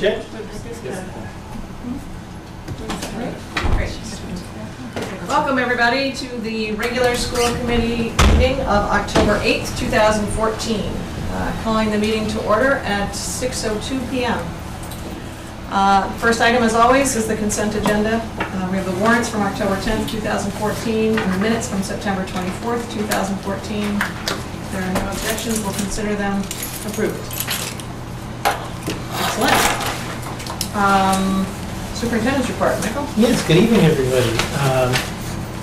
Okay. Welcome everybody to the regular school committee meeting of October 8th, 2014. Calling the meeting to order at 6:02 p.m. First item, as always, is the consent agenda. We have the warrants from October 10th, 2014, and the minutes from September 24th, 2014. If there are no objections, we'll consider them approved. Excellent. Superintendent's report, Michael? Yes, good evening, everybody. A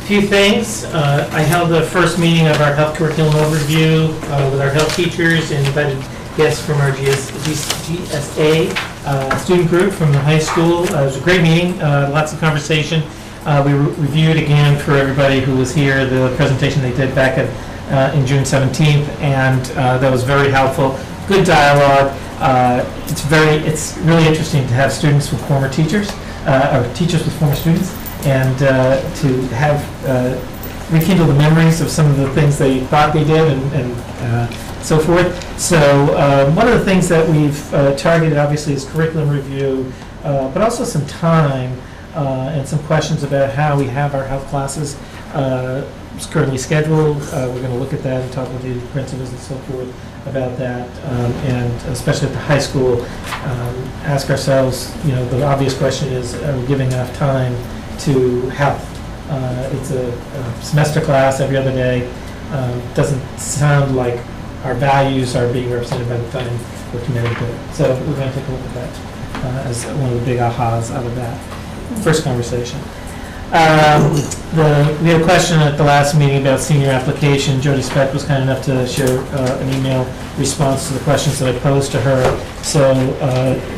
few things. I held the first meeting of our health curriculum overview with our health teachers and invited guests from our GSA student group from the high school. It was a great meeting, lots of conversation. We reviewed again for everybody who was here the presentation they did back in June 17th, and that was very helpful. Good dialogue. It's really interesting to have students with former teachers, or teachers with former students, and to have rekindle the memories of some of the things they thought they did and so forth. So one of the things that we've targeted obviously is curriculum review, but also some time and some questions about how we have our health classes currently scheduled. We're going to look at that and talk with the principals and so forth about that, and especially at the high school, ask ourselves, the obvious question is, are we giving enough time to health? It's a semester class every other day. Doesn't sound like our values are being represented by the time we're committed to it. So we're going to take a look at that as one of the big ahas out of that first conversation. We had a question at the last meeting about senior application. Jody Speck was kind enough to share an email response to the questions that I posed to her. So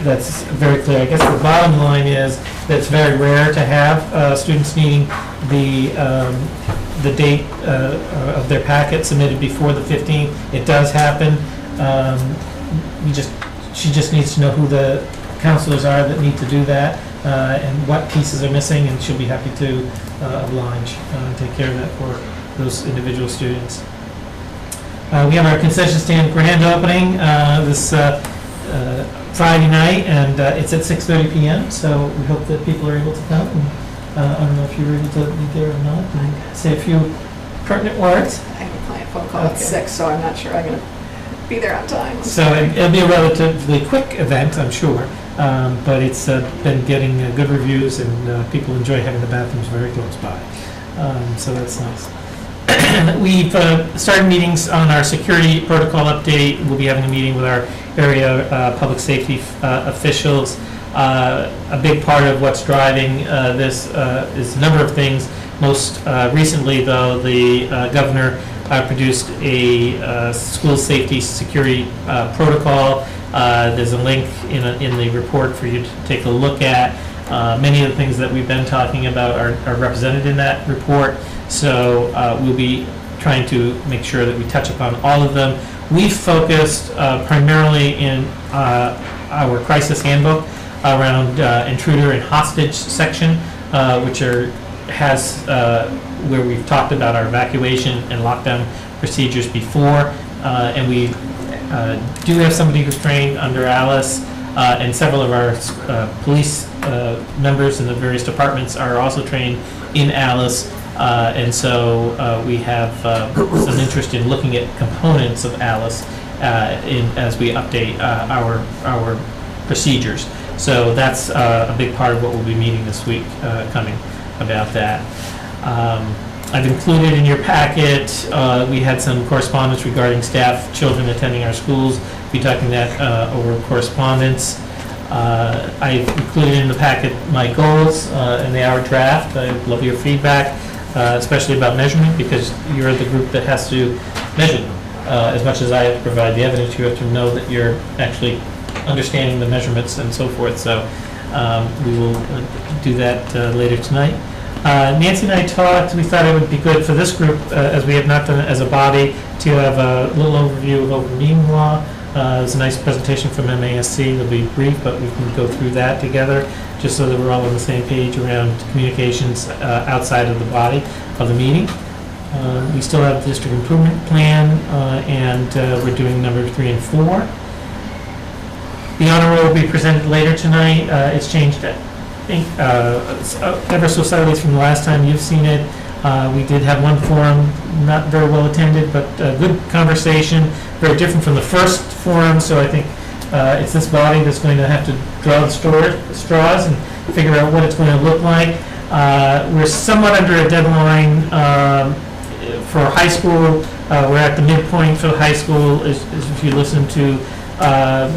that's very clear. I guess the bottom line is that it's very rare to have students needing the date of their packet submitted before the 15th. It does happen. She just needs to know who the counselors are that need to do that. And what pieces are missing, and she'll be happy to oblige and take care of that for those individual students. We have our concession stand grand opening this Friday night, and it's at 6:30 p.m., so we hope that people are able to come. And, I don't know if you were able to be there or not, and say a few pertinent words. I have a client phone call at 6, so I'm not sure I'm going to be there on time. So it'll be a relatively quick event, I'm sure. But it's been getting good reviews, and people enjoy having the bathrooms very close by. So that's nice. We've started meetings on our security protocol update. We'll be having a meeting with our area public safety officials. A big part of what's driving this is a number of things. Most recently, though, the governor produced a school safety security protocol. There's a link in the report for you to take a look at. Many of the things that we've been talking about are represented in that report, so we'll be trying to make sure that we touch upon all of them. We've focused primarily in our crisis handbook around intruder and hostage section, which has where we've talked about our evacuation and lockdown procedures before, and we do have somebody who's trained under Alice, and several of our police members in the various departments are also trained in Alice, and so we have some interest in looking at components of Alice as we update our procedures. So that's a big part of what we'll be meeting this week coming about that. I've included in your packet, we had some correspondence regarding staff, children attending our schools. We'll be talking that over correspondence. I've included in the packet my goals in the hour draft. I'd love your feedback, especially about measurement, because you're the group that has to measure them. As much as I have to provide the evidence, you have to know that you're actually understanding the measurements and so forth. So we will do that later tonight. Nancy and I talked, we thought it would be good for this group, as we have not done it as a body, to have a little overview of open meeting law. It was a nice presentation from MASC. It'll be brief, but we can go through that together, just so that we're all on the same page around communications outside of the body of the meeting. We still have the district improvement plan, and we're doing number 3 and 4. The honor roll will be presented later tonight. It's changed, ever so slightly from the last time you've seen it. We did have one forum, not very well attended, but good conversation, very different from the first forum, so I think it's this body that's going to have to draw the straws and figure out what it's going to look like. We're somewhat under a deadline for high school. We're at the midpoint for the high school, if you listen to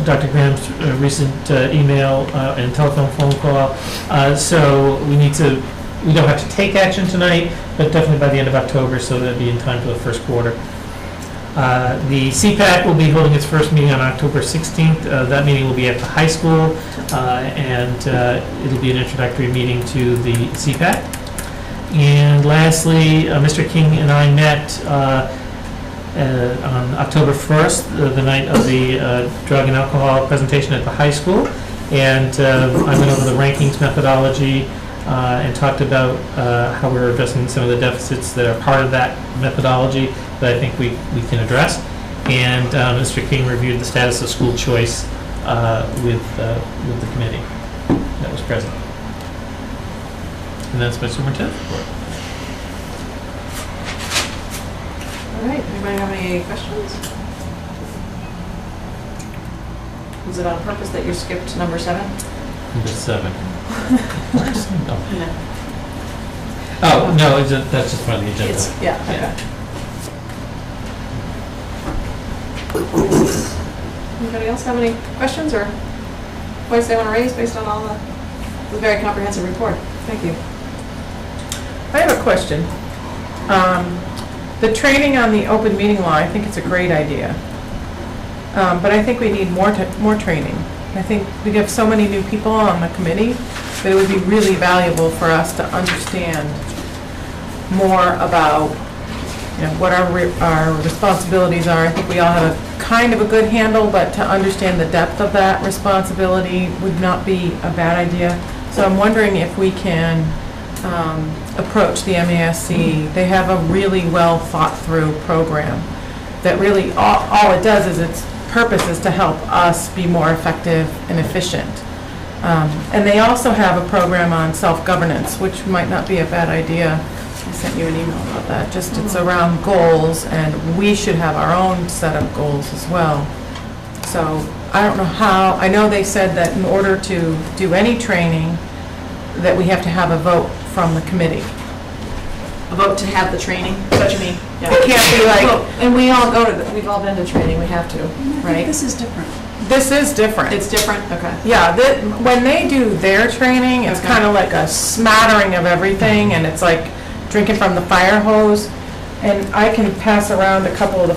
Dr. Graham's recent email and telephone phone call. So we don't have to take action tonight, but definitely by the end of October, so that'll be in time for the first quarter. The CPAC will be holding its first meeting on October 16th. That meeting will be at the high school, and it'll be an introductory meeting to the CPAC. And lastly, Mr. King and I met on October 1st, the night of the drug and alcohol presentation at the high school, and I went over the rankings methodology and talked about how we're addressing some of the deficits that are part of that methodology that I think we can address. And Mr. King reviewed the status of school choice with the committee that was present. And that's my superintendent's report. All right, anybody have any questions? Was it on purpose that you skipped number 7? Number 7. Oh, no, that's just part of the agenda. Yeah, okay. Anybody else have any questions or points they want to raise based on all the very comprehensive report? Thank you. I have a question. The training on the open meeting law, I think it's a great idea. But I think we need more training. I think we have so many new people on the committee that it would be really valuable for us to understand more about, what our responsibilities are. I think we all have a kind of a good handle, but to understand the depth of that responsibility would not be a bad idea. So I'm wondering if we can approach the MASC. They have a really well thought through program that really all it does is its purpose is to help us be more effective and efficient. And they also have a program on self-governance, which might not be a bad idea. I sent you an email about that. Just it's around goals, and we should have our own set of goals as well. So I don't know how. I know they said that in order to do any training, that we have to have a vote from the committee. A vote to have the training, is that what you mean? Yeah. It can't be like, Well, and we all go to, we've all been to training, we have to, right? This is different. this is different. It's different, okay. Yeah, when they do their training, it's Okay. kind of like a smattering of everything, and it's like drinking from the fire hose. And I can pass around a couple of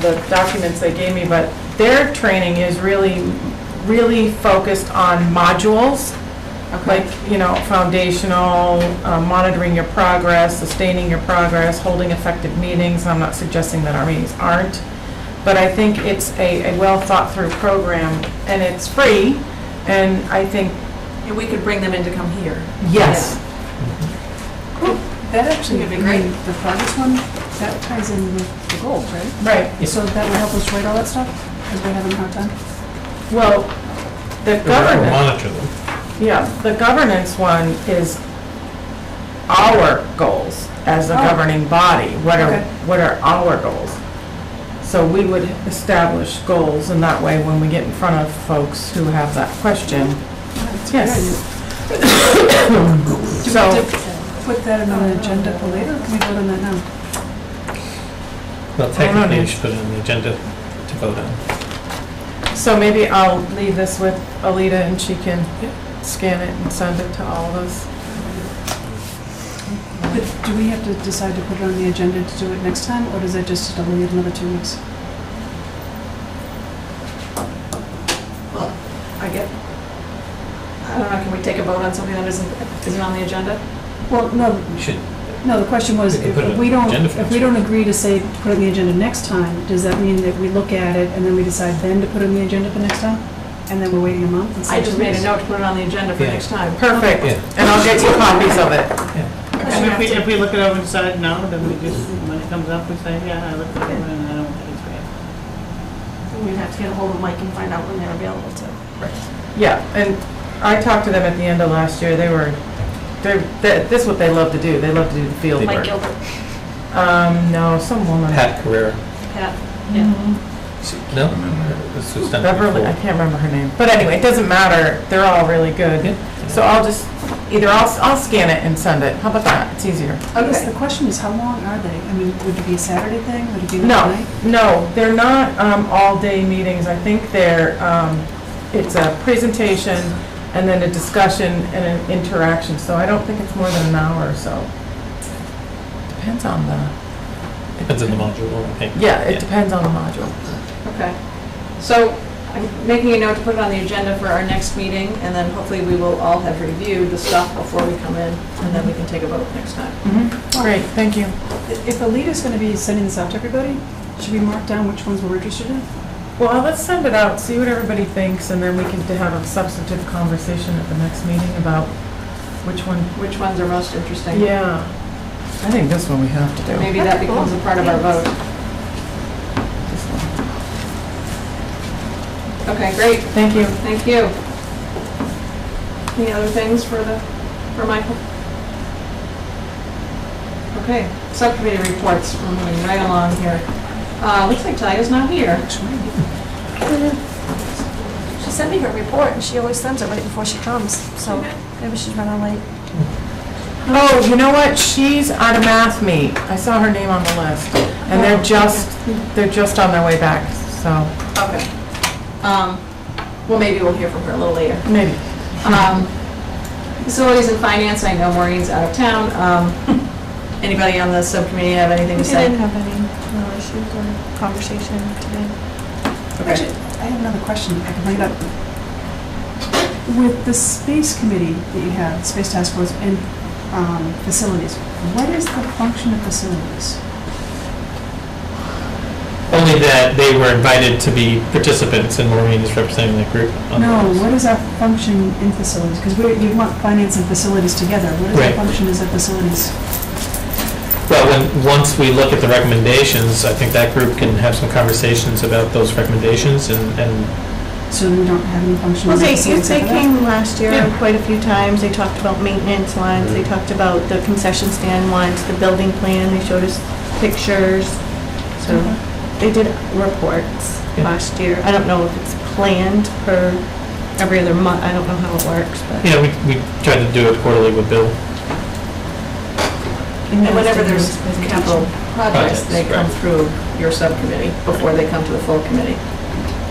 the documents they gave me, but their training is really focused on modules. Like, foundational, monitoring your progress, sustaining your progress, holding effective meetings. I'm not suggesting that our meetings aren't, but I think it's a well-thought-through program, and it's free, and I think, And we could bring them in to come here. yes. That actually It'd would be be great. great. The progress one, that ties in with the goals, right? Right. So that will help us write all that stuff, because we're having a hard time. Well, the governance, Monitor them. yeah, the governance one is our goals as a Oh. governing body. Okay. What are our goals? So we would establish goals, and that way, when we get in front of folks who have that question, yes. So, Put that on an agenda for later, or can we vote on that now? Well, I don't technically, know. you should put it on the agenda to vote on. so maybe I'll leave this with Alita, and she can scan it and send it to all of us. But do we have to decide to put it on the agenda to do it next time, or does that just delay it another 2 weeks? I don't know, can we take a vote on something that isn't on the agenda? Well, no, You should, the question was, We can if put it on we the don't, agenda for if we next don't agree to say, put it on the agenda next time, does that mean that we look at it and then we decide then to put it on the agenda for next time? And then we're waiting a month instead I of just 2 made a weeks? note to put it on the agenda for Yeah. next time. Perfect, Yeah. and I'll get you copies of it. And if we look it over and decide no, then we just, when it comes up, we say, yeah, I looked at it and I don't think it's great. We'd have to get a hold of Mike and find out when they're available to Yeah, and I talked to them at the end of last year, this is what they love to do, they love to do the field Mike work. Gilbert, No, some woman. Pat Carrera. Pat, yeah. Mhm. No? This was done Beverly, I before. can't remember her name, but anyway, it doesn't matter, they're all really good. Yeah. So I'll scan it and send it, how about that, it's easier. I guess Okay. the question is, how long are they? I mean, would it be a Saturday thing? Would it be No, night? no, they're not all-day meetings. I think it's a presentation and then a discussion and an interaction. So I don't think it's more than an hour or so. Depends on Depends on the module, I think. it depends on the module. Okay. So I'm making a note to put it on the agenda for our next meeting, and then hopefully we will all have reviewed the stuff before we come in, and then we can take a vote next time. Great, thank you. If Alita's going to be sending this out to everybody, should we mark down which ones we're interested in? Well, let's send it out, see what everybody thinks, and then we can have a substantive conversation at the next meeting about which one. Which ones are most interesting? Yeah, I think this one we have to do. Maybe that becomes a part of our vote. This one. Okay, great. Thank you. Thank you. Any other things for Michael? Okay, subcommittee reports, we're moving right along here. Looks like Talia's not here. She sent me her report, and she always sends it right before she comes, so maybe she's running late. Oh, you know what? She's at a math meet. I saw her name on the list, and they're just on their way back. So Okay. Well, maybe we'll hear from her a little later. maybe. Facilities and finance, I know Maureen's out of town. Anybody on the subcommittee have anything to We say? didn't have any issues or conversation today. Okay. Actually, I have another question. I can bring it up. With the space committee that you have, space task force, and facilities, what is the function of facilities? Only that they were invited to be participants and Maureen is representing the group. on No, those. what is our function in facilities? Because you want finance and facilities together. What is Right. our function as a facilities? Well, once we look at the recommendations, I think that group can have some conversations about those recommendations and So we don't have any function Well, in they facilities after that? came last year Yeah. quite a few times. They talked about maintenance lines, they talked about the concession stand lines, the building plan, they showed us pictures. So they did reports Yeah. last year. I don't know if it's planned for every other month, I don't know how it works, but. Yeah, we tried to do it quarterly with Bill. And whenever there's capital projects, Projects, they come right. through your subcommittee before they come to the full committee.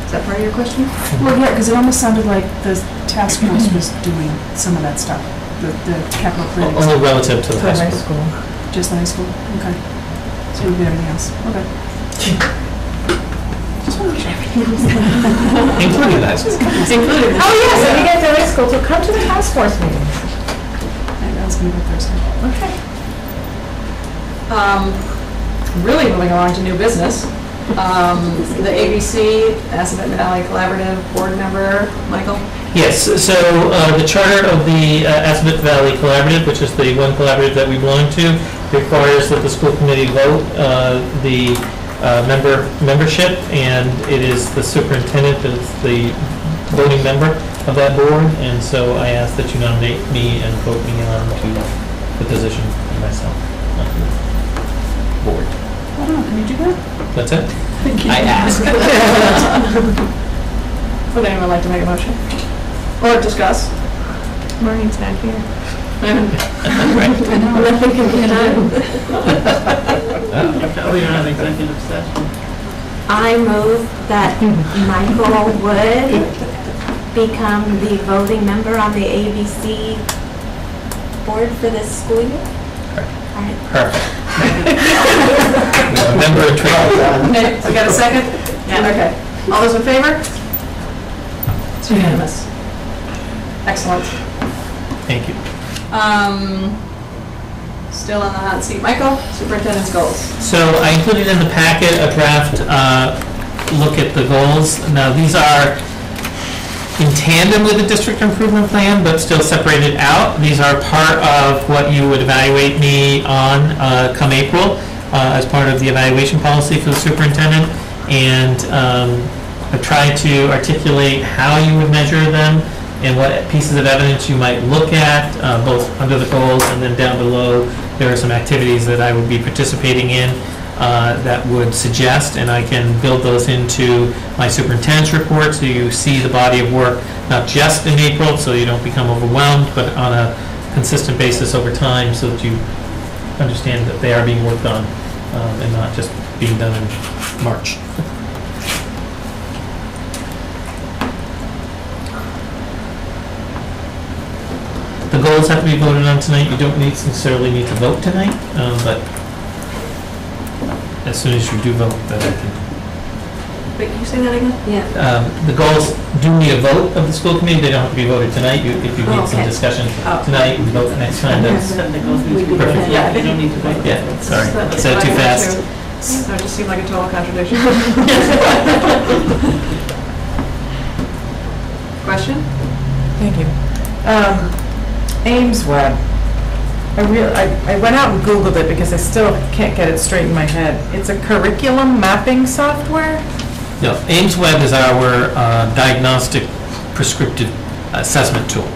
Is that part of your question? Well, yeah, because it almost sounded like the task force was doing some of that stuff, the capital planning, Only relative to the high High school. school. just the high school. Okay. So we do everything else. Okay. Just want to make sure everything was Including the high school. Included. Oh, yes, and you get to high school, so come to the task force meetings. I was going to go Thursday. Okay. Really moving along to new business. The ABC, Assabet Valley Collaborative Board Member, Michael? Yes, so the charter of the Assabet Valley Collaborative, which is the one collaborative that we belong to, requires that the school committee vote the membership, and it is the superintendent that's the voting member of that board, and so I ask that you nominate me and vote me on to the position of myself on the board. I don't know, can you do that? That's it? I ask. Would anyone like to make a motion? Or discuss? Maureen's not here. Nothing can be done. We don't have executive session. I move that Michael Wood become the voting member on the ABC board for this school year. All right. Perfect. Member in training. Okay, we got a second? Yeah. Okay. All those in favor? It's unanimous. Excellent. Thank you. Still in the hot seat. Michael, superintendent's goals. So I included in the packet a draft look at the goals. Now, these are in tandem with the district improvement plan, but still separated out. These are part of what you would evaluate me on come April as part of the evaluation policy for the superintendent. And I've tried to articulate how you would measure them and what pieces of evidence you might look at, both under the goals and then down below. There are some activities that I would be participating in that would suggest, and I can build those into my superintendent's report so you see the body of work, not just in April, so you don't become overwhelmed, but on a consistent basis over time so that you understand that they are being worked on and not just being done in March. The goals have to be voted on tonight. You don't necessarily need to vote tonight, but as soon as you do vote, then I can. Wait, can you say that again? Yeah. The goals do need a vote of the school committee. They don't have to be voted tonight. If you need some Okay. discussion Oh. tonight and vote next time, that's That goes We into- do perfect. that. You don't need to vote. Yeah, sorry. I said it too fast. That just seemed like a total contradiction. Question? Thank you. Ames Web. I went out and Googled it because I still can't get it straight in my head. It's a curriculum mapping software? No, Ames Web is our diagnostic prescriptive assessment tool.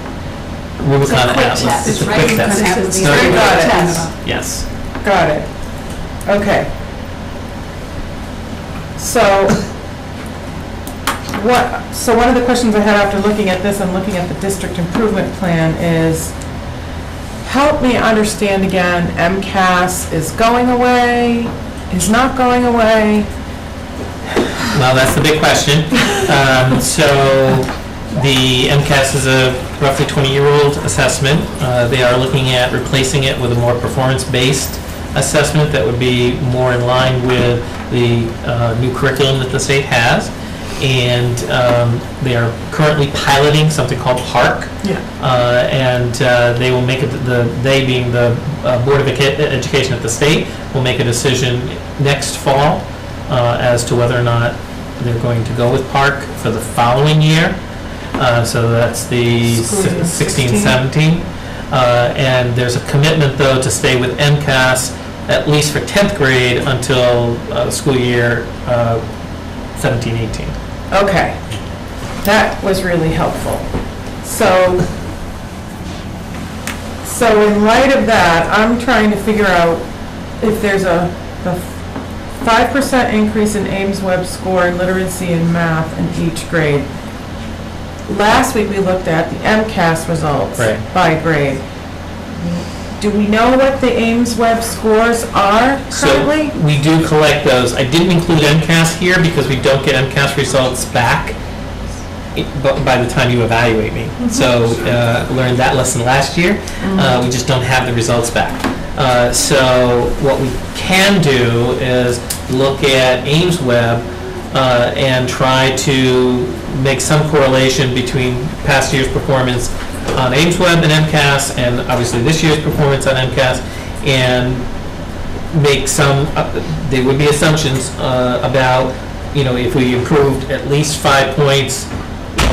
Rubicon quick Atlas. test, It's a right? quick test. Rubicon Atlas. Very good. Got it. Test. Yes. Got it. Okay. So, one of the questions I had after looking at this and looking at the district improvement plan is, help me understand again, MCAS is going away, is not going away? Well, that's the big question. So the MCAS is a roughly 20-year-old assessment. They are looking at replacing it with a more performance-based assessment that would be more in line with the new curriculum that the state has. And they are currently piloting something called PARC. Yeah. And they will make it, they being the Board of Education at the state, will make a decision next fall as to whether or not they're going to go with PARC for the following year. So that's the School year 16-17. And there's a commitment, though, to stay with MCAS at least for 10th grade until school year 17-18. Okay, that was really helpful. So in light of that, I'm trying to figure out if there's a 5% increase in Ames Web score in literacy and math in each grade. Last week, we looked at the MCAS results Right. by grade. Do we know what the Ames Web scores are currently? So we do collect those. I didn't include MCAS here because we don't get MCAS results back by the time you evaluate me. So learned that lesson last year. We just don't have the results back. So what we can do is look at Ames Web and try to make some correlation between past year's performance on Ames Web and MCAS, and obviously this year's performance on MCAS, and make some, there would be assumptions about, if we improved at least 5 points,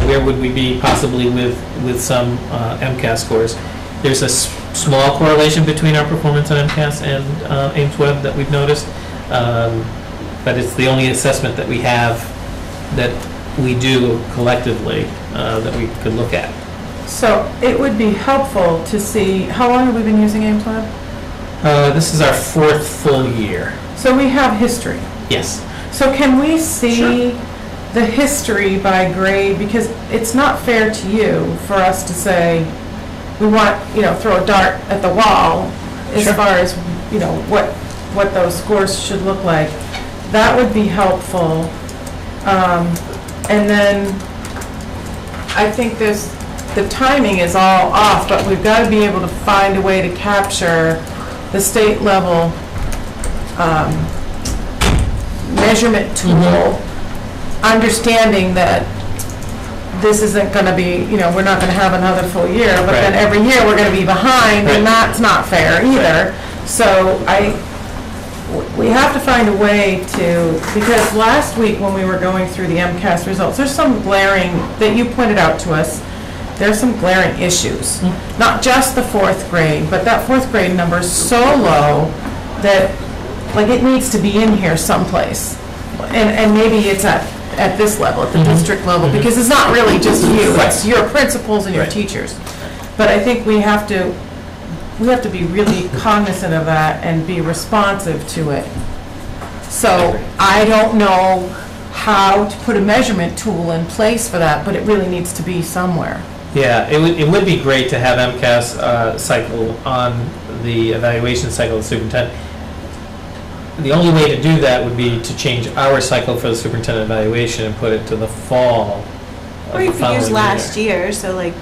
where would we be possibly with some MCAS scores. There's a small correlation between our performance on MCAS and Ames Web that we've noticed, but it's the only assessment that we have that we do collectively that we could look at. So it would be helpful to see, how long have we been using Ames Web? This is our 4th full year. So we have history. Yes. So can we see the history by grade? Because it's not fair to you for us to say, we want, throw a dart at the wall as Sure. far as, what those scores should look like. That would be helpful. And then I think the timing is all off, but we've got to be able to find a way to capture the state level measurement tool, understanding that this isn't going to be, we're not going to have another full year, but then Right. every year we're going to be behind, Right. and that's not fair either. So we have to find a way to, because last week when we were going through the MCAS results, there's some glaring, that you pointed out to us, there's some glaring issues. Not just the 4th grade, but that 4th grade number is so low that, it needs to be in here someplace. And maybe it's at at this level, at the Mhm. district level, Mhm. because it's not really just you, it's your principals and your Right. teachers. But I think we have to be really cognizant of that and be responsive to it. So I don't know how to put a measurement tool in place for that, but it really needs to be somewhere. Yeah, it would be great to have MCAS cycle on the evaluation cycle of the superintendent. The only way to do that would be to change our cycle for the superintendent evaluation and put it to the fall of Or the you could following use year. last year, so like,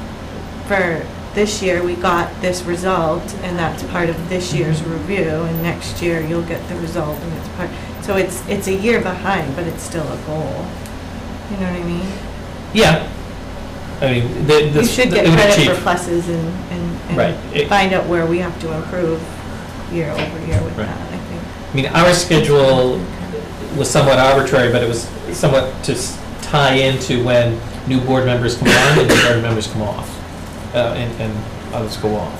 for this year, we got this result, and that's part of this year's review, and next year, you'll get the result, and it's part, so it's a year behind, but it's still a goal. You know what I mean? Yeah. I mean, You should get it would credit achieve- for pluses Right. and find out where we have to improve year over year with Right. that, I think. I mean, our schedule was somewhat arbitrary, but it was somewhat to tie into when new board members come on and new board members come off, and others go off.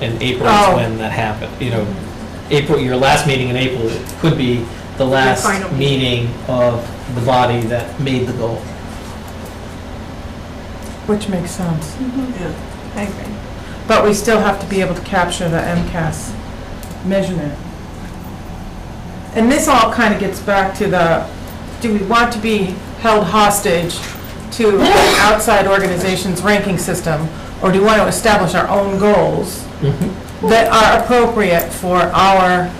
And April is Oh. when that happened, you know, April, your last meeting in April could be the last final meeting of the body that made the goal. Which makes sense. I agree. But we still have to be able to capture the MCAS measurement. And this all kind of gets back to the, do we want to be held hostage to an outside organization's ranking system, or do we want to establish our own goals that are appropriate for our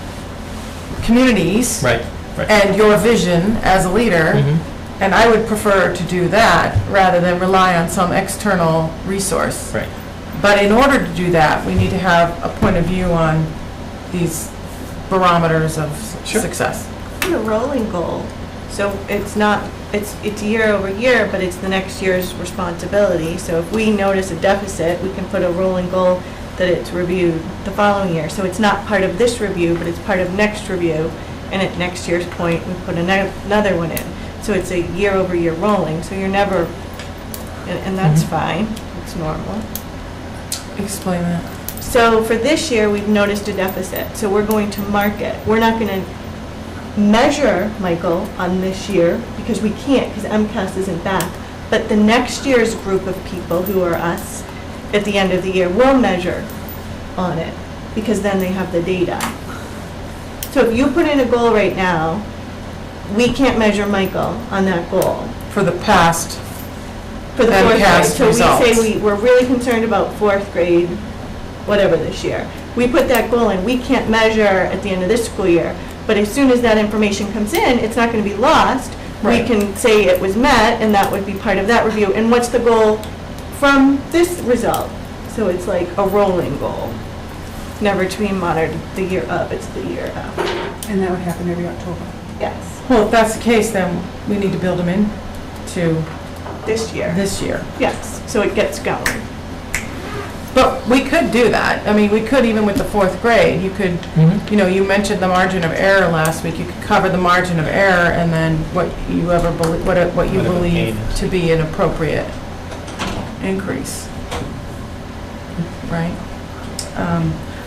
communities Right, right. and your vision as a leader? Mhm. And I would prefer to do that rather than rely on some external resource. Right. But in order to do that, we need to have a point of view on these barometers of Sure. success. And a rolling goal, so it's not, it's year over year, but it's the next year's responsibility. So if we notice a deficit, we can put a rolling goal that it's reviewed the following year. So it's not part of this review, but it's part of next review, and at next year's point, we put another one in. So it's a year over year rolling, so you're never, and that's Mhm. fine, it's normal. Explain that. So for this year, we've noticed a deficit, so we're going to mark it. We're not going to measure, Michael, on this year, because we can't, because MCAS isn't back. But the next year's group of people, who are us, at the end of the year, will measure on it, because then they have the data. So if you put in a goal right now, we can't measure Michael on that goal. For the past, For the fourth grade, MCAS so we say results. we're really concerned about fourth grade, whatever this year. We put that goal in, we can't measure at the end of this school year, but as soon as that information comes in, it's not gonna be lost. We Right. can say it was met, and that would be part of that review, and what's the goal from this result? So it's like a rolling goal, never to be monitored the year up, it's the year after. And that would happen every October. Yes, well, if that's the case, then we need to build them in to this year, this year. yes, so it gets going. But we could do that. I mean, we could even with the fourth grade, you could, Mhm. you know, you mentioned the margin of error last week. You could cover the margin of error and then what you ever believe, what you Whatever believe gain is. to be an appropriate increase. Right?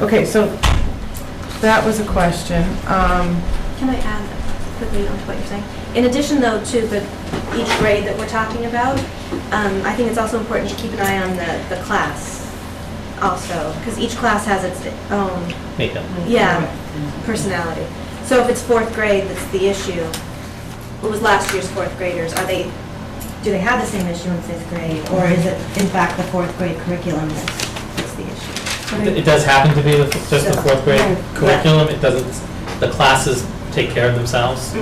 Okay, so that was a question. Can I add quickly on to what you're saying? In addition, though, to each grade that we're talking about, I think it's also important to keep an eye on the class also, because each class has its own, Makeup. personality. So if it's fourth grade that's the issue, what was last year's fourth graders, do they have the same issue in fifth grade? Or is it in fact the fourth grade curriculum that's the issue? It does happen to be just the fourth grade Yeah. curriculum. It doesn't, the classes take care of themselves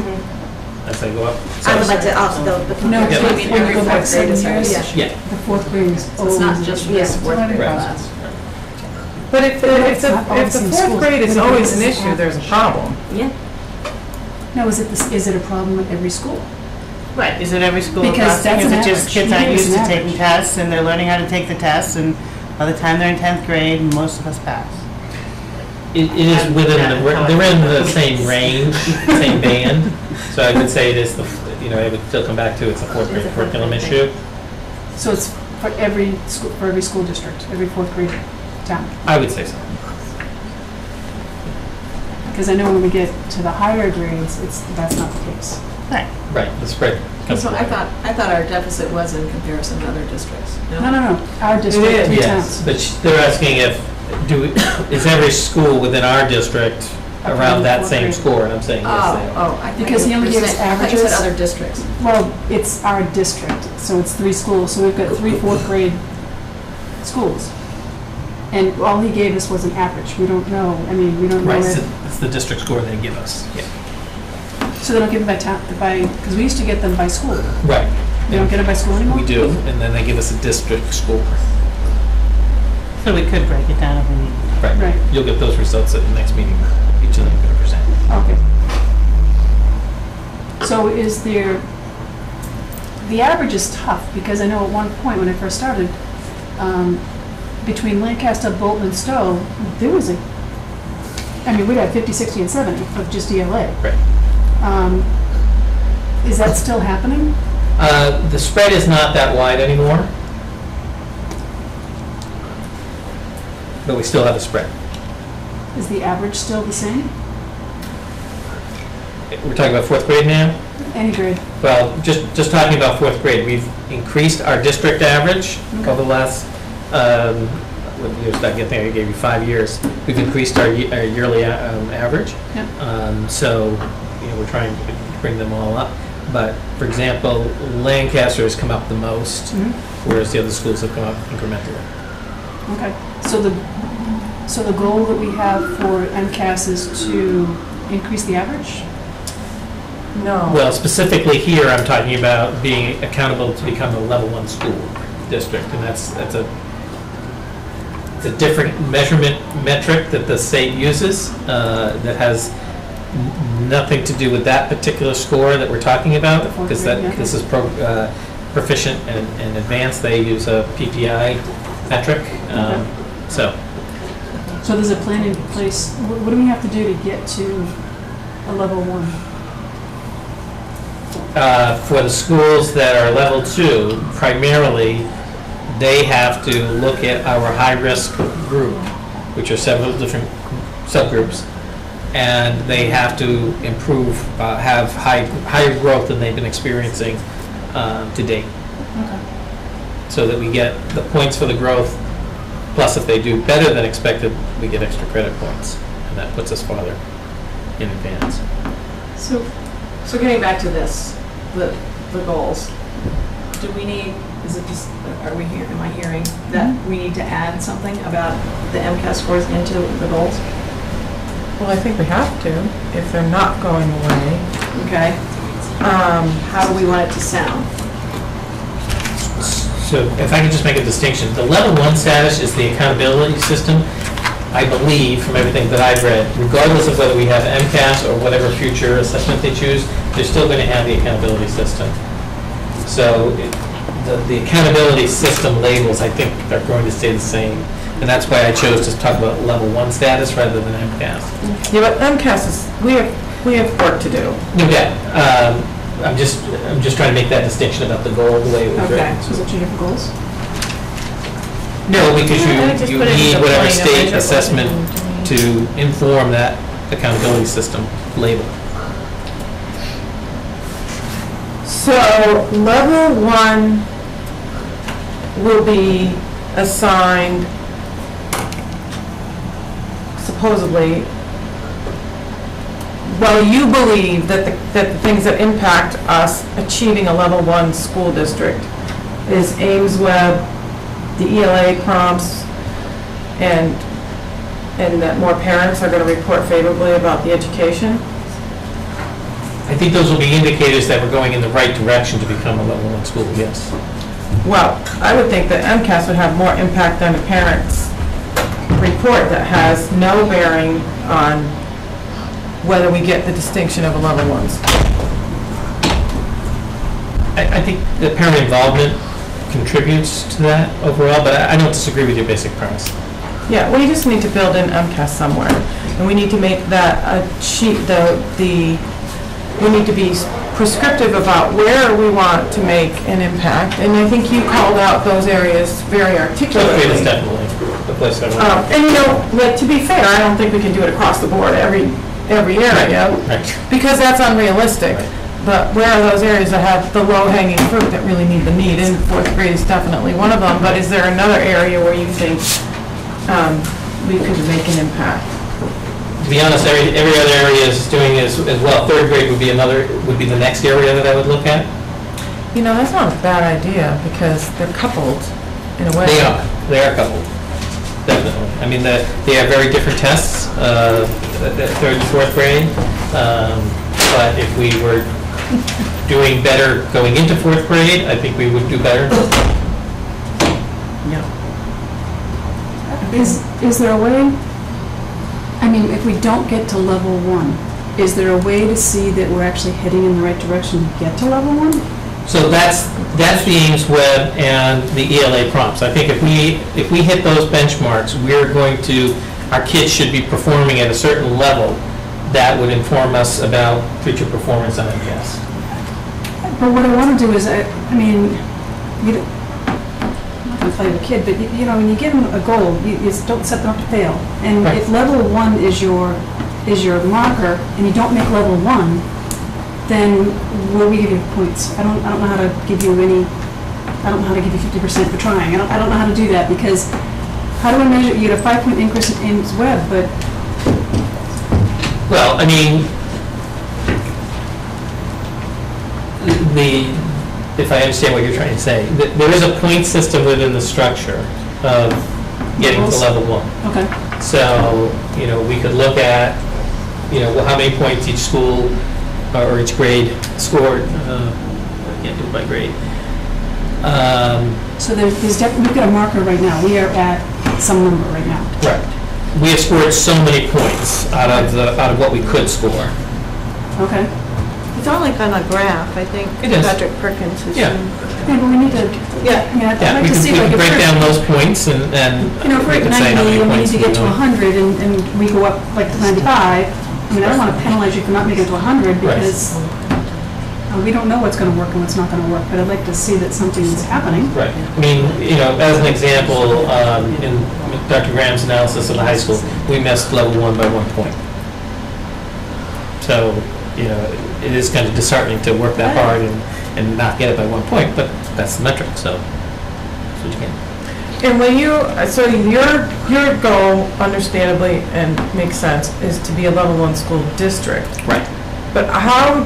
as they go up. I would like to also, though, No, Yeah. when you go back 7 years, Yeah. Yeah. the fourth grade is So it's not always just an this issue. fourth grade Right. class. But if it's the not always in fourth schools. grade is But always an it's issue, there's a problem. Yeah. Now, is it a problem at every school? Right, is it every school Because across, that's is an it just average. kids Yeah, aren't it's used an to taking average. tests, and they're learning how to take the tests, and by the time they're in 10th grade, most of us pass. It is within they're in the same range, same band. So I would say it is I would still come back to it's a fourth grade curriculum issue. So it's for every school district, every fourth grade town? I would say so. Because I know when we get to the higher grades, that's not the case. Right, the spread. comes So I from- thought our deficit was in comparison to other districts. No, our district, is. 3 Yes, towns. but they're asking if, is every school within our district around that same score? And I'm saying yes, they are. I thought Because he only you gives said- I thought you said averages. other districts. Well, it's our district, so it's 3 schools, so we've got 3 fourth grade schools. And all he gave us was an average, we don't know, I mean, we don't know Right, if, it's the district score they give us, yeah. so they don't give them by town, because we used to get them by school. Right. They don't get it by school anymore? We do, and then they give us a district score. So we could break it down if we need. Right. You'll get those results at the next meeting, each of them are going to present. Okay. So is there, the average is tough, because I know at one point when I first started, between Lancaster, Bolton, and Stowe, there was we'd have 50, 60, and 70 of just ELA. Right. Is that still happening? The spread is not that wide anymore, but we still have a spread. Is the average still the same? We're talking about fourth grade now? Any grade? Well, just talking about fourth grade, we've increased our district average over the last, what years did I get there? I gave you 5 years. We've increased our yearly average. Yep. So, we're trying to bring them all up. But, for example, Lancaster has come up the most, whereas the other schools have come up incrementally. Okay. So the goal that we have for MCAS is to increase the average? No. Well, specifically here, I'm talking about being accountable to become a level 1 school district, and it's a different measurement metric that the state uses that has nothing to do with that particular score that we're talking about, The fourth because grade, yeah. this is proficient and advanced. They use a PPI metric, so. So there's a plan in place. What do we have to do to get to a level 1? For the schools that are level 2, primarily, they have to look at our high-risk group, which are several different subgroups, and they have to improve, have higher growth than they've been experiencing to date. Okay. So that we get the points for the growth, plus if they do better than expected, we get extra credit points, and that puts us farther in advance. So getting back to this, the goals, do we need, am I hearing that we need to add something about the MCAS scores into the goals? Well, I think we have to, if they're not going away. Okay. How do we want it to sound? So if I could just make a distinction, the level 1 status is the accountability system. I believe, from everything that I've read, regardless of whether we have MCAS or whatever future assessment they choose, they're still going to have the accountability system. So the accountability system labels, I think, are going to stay the same. And that's why I chose to talk about level 1 status rather than MCAS. Yeah, but MCAS is, we have work to do. No doubt. I'm just trying to make that distinction about the goal, the way it was Okay. written. So is that 2 different goals? No, because Yeah, just you put it in need the whatever plain state measurable. assessment to inform that accountability system label. So level 1 will be assigned supposedly, well, you believe that the things that impact us achieving a level 1 school district is Ames Web, the ELA prompts, and that more parents are going to report favorably about the education. I think those will be indicators that we're going in the right direction to become a level 1 school, yes. Well, I would think that MCAS would have more impact than a parent's report that has no bearing on whether we get the distinction of a level 1 school. I think the parent involvement contributes to that overall, but I don't disagree with your basic premise. Yeah, we just need to build in MCAS somewhere, and we need to make that a sheet, we need to be prescriptive about where we want to make an impact, and I think you called out those areas very Fourth grade is articulately. definitely the place I want. And to be fair, I don't think we can do it across the board, every area, Right. because that's unrealistic. Right. but where are those areas that have the low-hanging fruit that really need the need? And fourth grade is definitely one of them, but is there another area where you think we could make an impact? To be honest, every other area is doing as well. Third grade would be the next area that I would look at. You know, that's not a bad idea, because they're coupled in a way. They are coupled, definitely. I mean, they have very different tests, third and fourth grade. But if we were doing better going into fourth grade, I think we would do better. Is there a way, I mean, if we don't get to level 1, is there a way to see that we're actually heading in the right direction to get to level 1? So that's the Ames Web and the ELA prompts. I think if we hit those benchmarks, our kids should be performing at a certain level that would inform us about future performance on MCAS. But what I want to do is, I'm not going to play with a kid, but you know, when you give them a goal, you just don't set them up to fail. And Right. if level 1 is your marker, and you don't make level 1, then will we give you points? I don't know how to give you 50% for trying. I don't know how to do that, because how do I measure, you get a 5-point increase in Ames Web, but Well, I mean, if I understand what you're trying to say, there is a point system within the structure of getting to level 1. okay. So, we could look at, how many points each school or each grade scored. I can't do it by grade. So we've got a marker right now. We are at some number right now. Right. We have scored so many points out of what we could score. Okay. It's all like on a graph, I think. It is. Patrick Perkins has Yeah. shown. Yeah, but we need to, Yeah. I mean, I'd Yeah, like we to can see, like, if break we're, down those points and if we're we at can say how 90 many and we need points to get to we know. 100 and we go up like to 95, I mean, I don't want to penalize you for not making it to 100 because we don't know what's going to work and what's not going to work, but I'd like to see that something's happening. Right. I mean, as an example, in Dr. Graham's analysis of the high school, we missed level 1 by 1 point. So, it is kind of disheartening to work that hard and not get it by 1 point, but that's the metric, so that's what you can. And when so your goal, understandably, and makes sense, is to be a level 1 school district. Right. But how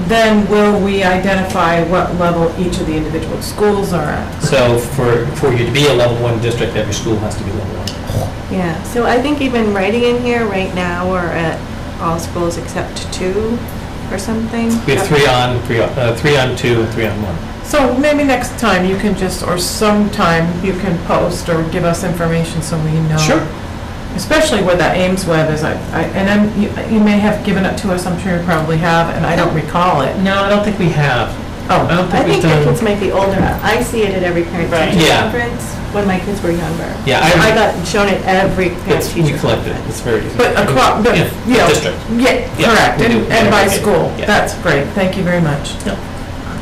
then will we identify what level each of the individual schools are at? So for you to be a level 1 district, every school has to be level 1. Yeah, so I think even writing in here right now, we're at all schools except 2 or something. We have 3 on 2 and 3 on 1. So maybe next time you can or sometime you can post or give us information so we know. Sure. Especially where that Ames Web is, you may have given it to us, I'm sure you probably have, and I don't recall it. No, I don't think we have. Oh, I don't I think we've think the done. kids might be older. I see it at every parent-teacher Yeah. conference when my kids were younger. Yeah, I got shown it every we parent-teacher collect it. conference. It's very easy. But across, Yeah, district. Yeah, Yeah, correct, we do. and by Yeah. school. Yeah. That's great, thank you very much.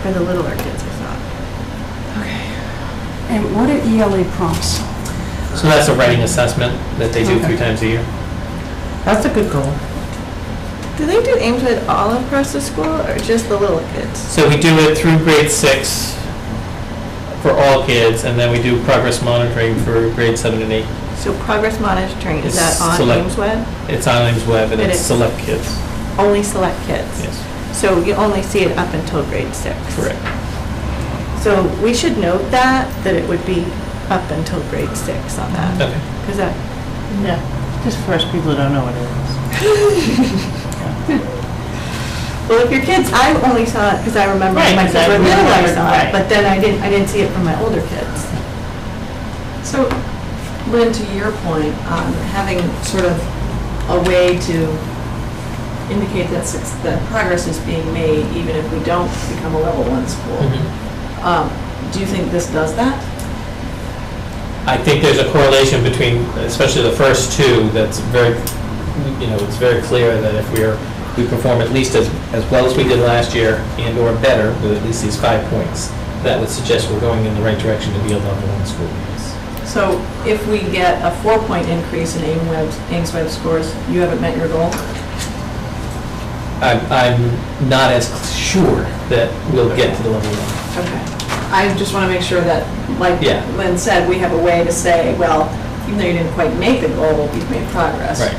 For the littler kids, I thought. And what are ELA prompts? So that's a writing assessment that they do Okay. 3 times a year. That's a good goal. Do they do Ames Web all across the school or just the little kids? So we do it through grade 6 for all kids, and then we do progress monitoring for grade 7 and 8. So progress monitoring, is that It's on select- Ames Web? It's on Ames Web, and It it's is. select kids. Only select kids? Yes, So you only see it up until grade 6? correct. So we should note that it would be up until grade 6 on that. Okay. Because that, Yeah, just for us people who don't know what it is. well, if your kids, I only saw it because I remember Right, when my kids were exactly. little, I saw Right. it, but then I didn't see it from my older kids. So, Lynn, to your point on having sort of a way to indicate that progress is being made, even if we don't become a level 1 school, do you think this does that? I think there's a correlation between, especially the first 2, that's very, it's very clear that if we perform at least as well as we did last year and or better with at least these 5 points, that would suggest we're going in the right direction to be a level 1 school. So if we get a 4-point increase in Ames Web scores, you haven't met your goal? I'm not as sure that we'll get to the level one. Okay. I just want to make sure that, like Yeah. Lynn said, we have a way to say, well, even though you didn't quite make the goal, you've made progress. Right.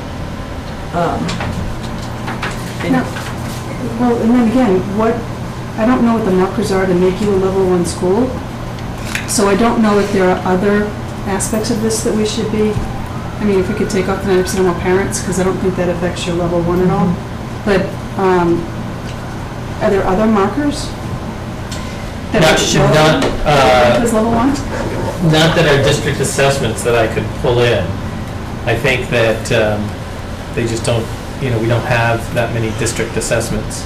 And- Now, well, and then again, I don't know what the markers are to make you a level 1 school. So I don't know if there are other aspects of this that we should be, I mean, if we could take off the 90% more parents, because I don't think that affects your level 1 at all. But are there other markers that would show as level 1? Not that are district assessments that I could pull in. I think that they just don't, we don't have that many district assessments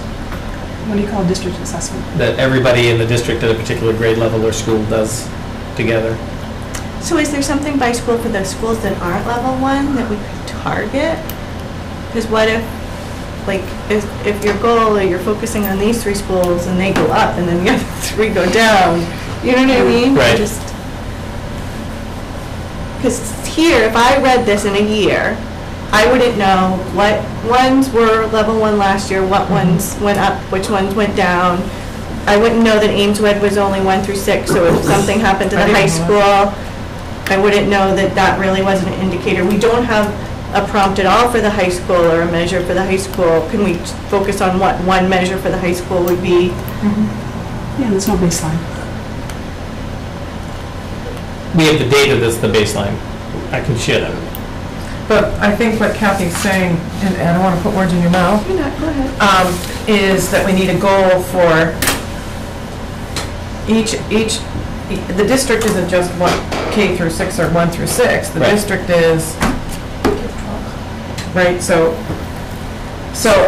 What do you call district assessment? that everybody in the district at a particular grade level or school does together. So is there something by school for the schools that aren't level 1 that we could target? Because what if, like, if your goal, or you're focusing on these 3 schools and they go up and then the other 3 go down, you know what I mean? Right. Because here, if I read this in a year, I wouldn't know what ones were level 1 last year, what ones went up, which ones went down. I wouldn't know that Ameswood was only 1 through 6, so if something happened to the high school, I wouldn't know that that really wasn't an indicator. We don't have a prompt at all for the high school or a measure for the high school. Can we focus on what one measure for the high school would be? Yeah, there's no baseline. We have the data that's the baseline. I can share that. But I think what Kathy's saying, and I don't want to put words in your mouth, You're not, go ahead. is that we need a goal for the district isn't just K through 6 or 1 through 6. The Right. district is, right, so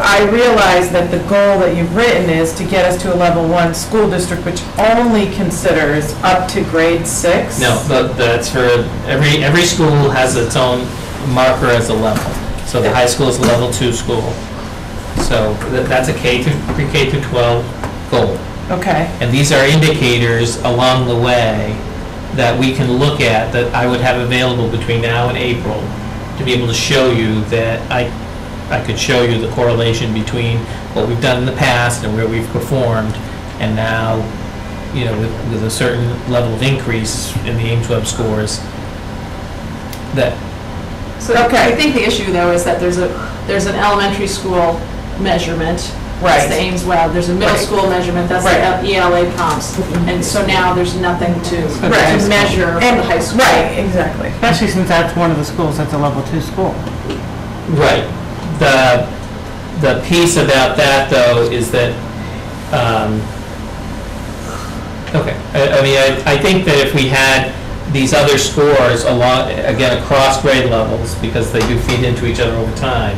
I realize that the goal that you've written is to get us to a level 1 school district, which only considers up to grade 6. No, that's for, every school has its own marker as a level. So the high school is a level 2 school. So that's a pre-K through 12 goal. Okay, And these are indicators along the way that we can look at, that I would have available between now and April, to be able to show you that I could show you the correlation between what we've done in the past and where we've performed, and now, with a certain level of increase in the Ames Web scores, that, So I think the issue, though, is that there's an elementary school measurement. Right. That's the Ames Web. There's a middle Right. school measurement, that's Right. the ELA comps. And so now there's nothing to Right. measure for and, the high school. right, exactly. Especially since that's one of the schools that's a level 2 school. right. The piece about that, though, is that, okay, I mean, I think that if we had these other scores along, again, across grade levels, because they do feed into each other over time,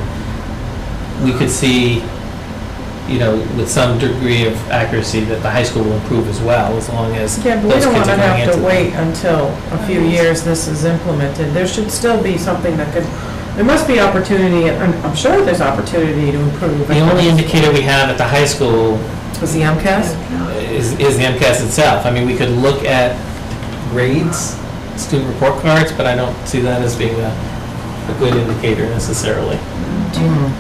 we could see, with some degree of accuracy, that the high school will improve as well, as long as Yeah, but we those don't want kids to are going have to into. wait until a few years this is implemented. There should still be something that could, there must be opportunity, and I'm sure there's opportunity to improve. The only indicator we have at the high school Was the MCAS? is the MCAS itself. I mean, we could look at grades, student report cards, but I don't see that as being a good indicator necessarily.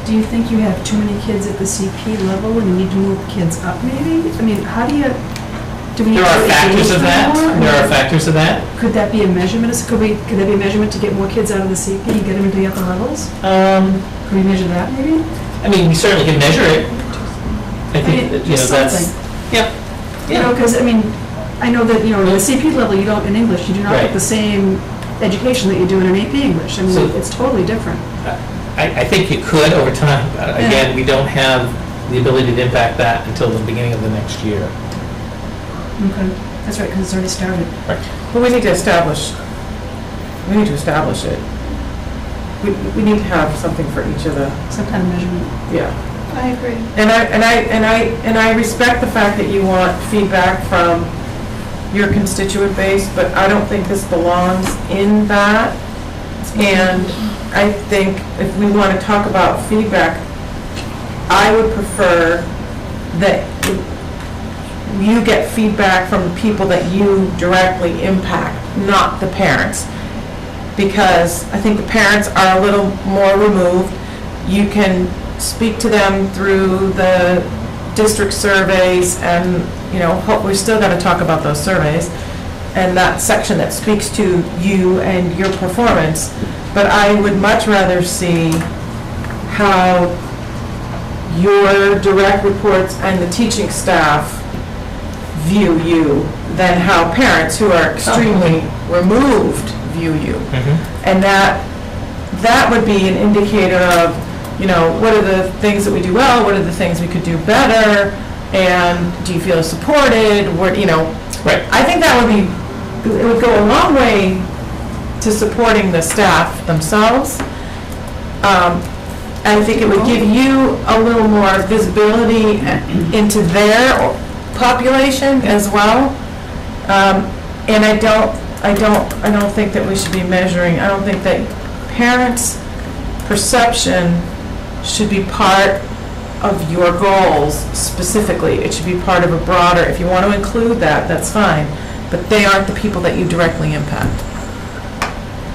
Do you think you have too many kids at the CP level and you need to move kids up maybe? I mean, how do we? There are factors of that. There are factors of that. Could that be a measurement? Could that be a measurement to get more kids out of the CP and get them into the upper levels? Could we measure that maybe? I mean, we certainly can measure it. I think, that, Just that's, something. yeah. You know, because, I mean, I know that, at the CP level, you don't, in English, you do not Right. get the same education that you do in an AP English. I mean, So- it's totally different. I think you could over time. Again, we don't have the ability to impact that until the beginning of the next year. Okay. That's right, because it's already started. But we need to establish it. We need to have something for each of the, Some kind of measurement. yeah. I agree. And I respect the fact that you want feedback from your constituent base, but I don't think this belongs in that. And I think if we want to talk about feedback, I would prefer that you get feedback from the people that you directly impact, not the parents. Because I think the parents are a little more removed. You can speak to them through the district surveys and, we still got to talk about those surveys and that section that speaks to you and your performance. But I would much rather see how your direct reports and the teaching staff view you than how parents who are extremely removed view you. And that would be an indicator of, what are the things that we do well, what are the things we could do better, and do you feel supported, Right. I think that it would go a long way to supporting the staff themselves. I think it would give you a little more visibility into their population as well. And I don't think that we should be measuring, I don't think that parents' perception should be part of your goals specifically. It should be part of a broader, if you want to include that, that's fine, but they aren't the people that you directly impact.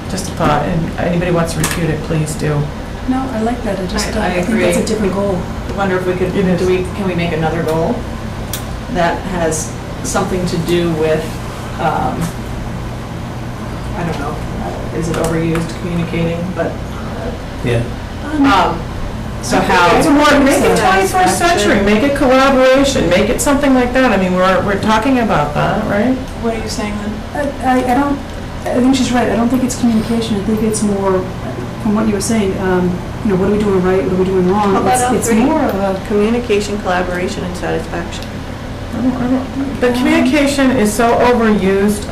Just a thought, and anybody wants to refute it, please do. No, I like that, I think agree. that's a different goal. I wonder if we could, can we make another goal that has something to do with, I don't know, is it overused, communicating, but, Yeah. so how. It's more, make it 21st century, make it collaboration, make it something like that. I mean, we're talking about that, right? What are you saying then? I think she's right. I don't think it's communication. I think it's more, from what you were saying, what are we doing right, what are we doing wrong? How about all It's three? more of a, Communication, collaboration, and satisfaction. But communication is so overused,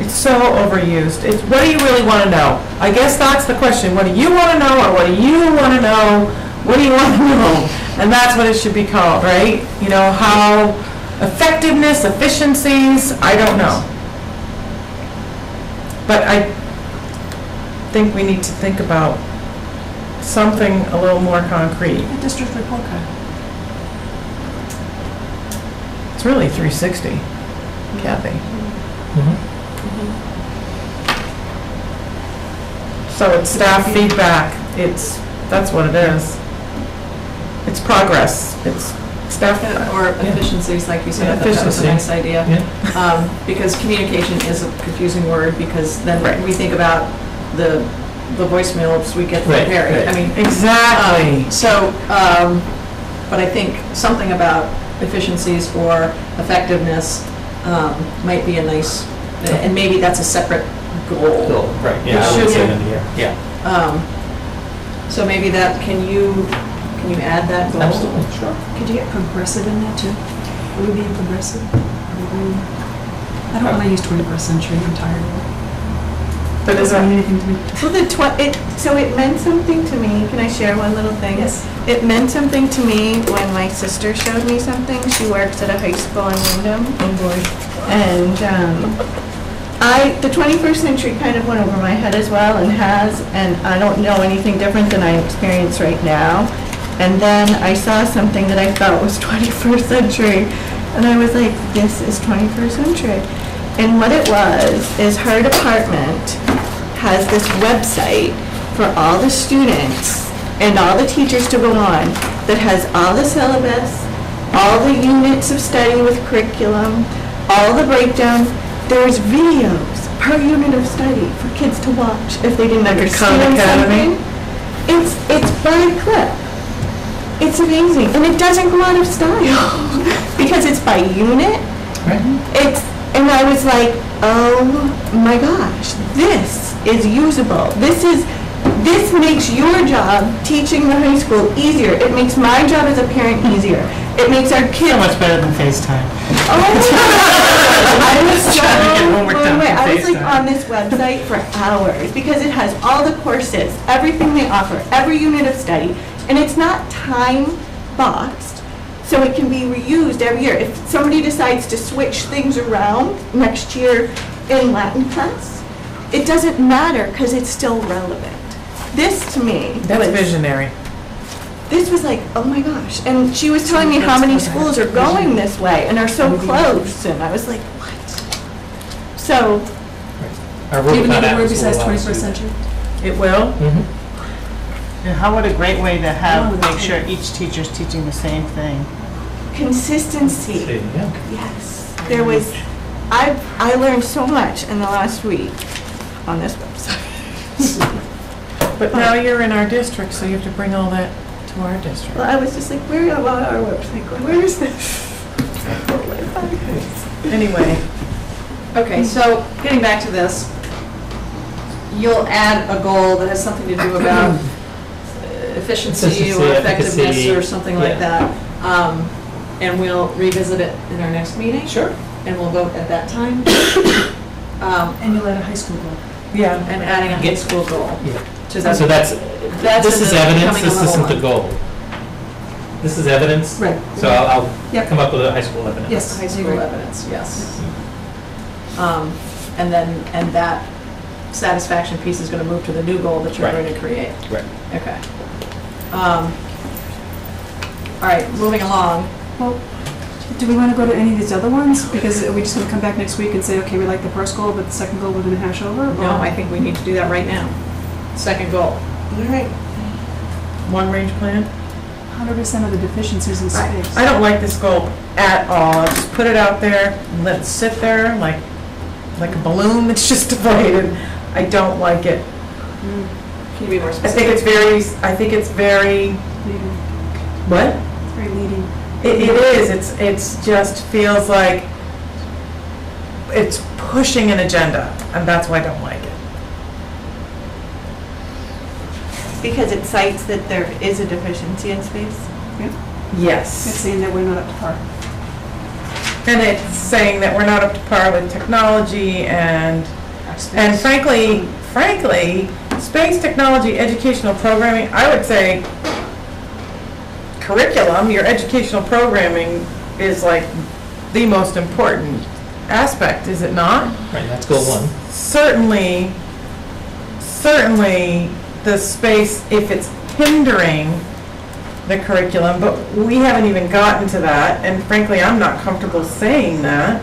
it's so overused. It's, what do you really want to know? I guess that's the question. What do you want to know, or what do you want to know? What do you want to know? And that's what it should be called, right? How effectiveness, efficiencies, I don't know. But I think we need to think about something a little more concrete. a district report card. It's really 360, Kathy. So it's staff feedback, that's what it is. It's progress, it's staff. Or efficiencies, like you said, I thought that was a nice idea. Because communication is a confusing word, because then Right. we think about the voicemails we get from Right, Harry. right. I mean, Exactly. but I think something about efficiencies or effectiveness might be a nice, and maybe that's a separate goal. Cool, right, yeah, I Should would say we- that here, yeah. So maybe that, can you add that goal? Absolutely, sure. Could you get progressive in that too? Are we being progressive? I don't want to use 21st century, I'm tired of it. But is Doesn't mean that, anything to me. Well, so it meant something to me. Can I share one little thing? Yes. It meant something to me when my sister showed me something. She works at a high school in Wyndham. Oh boy. And the 21st century kind of went over my head as well, and I don't know anything different than I experience right now. And then I saw something that I thought was 21st century, and I was like, this is 21st century. And what it was is her department has this website for all the students and all the teachers to go on that has all the syllabus, all the units of study with curriculum, all the breakdown. There's videos per unit of study for kids to watch if they didn't understand Khan Academy? something. It's by clip. It's amazing, and it doesn't go out of style because it's by unit. And I was like, oh my gosh, this is usable. This makes your job teaching the high school easier. It makes my job as a parent easier. It makes our kids. So much better than FaceTime. I was so Trying to get homework blown done away. for I was like FaceTime. on this website for hours because it has all the courses, everything they offer, every unit of study, and it's not time boxed, so it can be reused every year. If somebody decides to switch things around next year in Latin class, it doesn't matter because it's still relevant. This to me that's was, visionary. this was like, oh my gosh. And she was telling me how many schools are going this way and are so close, and I was like, what? So, Our Do you Rubicon have app another word will besides allow us to 21st do that. century? It will? And how would a great way to Oh, have, that's make sure each teacher's teaching the same thing? Consistency. See, yeah. Yes, there was, I learned so much in the last week on this website. But now you're in our district, so you have to bring all that to our district. Well, I was just like, where are our website going? Where is this? Anyway, Okay, so getting back to this, you'll add a goal that has something to do about efficiency Efficiency, or effectiveness efficacy, or something like yeah. that. And we'll revisit it in our next meeting. Sure. And we'll vote at that time. And you'll add a high school goal. yeah. And adding a high school goal. Yeah. to that. So this is in the evidence, becoming a this level isn't the one. goal. This is evidence? Right. So I'll Yep. come up with a high school evidence. Yes. High I school agree. evidence, yes. And then, and that satisfaction piece is gonna move to the new goal that you're Right. going to create. Right. Okay. All right, moving along. Well, do we want to go to any of these other ones? Because are we just going to come back next week and say, okay, we like the first goal, but the second goal we're going to hash over? No, I think we need to do that right now. Second goal. All right. One range plan? 100% of the deficiencies in Right. space. I don't like this goal at all. Just put it out there and let it sit there like a balloon that's just deflated. I don't like it. Can you be more I specific? think it's very, Leading. what? It's very leading. It is, it's just feels like it's pushing an agenda, and that's why I don't like it. Because it cites that there is a deficiency in space. It's Yes. saying that we're not up to par. And it's saying that we're not up to par with technology and Our space. frankly, space technology educational programming, I would say curriculum, your educational programming is like the most important aspect, is it not? Right, that's goal one. Certainly, the space, if it's hindering the curriculum, but we haven't even gotten to that, and frankly, I'm not comfortable saying that.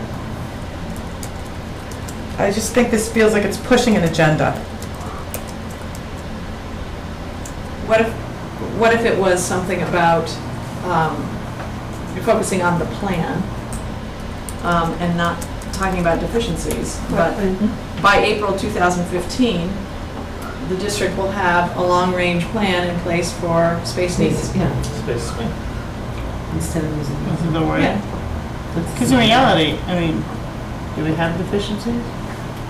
I just think this feels like it's pushing an agenda. What if it was something about, you're focusing on the plan, and not talking about deficiencies, but by April 2015, the district will have a long-range plan in place for space needs. Yeah. Space, yeah. Instead of using. This is the word. Yeah. Because in reality, I mean, do we have deficiencies?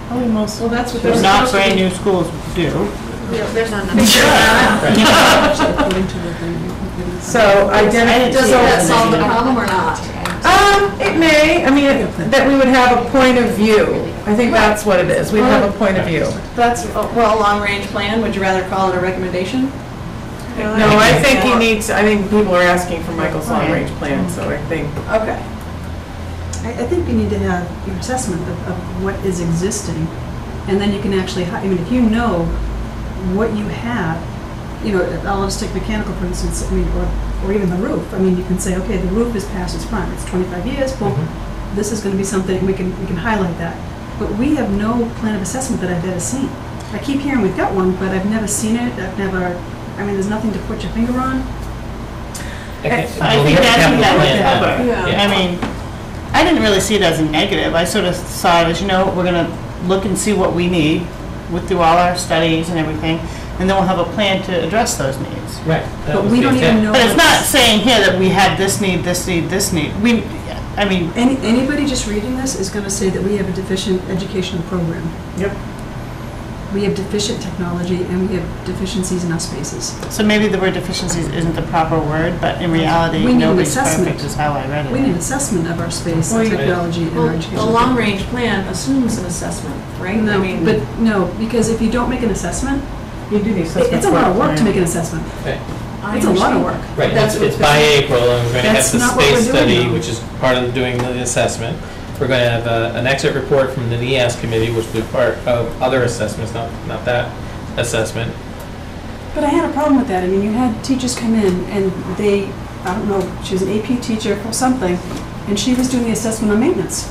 Probably most, Well, that's what they're not supposed to brand be. new schools do. There's not enough. According to what they- So identify. Does that solve the problem or not? It may, I mean, that we would have a point of view. I think that's what it is, we'd have a point of view. That's, well, a long-range plan, would you rather call it a recommendation? No, I think he needs, I think people are asking for Michael's long-range plan, so I think. Okay. I think you need to have your assessment of what is existing, and then you can actually, I mean, if you know what you have, you know, I'll just take mechanical, for instance, I mean, or even the roof. I mean, you can say, okay, the roof is past its prime, it's 25 years, well, this is gonna be something, we can highlight that. But we have no plan of assessment that I've ever seen. I keep hearing we've got one, but I've never seen it, I mean, there's nothing to put your finger on. I Well, we think have a that's capital that would plan, cover. yeah. I mean, I didn't really see it as a negative. I sort of saw it as, you know, we're gonna look and see what we need through all our studies and everything, and then we'll have a plan to address those needs. Right. that But was we the don't even intent. know. But it's not saying here that we had this need, this need, this need. I mean, Anybody just reading this is gonna say that we have a deficient educational program. Yep. We have deficient technology, and we have deficiencies in our spaces. so maybe the word deficiencies isn't the proper word, but in reality, We need an nobody's assessment. perfect is how I read We need an it. assessment of our space, Well, our you- technology, and Well, our a education. long-range plan assumes an assessment, right? I No, mean, but no, because if you don't make an assessment, You do the assessment. it's a lot of work to make an assessment. Right. I It's a lot of understand. work. Right, That's it's what by this- April, and we're going to have That's the not what space we're doing, study, though. which is part of doing the assessment. We're going to have an exit report from the NEAS committee, which will be part of other assessments, not that assessment. But I had a problem with that. I mean, you had teachers come in, and they, I don't know, she was an AP teacher or something, and she was doing the assessment on maintenance.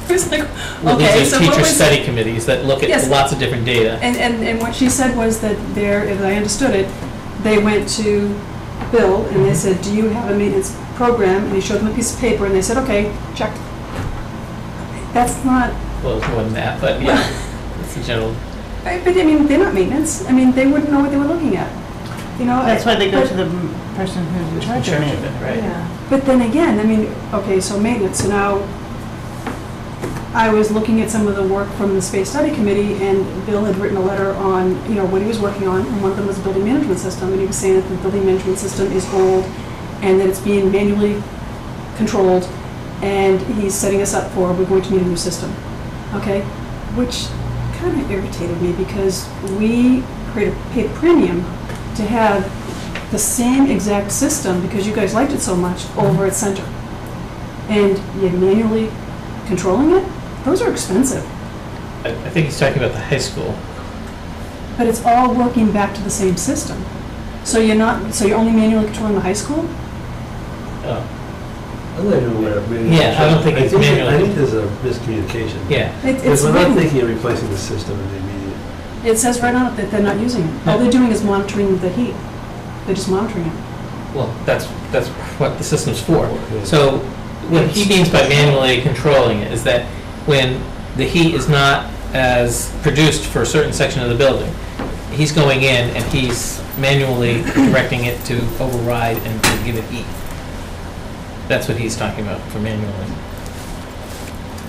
It was like, Well, okay, these so are what teacher was? study committees that look at Yes. lots of different data. And what she said was that there, as I understood it, they went to Bill and they said, do you have a maintenance program? And he showed them a piece of paper and they said, okay, check. That's not, Well, it's more than that, but yeah, it's a general. but I mean, they're not maintenance. I mean, they wouldn't know what they were looking at. You know? That's why they go but- to the person who's in charge of it. right? But then again, I mean, okay, so maintenance, so now I was looking at some of the work from the Space Study Committee and Bill had written a letter on, you know, what he was working on, and one of them was a building management system, and he was saying that the building management system is old and that it's being manually controlled, and he's setting us up for, we're going to need a new system, okay? Which kind of irritated me because we paid a premium to have the same exact system, because you guys liked it so much, over at Center. And you're manually controlling it? Those are expensive. I think he's talking about the high school. But it's all working back to the same system. So you're only manually controlling the high school? Oh, I'm not even aware of manual. Yeah, I don't think it's manual. I think there's a miscommunication. yeah. It's Because we're not written. thinking of replacing the system in the immediate. It says right on it that they're not using it. All they're doing is monitoring the heat. They're just monitoring it. Well, that's what the system's for. Yeah. So what he means by manually controlling it is that when the heat is not as produced for a certain section of the building, he's going in and he's manually directing it to override and to give it heat. That's what he's talking about for manually.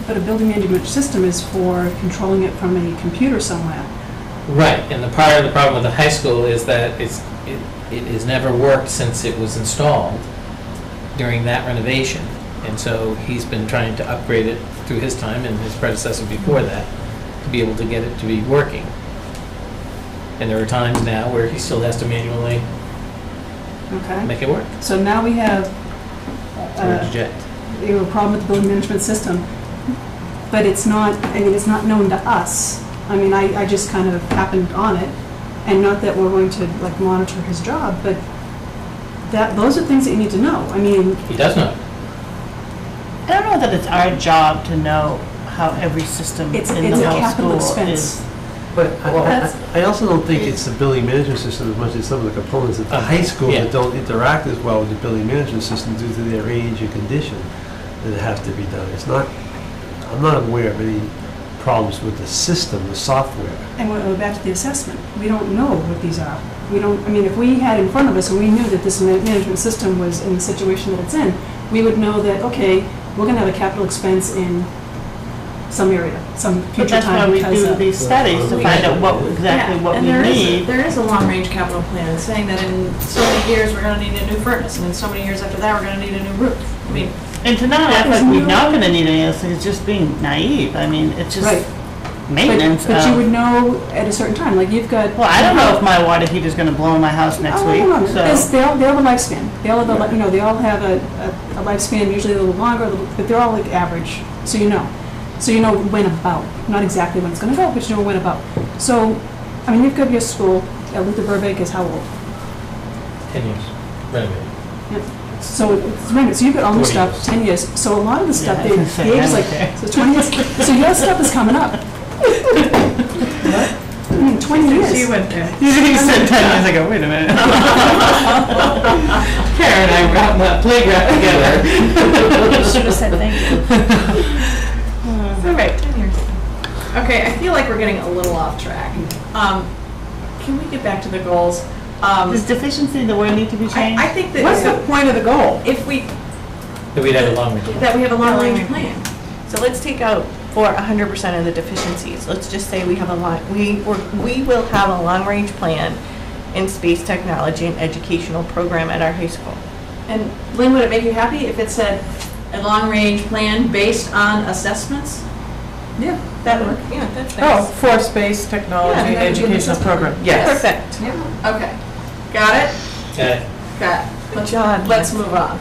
But a building management system is for controlling it from a computer somewhere. Right, and the part of the problem with the high school is that it has never worked since it was installed during that renovation. And so he's been trying to upgrade it through his time and his predecessor before that to be able to get it to be working. And there are times now where he still has to manually Okay? make it work. So now we have Or eject. you have a problem with the building management system, but it's not, I mean, it's not known to us. I mean, I just kind of happened on it, and not that we're going to like monitor his job, but those are things that you need to know. I mean, He does not. I don't know that it's our job to know how every system in it's the a whole capital school expense. is. But That's- I also don't think it's the building management system as much as some of the components at the high school Yeah. that don't interact as well with the building management system due to their age and condition that have to be done. It's not, I'm not aware of any problems with the system, the software. And we're back to the assessment. We don't know what these are. We don't, I mean, if we had in front of us and we knew that this management system was in the situation that it's in, we would know that, okay, we're gonna have a capital expense in some area, some But future that's why time we because do of. these studies to find out what exactly Yeah, what and we there is- need. There is a long-range capital plan saying that in so many years, we're gonna need a new furnace, and in so many years after that, we're gonna need a new roof. I mean, And to not act like There's we're no- not gonna need any of this is just being naive. I mean, it's just Right. maintenance But you of- would know at a certain time, like you've got. Well, I don't know if my water heater's gonna blow in my house next Oh, week, no, no, so. they all have a lifespan. They all have, you know, they all have a lifespan, usually a little longer, but they're all like average, so you know. So you know when about, not exactly when it's gonna go, but you know when about. So, I mean, you've got your school, Luther Burbank is how old? 10 years. Renovated. So it's renovated. So you've got all this 20 stuff, years. 10 years. So a lot of the stuff, Yeah, I was gonna say, the age is I like, don't care. so 20 years. So your stuff is coming up. I mean, 20 years. She went there. You said 10 years ago, wait a minute. Karen and I were out in that playground together. Should have said thank you. all right, 10 years. Okay, I feel like we're getting a little off track. Can we get back to the goals? Does deficiency the word need to be changed? I think that. What's the point of the goal? If we, That we'd have a long range. that we have a long-range plan. So let's take out for 100% of the deficiencies. Let's just say we have we will have a long-range plan in space technology and educational program at our high school. And Lynn, would it make you happy if it said a long-range plan based on assessments? Yeah. That would, yeah, that's Oh, nice. for space technology Yeah, and that would be in the educational system. program, yes. Perfect. Yeah, okay. Got it? Okay. Got it. Good job. Let's move on.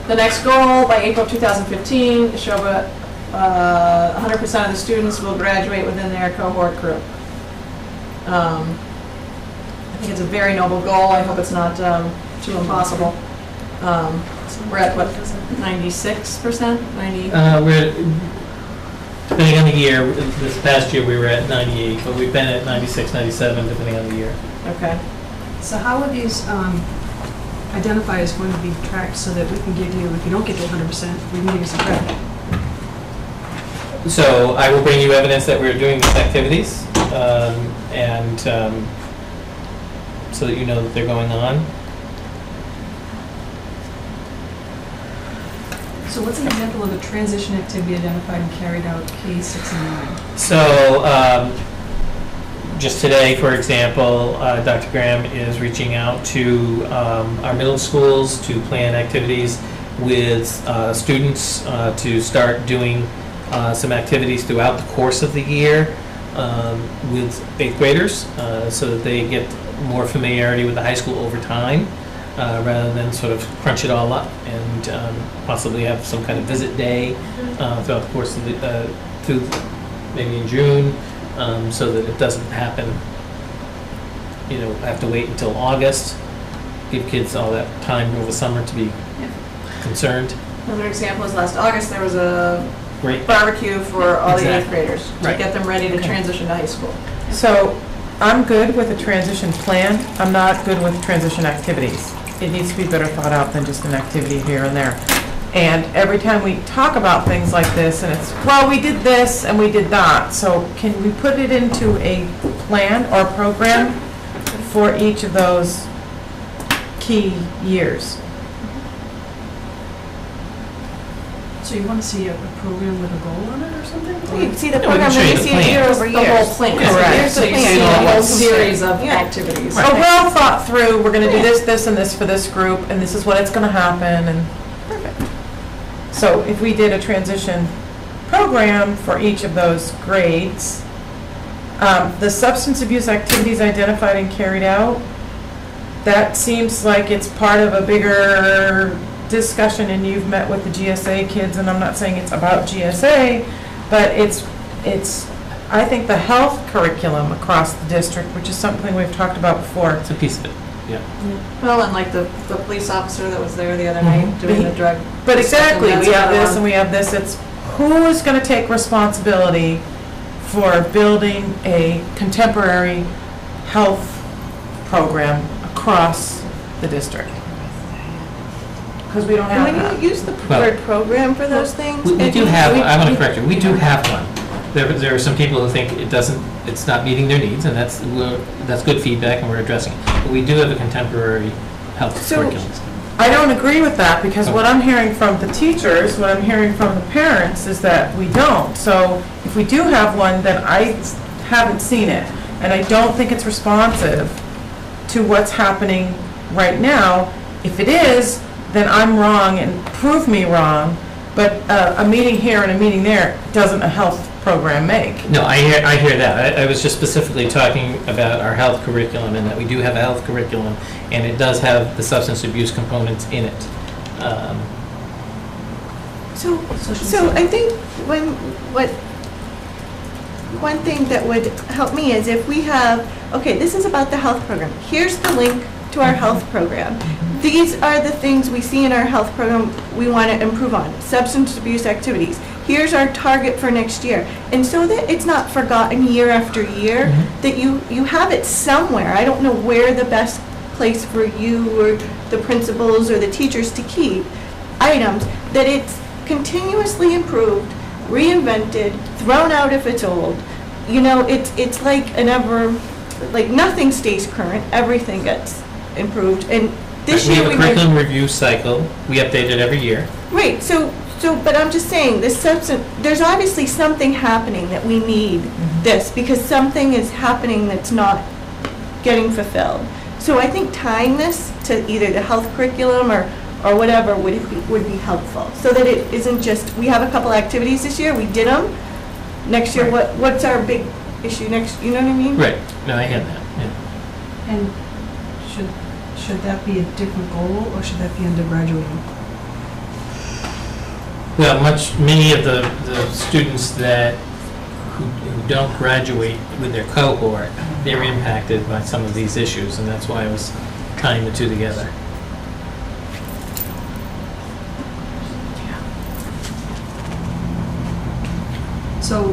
The next goal, by April 2015, show that 100% of the students will graduate within their cohort group. I think it's a very noble goal. I hope it's not too impossible. We're at what, 96%, 90? We're, depending on the year, this past year we were at 98, but we've been at 96, 97, depending on the year. Okay. So how are these identifiers going to be tracked so that we can give you, if you don't get to 100%, we can give you some credit? So I will bring you evidence that we're doing these activities, and so that you know that they're going on. So what's an example of a transition activity identified and carried out K6 and 9? So, just today, for example, Dr. Graham is reaching out to our middle schools to plan activities with students to start doing some activities throughout the course of the year with 8th graders so that they get more familiarity with the high school over time rather than sort of crunch it all up and possibly have some kind of visit day throughout the course of the, through maybe in June. So that it doesn't happen, you know, have to wait until August, give kids all that time over the summer to be concerned. Another example is last August, there was a Great. barbecue for all the 8th Exactly. graders to Right. get them ready to Okay. transition to high school. So I'm good with a transition plan. I'm not good with transition activities. It needs to be better thought out than just an activity here and there. And every time we talk about things like this, and it's, well, we did this and we did that. So can we put it into a plan or program for each of those key years? So you want to see a program with a goal on it or something? You see the No, we can program, show when you you the see it plan. year over year. The whole plan. Correct. Here's the So you plan, see a all whole what's series there. of Yeah. activities. A well thought through, we're gonna do this, this, and this for this group, and this is what it's gonna happen, and perfect. So if we did a transition program for each of those grades, the substance abuse activities identified and carried out, that seems like it's part of a bigger discussion, and you've met with the GSA kids, and I'm not saying it's about GSA, but it's, I think the health curriculum across the district, which is something we've talked about before. It's a piece of it, yeah. Well, and like the police officer that was there the other night doing the drug. But exactly, That's we have another this one. and we have this, it's who is gonna take responsibility for building a contemporary health program across the district? Because we don't have And when that. you use the Well- word program for those things. We do have, I want to correct you, we do have one. There are some people who think it doesn't, it's not meeting their needs, and that's good feedback, and we're addressing it. But we do have a contemporary health So- curriculum. I don't agree with that, because what I'm hearing from the teachers, what I'm hearing from the parents is that we don't. So if we do have one, then I haven't seen it, and I don't think it's responsive to what's happening right now. If it is, then I'm wrong and prove me wrong, but a meeting here and a meeting there doesn't a health program make. No, I hear that. I was just specifically talking about our health curriculum, and that we do have a health curriculum, and it does have the substance abuse components in it. So I think one thing that would help me is if we have, okay, this is about the health program. Here's the link to our health program. These are the things we see in our health program we want to improve on. Substance abuse activities. Here's our target for next year. And so that it's not forgotten year after year, that you have it somewhere. I don't know where the best place for you or the principals or the teachers to keep items, that it's continuously improved, reinvented, thrown out if it's old. You know, it's like an ever, like nothing stays current, everything gets improved. And this We year have a we might. curriculum review cycle. We update it every year. Right, so, but I'm just saying, this substance, there's obviously something happening that we need this, because something is happening that's not getting fulfilled. So I think tying this to either the health curriculum or whatever would be helpful, so that it isn't just, we have a couple activities this year, we did them, next year, what's our big issue next, you know what I mean? Right. No, I hear that, yeah. And should that be a different goal, or should that be under graduating? Well, many of the students who don't graduate with their cohort, they're impacted by some of these issues, and that's why I was tying the two together. So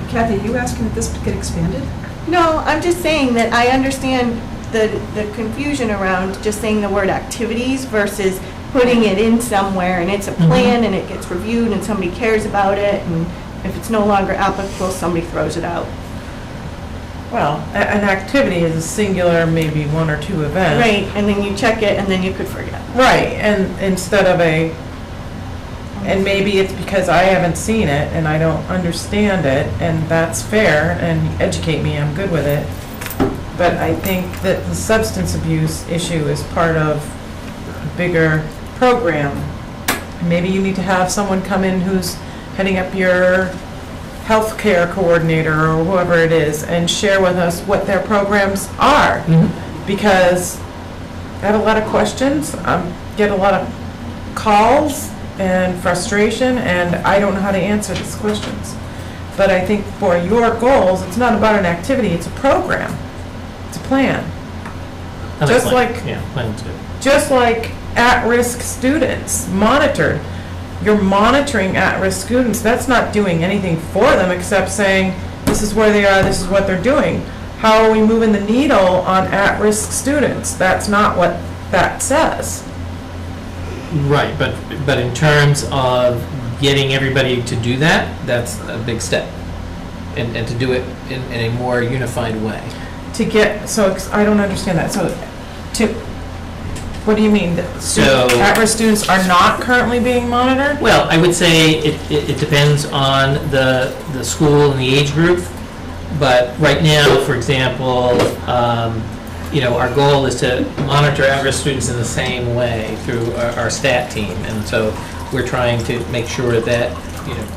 Kathy, are you asking that this get expanded? No, I'm just saying that I understand the confusion around just saying the word activities versus putting it in somewhere, and it's a plan, and it gets reviewed, and somebody cares about it, and if it's no longer applicable, somebody throws it out. Well, an activity is a singular, maybe 1 or 2 events. Right, and then you check it, and then you could forget. Right, and instead of and maybe it's because I haven't seen it and I don't understand it, and that's fair, and educate me, I'm good with it. But I think that the substance abuse issue is part of a bigger program. Maybe you need to have someone come in who's heading up your healthcare coordinator or whoever it is and share with us what their programs are. Because I have a lot of questions, get a lot of calls and frustration, and I don't know how to answer these questions. But I think for your goals, it's not about an activity, it's a program. It's a plan. I Just plan. like- Yeah, plan's good. Just like at-risk students, monitored. You're monitoring at-risk students. That's not doing anything for them except saying, this is where they are, this is what they're doing. How are we moving the needle on at-risk students? That's not what that says. Right, but in terms of getting everybody to do that, that's a big step. And to do it in a more unified way. To get, so I don't understand that. So what do you mean? That So- at-risk students are not currently being monitored? Well, I would say it depends on the school and the age group, but right now, for example, our goal is to monitor at-risk students in the same way through our STAT team, and so we're trying to make sure that,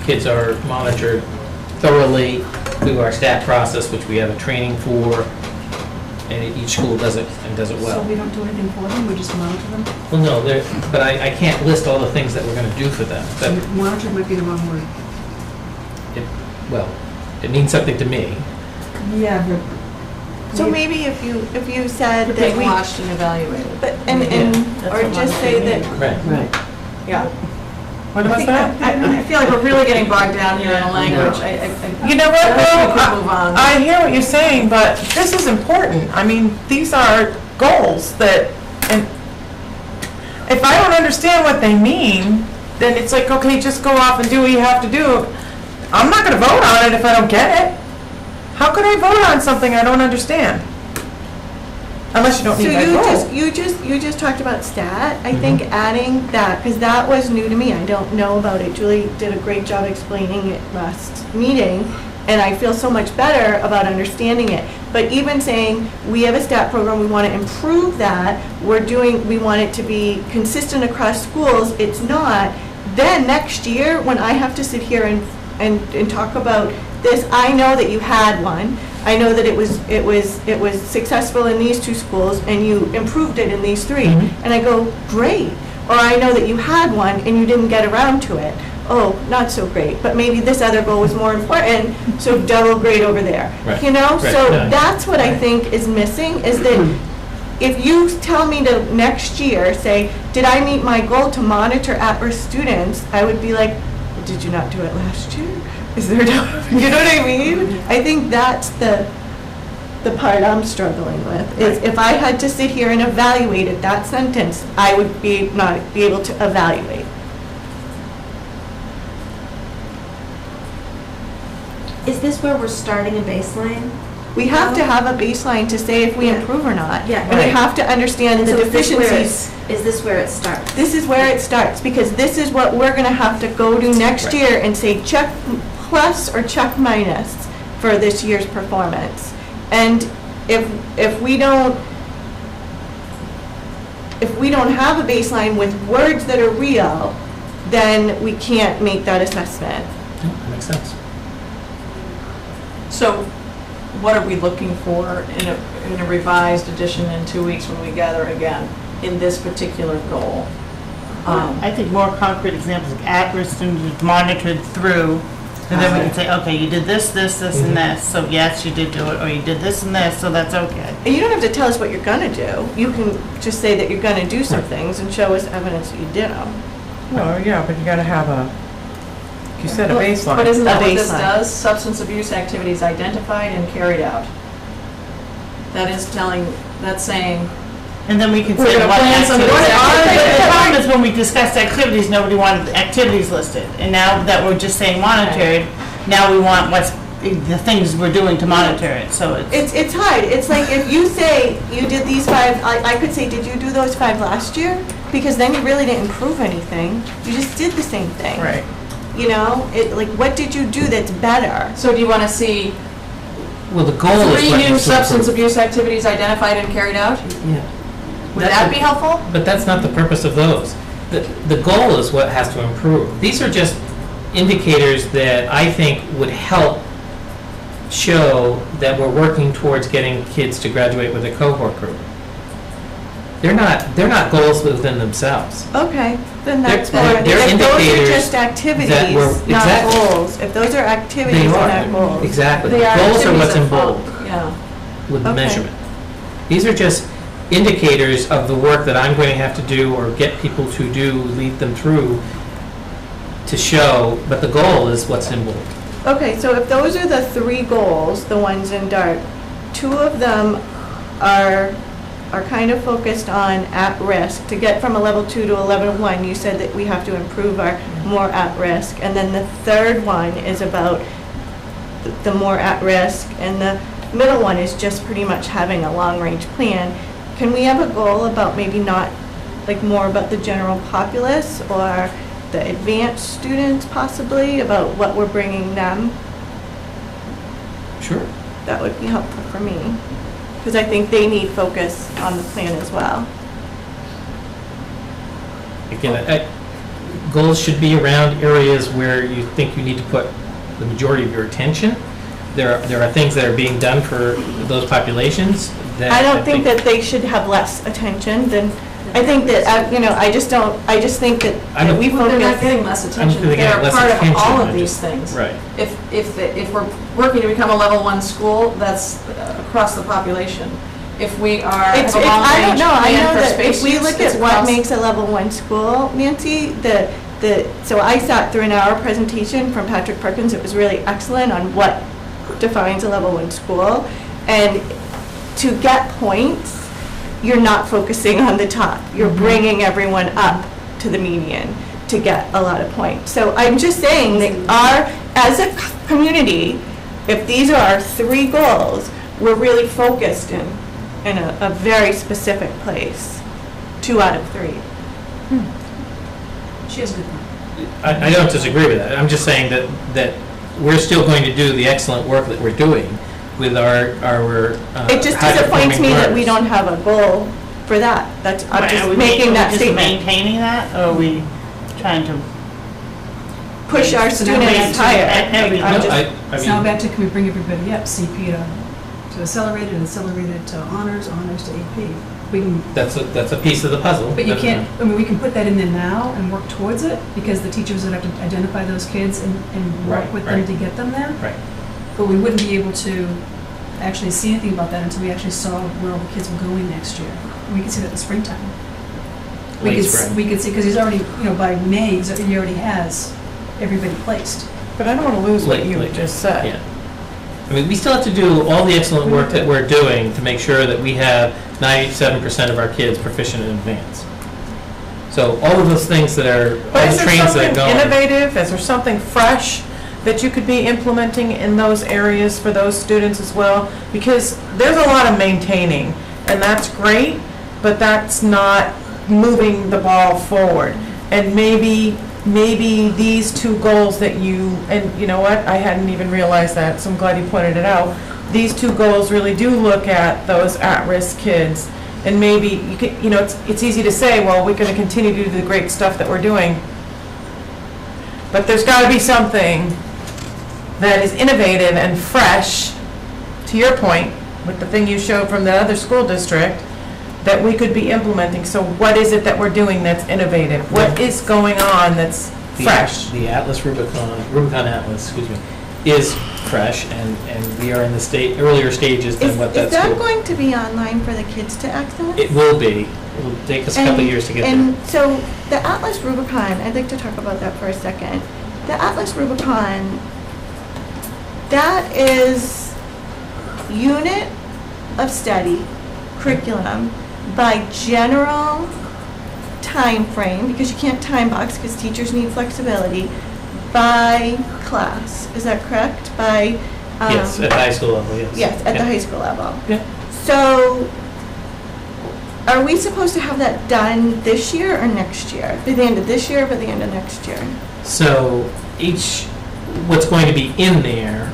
kids are monitored thoroughly through our STAT process, which we have a training for, and each school does it, and does it So well. we don't do anything for them, we just monitor them? Well, no, but I can't list all the things that we're going to do for them, but, Monitor might be the wrong word. it means something to me. Yeah, but. So maybe if you said that Being we, watched and evaluated. but, and, That's or what just monitoring say that, Right. Right. Yeah. What was that? I feel like we're really getting bogged down here in the language. You know what, I think we Bill? can move on. I hear what you're saying, but this is important. I mean, these are goals that, and if I don't understand what they mean, then it's like, okay, just go off and do what you have to do. I'm not gonna vote on it if I don't get it. How could I vote on something I don't understand? Unless you don't so need my vote. you just talked about stat. I think adding that, because that was new to me. I don't know about it. Julie did a great job explaining it last meeting, and I feel so much better about understanding it. But even saying, we have a stat program, we want to improve that, we want it to be consistent across schools, it's not. Then next year, when I have to sit here and talk about this, I know that you had one. I know that it was successful in these 2 schools, and you improved it in these 3. And I go, great. Or I know that you had one and you didn't get around to it. Oh, not so great, but maybe this other goal was more important, so double grade over there. Right. You know, Right. so Yeah. that's what I think is missing, is that if you tell me to next year, say, did I meet my goal to monitor at-risk students, I would be like, well, did you not do it last year? Is there no, you know what I mean? I think that's the part I'm struggling with, is if I had to sit here and evaluate it, that sentence, I would not be able to evaluate. Is this where we're starting a baseline? We have to have a baseline to say if we improve or not. Yeah. And we have to understand the So is this where deficiencies. Is this where it starts? This is where it starts, because this is what we're gonna have to go to next Right. year and say check plus or check minus for this year's performance. And if we don't have a baseline with words that are real, then we can't make that assessment. Yeah, that makes sense. So what are we looking for in a revised edition in 2 weeks when we gather again in this particular goal? I think more concrete examples, like at-risk students monitored through, and then we can say, okay, you did this, this, this, and this, so yes, you did do it, or you did this and this, so that's okay. And you don't have to tell us what you're gonna do. You can just say that you're gonna do some things and show us evidence that you did them. Well, yeah, but you gotta have You said a baseline. But isn't that A what this baseline. does? Substance abuse activities identified and carried out. That is that's saying, And then we can We're say gonna what plan some activities. activities. The problem is when we discussed activities, nobody wanted the activities listed. And now that we're just saying monitored, now we want the things we're doing to monitor it, so it's. It's hard. It's like if you say you did these 5, I could say, did you do those 5 last year? Because then you really didn't improve anything. You just did the same thing. Right. You know, like what did you do that's better? so do you want to see Well, the goal is 3 what new needs to substance improve. abuse activities identified and carried out? Yeah. Would That's that a- be helpful? But that's not the purpose of those. The goal is what has to improve. These are just indicators that I think would help show that we're working towards getting kids to graduate with a cohort group. They're not goals within themselves. Okay, then They're- that's better. they're If those are indicators just activities, that we're- not exactly. goals. If those are activities, They they're are, not goals. exactly. They are Goals are activities what's that in fall- bold Yeah. with the Okay. measurement. These are just indicators of the work that I'm going to have to do or get people to do, lead them through to show, but the goal is what's in bold. Okay, so if those are the 3 goals, the ones in dark, 2 of them are kind of focused on at-risk. To get from a level 2 to a level 1, you said that we have to improve our more at-risk. And then the third one is about the more at-risk, and the middle one is just pretty much having a long-range plan. Can we have a goal about maybe not, like more about the general populace or the advanced students possibly, about what we're bringing them? Sure. That would be helpful for me, because I think they need focus on the plan as well. Again, goals should be around areas where you think you need to put the majority of your attention. There are things that are being done for those populations that. I don't think that they should have less attention than, I think that, I just think that we Well, they're not getting focus. less attention. they're getting They're less part of attention, all of I these just- things. Right. If we're working to become a level 1 school, that's across the population. If we are, have It's, a I don't long-range know, I plan know for that if space we use, look it's at what across- makes a level 1 school, Nancy, so I sat through an hour presentation from Patrick Perkins. It was really excellent on what defines a level 1 school. And to get points, you're not focusing on the top. You're bringing everyone up to the median to get a lot of points. So I'm just saying that as a community, if these are our 3 goals, we're really focused in a very specific place. 2 out of 3. She has a good point. I don't disagree with that. I'm just saying that we're still going to do the excellent work that we're doing with our It just high-performing disappoints me that we learners. don't have a goal for that. That's, I'm Are just we making that just statement. maintaining that, or are we trying to? Push our students higher. Every- I'm No, just- I It's now mean, back to, can we bring everybody up, CP to accelerated, and accelerated to honors to AP? We can, that's a piece of the puzzle. but you definitely. can't, I mean, we can put that in there now and work towards it, because the teachers would have to identify those kids and work Right, with them right. to get them there. Right. But we wouldn't be able to actually see anything about that until we actually saw where all the kids were going next year. We could see that in the springtime. We Late could, spring. we could see, because he's already, by May, he already has everybody placed. But I don't want to lose what you Late. just said. Yeah. I mean, we still have to do all the excellent work that we're doing to make sure that we have 97% of our kids proficient in advance. So all of those things that are, But all is the there trains that are something going. innovative, is there something fresh that you could be implementing in those areas for those students as well? Because there's a lot of maintaining, and that's great, but that's not moving the ball forward. And maybe these 2 goals that you, and you know what, I hadn't even realized that, so I'm glad you pointed it out. These 2 goals really do look at those at-risk kids. And maybe, you could, it's easy to say, well, we're going to continue to do the great stuff that we're doing. But there's got to be something that is innovative and fresh, to your point, with the thing you showed from the other school district, that we could be implementing. So what is it that we're doing that's innovative? What is going on that's fresh? The Atlas Rubicon Atlas, excuse me, is fresh, and we are in the earlier stages than what Is that that school. going to be online for the kids to access? It will be. It'll take us a couple of years to get there. And so the Atlas Rubicon, I'd like to talk about that for a second. the Atlas Rubicon, that is unit of study, curriculum, by general time frame, because you can't time box, because teachers need flexibility, by class. Is that correct? By, Yes, at the high school level, yes. yes, at the Yeah. high school level. Yeah. So, are we supposed to have that done this year or next year? By the end of this year or by the end of next year? So what's going to be in there,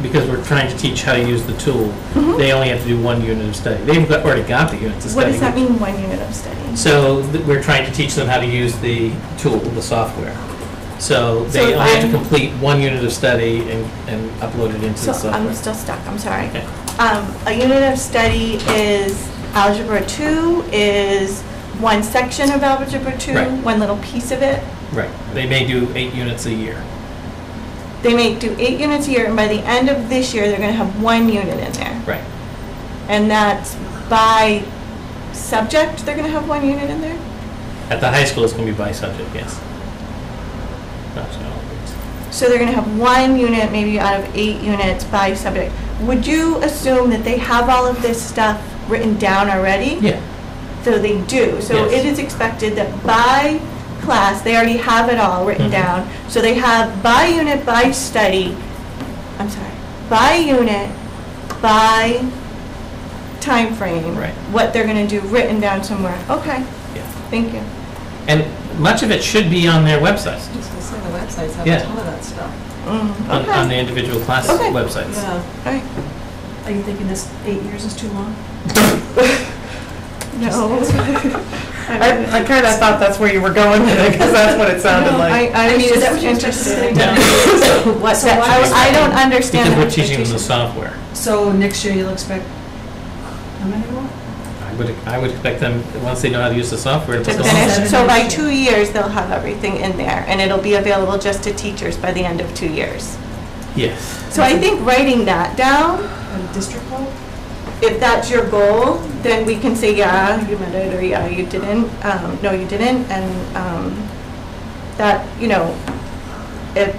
because we're trying to teach how to use the tool, Mhm. they only have to do one unit of study. They've already got the units of What study. does that mean, 1 unit of study? So we're trying to teach them how to use the tool, the software. So So they if only have to I'm- complete 1 unit of study and upload it into So the software. I'm still stuck, I'm sorry. Okay. A unit of study is Algebra 2, is one section of Algebra 2, Right. one little piece of it. Right. They may do 8 units a year. They may do 8 units a year, and by the end of this year, they're gonna have 1 unit in there. Right. And that's by subject, they're gonna have 1 unit in there? At the high school, it's going to be by subject, yes. Not so. So they're gonna have 1 unit, maybe out of 8 units by subject. Would you assume that they have all of this stuff written down already? Yeah. So they do. So Yes. it is expected that by class, they already have it all written Mhm. down. So they have by unit, by study, I'm sorry, by unit, by time frame. Right. What they're gonna do written down somewhere. Okay, Yeah. thank you. And much of it should be on their website, I was gonna say, the websites have Yeah. a ton of that stuff. on the Okay, individual class Okay. websites. Yeah. all right. Are you thinking this 8 years is too long? No. I kind of thought that's where you were going with it, because that's what it sounded like. I I was mean, is that just what you're interested in? interested. No. What, So that- why- I don't understand. Because the we're teaching them the expectation. software. So next year you'll expect, how many more? I would expect them, once they know how to use the software, to To put them finish, on. so by 2 years, they'll have everything in there, and it'll be available just to teachers by the end of 2 years. Yes. So I think writing that down, At a district level? if that's your goal, then we can say, yeah, you met it, or yeah, you didn't, no, you didn't, and that, you know, if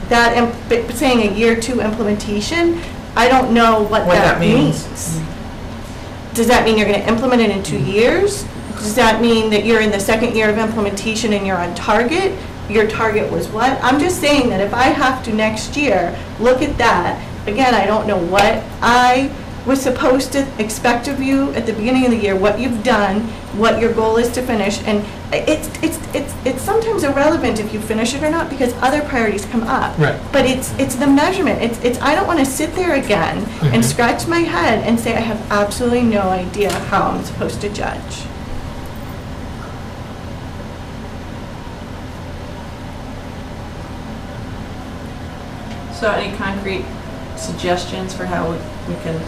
that, saying a year 2 implementation, I don't know what What that that means. means. Does that mean you're gonna implement it in 2 years? Does that mean that you're in the second year of implementation and you're on target? Your target was what? I'm just saying that if I have to next year look at that, again, I don't know what I was supposed to expect of you at the beginning of the year, what you've done, what your goal is to finish, and it's sometimes irrelevant if you finish it or not, because other priorities come up. Right. But it's the measurement. It's I don't want to sit there again and Mhm. scratch my head and say I have absolutely no idea how I'm supposed to judge. So any concrete suggestions for how we can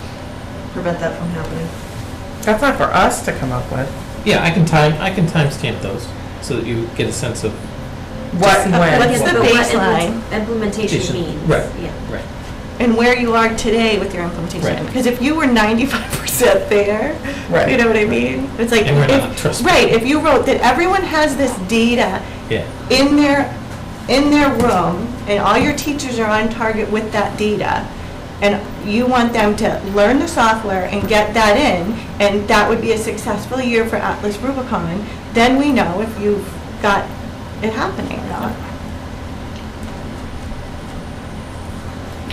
prevent that from happening? That's not for us to come up with. Yeah, I can timestamp those, so that you get a sense of, What and when. What's the But what baseline? implementation Implementation, means. right. Yeah. right. And where you are today with your implementation. Right. Because if you were 95% there, Right. you know what I mean? It's like, And we're if- not, trust me. right, if you wrote that everyone has this data Yeah. in their room, and all your teachers are on target with that data, and you want them to learn the software and get that in, and that would be a successful year for Atlas Rubicon, then we know if you've got it happening or not.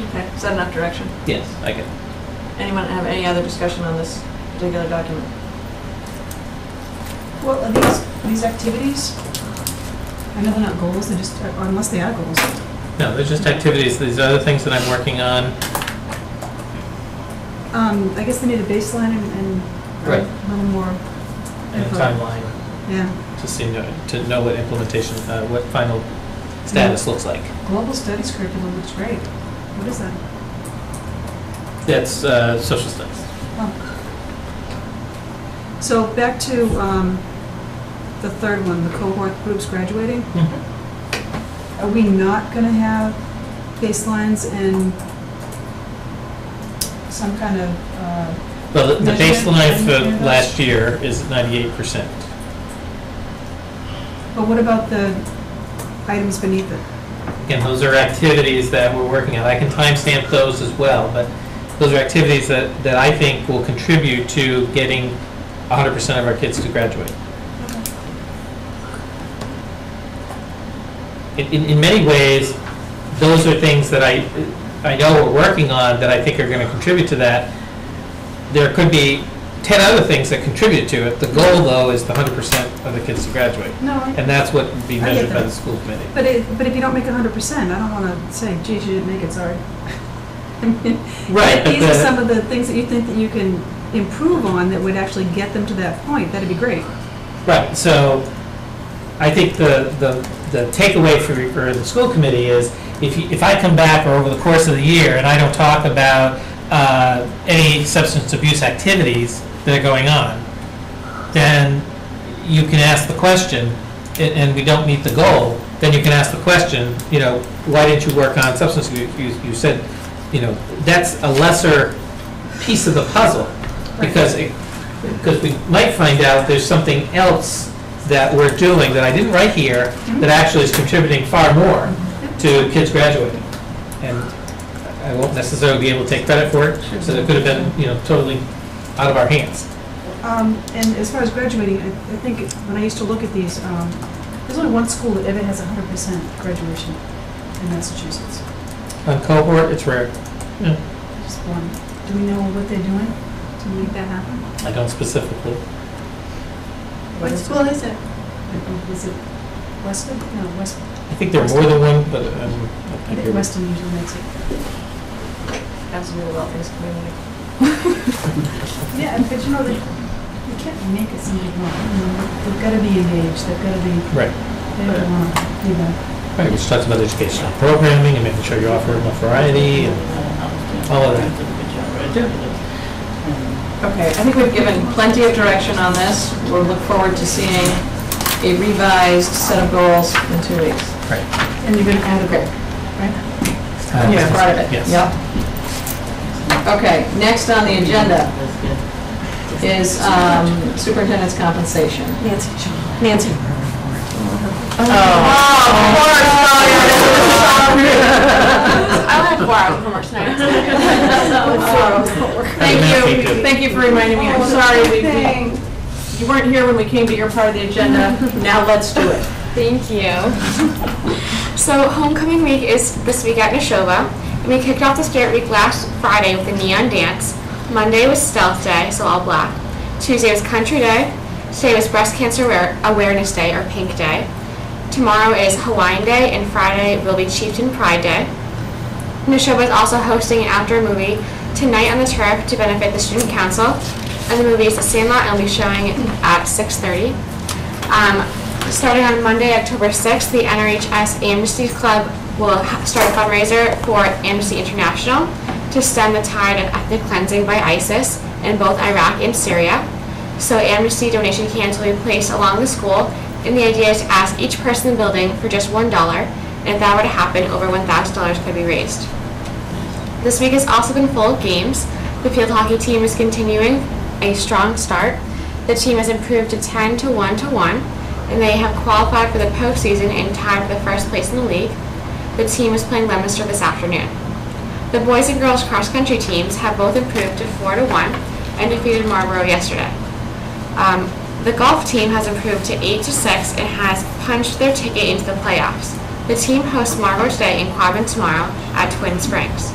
Okay, is that enough direction? Yes, I get it. Anyone have any other discussion on this particular document? Well, are these activities, I know they're not goals, they're just, or unless they are goals. No, there's just activities, these are other things that I'm working on. I guess they need a baseline and Right. a little more And a info. timeline Yeah. to know what implementation, what final status looks like. Global Studies curriculum looks great. What is that? That's social studies. Oh. So back to the third one, the cohort groups graduating. Are we not going to have baselines and some kind of, Well, the Measurement baseline and for those? last year is 98%. but what about the items beneath it? Again, those are activities that we're working on. I can timestamp those as well, but those are activities that I think will contribute to getting 100% of our kids to graduate. In many ways, those are things that I know we're working on that I think are going to contribute to that. There could be 10 other things that contribute to it. The goal, though, is the 100% of the kids to graduate. No, And that's what would be I get measured by that. the school committee. but if you don't make 100%, I don't want to say, geez, you didn't make it, sorry. I mean, Right, but These are the- some of the things that you think that you can improve on that would actually get them to that point. That'd be great. Right, so I think the takeaway for the school committee is if I come back or over the course of the year and I don't talk about any substance abuse activities that are going on, then you can ask the question, and we don't meet the goal, then you can ask the question, why didn't you work on substance abuse? You said, that's a lesser piece of the puzzle, because we might find out there's something else that we're doing that I didn't write here that actually is contributing far more to kids graduating. And I won't necessarily be able to take credit for it, so it could have been, totally out of our hands. And as far as graduating, I think when I used to look at these, there's only one school that ever has 100% graduation in Massachusetts. On cohort, it's rare. Just one. Do we know what they're doing to make that happen? I don't specifically. What school is it? Is it Weston? No, Weston. I think there are more than one, but I think Weston usually makes it. Absolutely well, things community. Yeah, but you can't make it somebody want. They've got to be engaged. They've got to be. right. They don't want to be that. Right, which talks about educational programming and making sure you offer enough variety and all of that. Okay, I think we've given plenty of direction on this. We'll look forward to seeing a revised set of goals in 2 weeks. Right. And you're going to add a goal, right? Yeah, part of it. Yes. Yep. Okay, next on the agenda is superintendent's compensation. Nancy. I'll have 4 hours of homework tonight. Thank you for reminding me. I'm sorry, you weren't here when we came to your part of the agenda. Now let's do it. Thank you. So homecoming week is this week at Neshoba, and we kicked off the Spirit Week last Friday with a neon dance. Monday was Stealth Day, so all black. Tuesday was Country Day. Today was Breast Cancer Awareness Day, or Pink Day. Tomorrow is Hawaiian Day, and Friday will be Chieftain Pride Day. Neshoba is also hosting an outdoor movie tonight on the turf to benefit the Student Council, and the movie is The Sandlot, and will be showing at 6:30. Starting on Monday, October 6th, the NRHS Amnesty Club will start a fundraiser for Amnesty International to stem the tide of ethnic cleansing by ISIS in both Iraq and Syria. So Amnesty donation cans will be placed along the school, and the idea is to ask each person in the building for just $1, and if that were to happen, over $1,000 could be raised. This week has also been full of games. The field hockey team is continuing a strong start. The team has improved to 10 to 1-1, and they have qualified for the postseason and tied for the first place in the league. The team is playing Leominster this afternoon. The boys and girls cross-country teams have both improved to 4-1 and defeated Marlborough yesterday. The golf team has improved to 8-6 and has punched their ticket into the playoffs. The team hosts Marlborough today and Quabbin tomorrow at Twin Springs.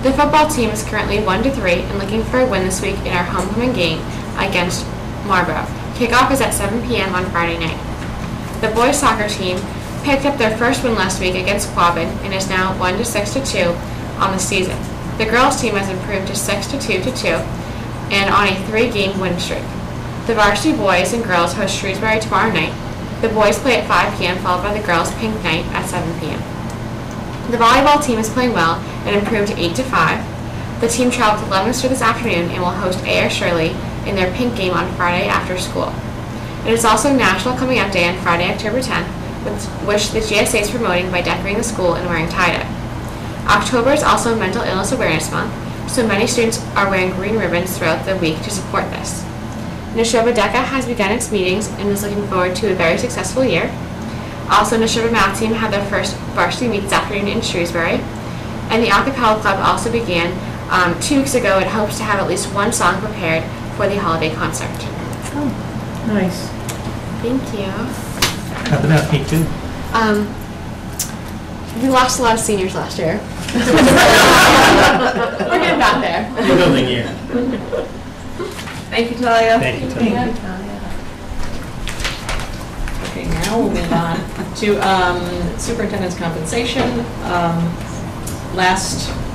The football team is currently 1-3 and looking for a win this week in our homecoming game against Marlborough. Kickoff is at 7 p.m. on Friday night. The boys soccer team picked up their first win last week against Quabbin and is now 1-6-2 on the season. The girls team has improved to 6-2 and on a 3-game win streak. The varsity boys and girls host Shrewsbury tomorrow night. The boys play at 5 p.m. followed by the girls' pink night at 7 p.m. The volleyball team is playing well and improved to 8-5. The team traveled to Leominster this afternoon and will host A.R. Shirley in their pink game on Friday after school. It is also National Coming Out Day on Friday, October 10th, which the GSA is promoting by decorating the school and wearing tie-dye. October is also Mental Illness Awareness Month, so many students are wearing green ribbons throughout the week to support this. Neshoba DECA has begun its meetings and is looking forward to a very successful year. Also, Neshoba math team had their first varsity meet this afternoon in Shrewsbury. And the Acapella Club also began 2 weeks ago and hopes to have at least one song prepared for the holiday concert. Nice. Thank you. How'd the math meet too? We lost a lot of seniors last year. We're getting back there. New building year. Thank you, Talia. Thank you, Talia. Okay, now we'll move on to superintendent's compensation.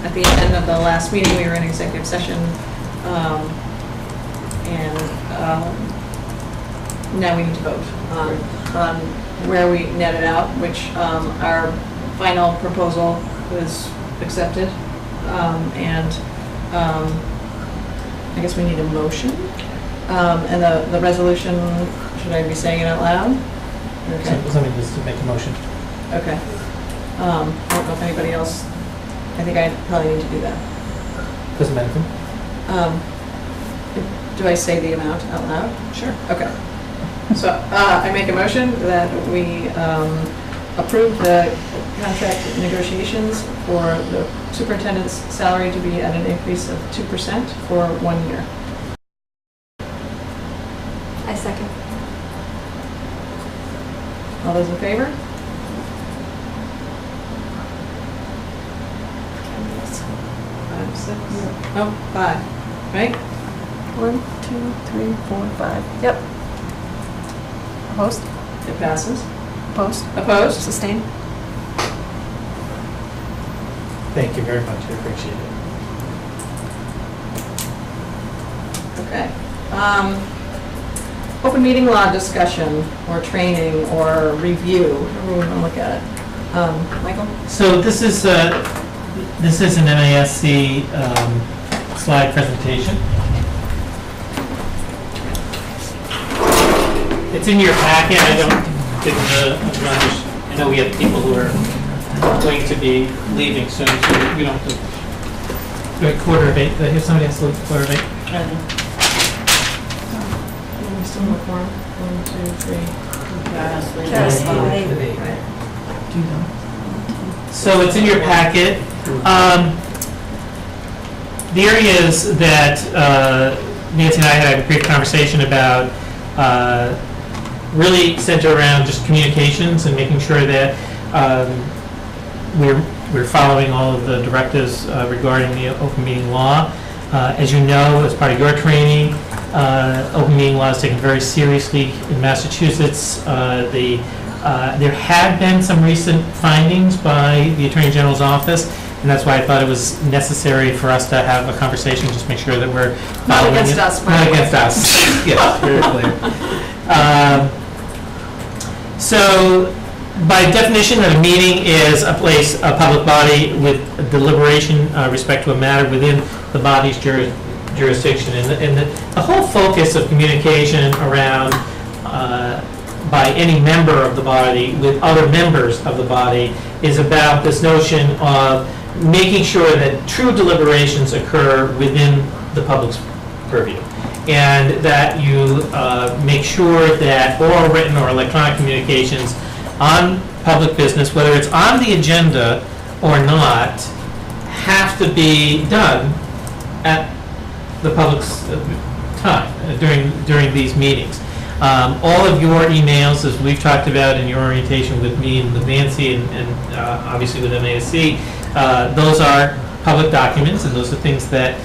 At the end of the last meeting, we were in executive session, and now we need to vote on where we netted out, which our final proposal was accepted, and I guess we need a motion. And the resolution, should I be saying it out loud? Okay. Somebody needs to make a motion. Okay. I don't know if anybody else, I think I probably need to do that. Doesn't matter. Do I say the amount out loud? Sure. Okay. So I make a motion that we approve the contract negotiations for the superintendent's salary to be at an increase of 2% for 1 year. I second. All those in favor? 5, 6, oh, 5, right? 1, 2, 3, 4, 5. Yep. Opposed? It passes. Opposed? Opposed? Sustained? Thank you very much, I appreciate it. Okay. Open meeting law discussion, or training, or review, however we want to look at it. Michael? So this is an MASC slide presentation. It's in your packet. I know we have people who are going to be leaving soon, so we don't have to. Wait, 7:45. If somebody has to leave 7:45. We still have form. 1, 2, 3. So it's in your packet. The areas that Nancy and I had a brief conversation about really center around just communications and making sure that we're following all of the directives regarding the open meeting law. As you know, as part of your training, open meeting law is taken very seriously in Massachusetts. There have been some recent findings by the Attorney General's office, and that's why I thought it was necessary for us to have a conversation, just make sure that we're Not following against it. us, by Not the way. against us. Yes, very clear. So, by definition, a meeting is a place, a public body with deliberation respect to a matter within the body's jurisdiction. And the whole focus of communication around by any member of the body with other members of the body is about this notion of making sure that true deliberations occur within the public's purview. And that you make sure that oral, written, or electronic communications on public business, whether it's on the agenda or not, have to be done at the public's time during these meetings. All of your emails, as we've talked about in your orientation with me and with Nancy and obviously with MASC, those are public documents, and those are things that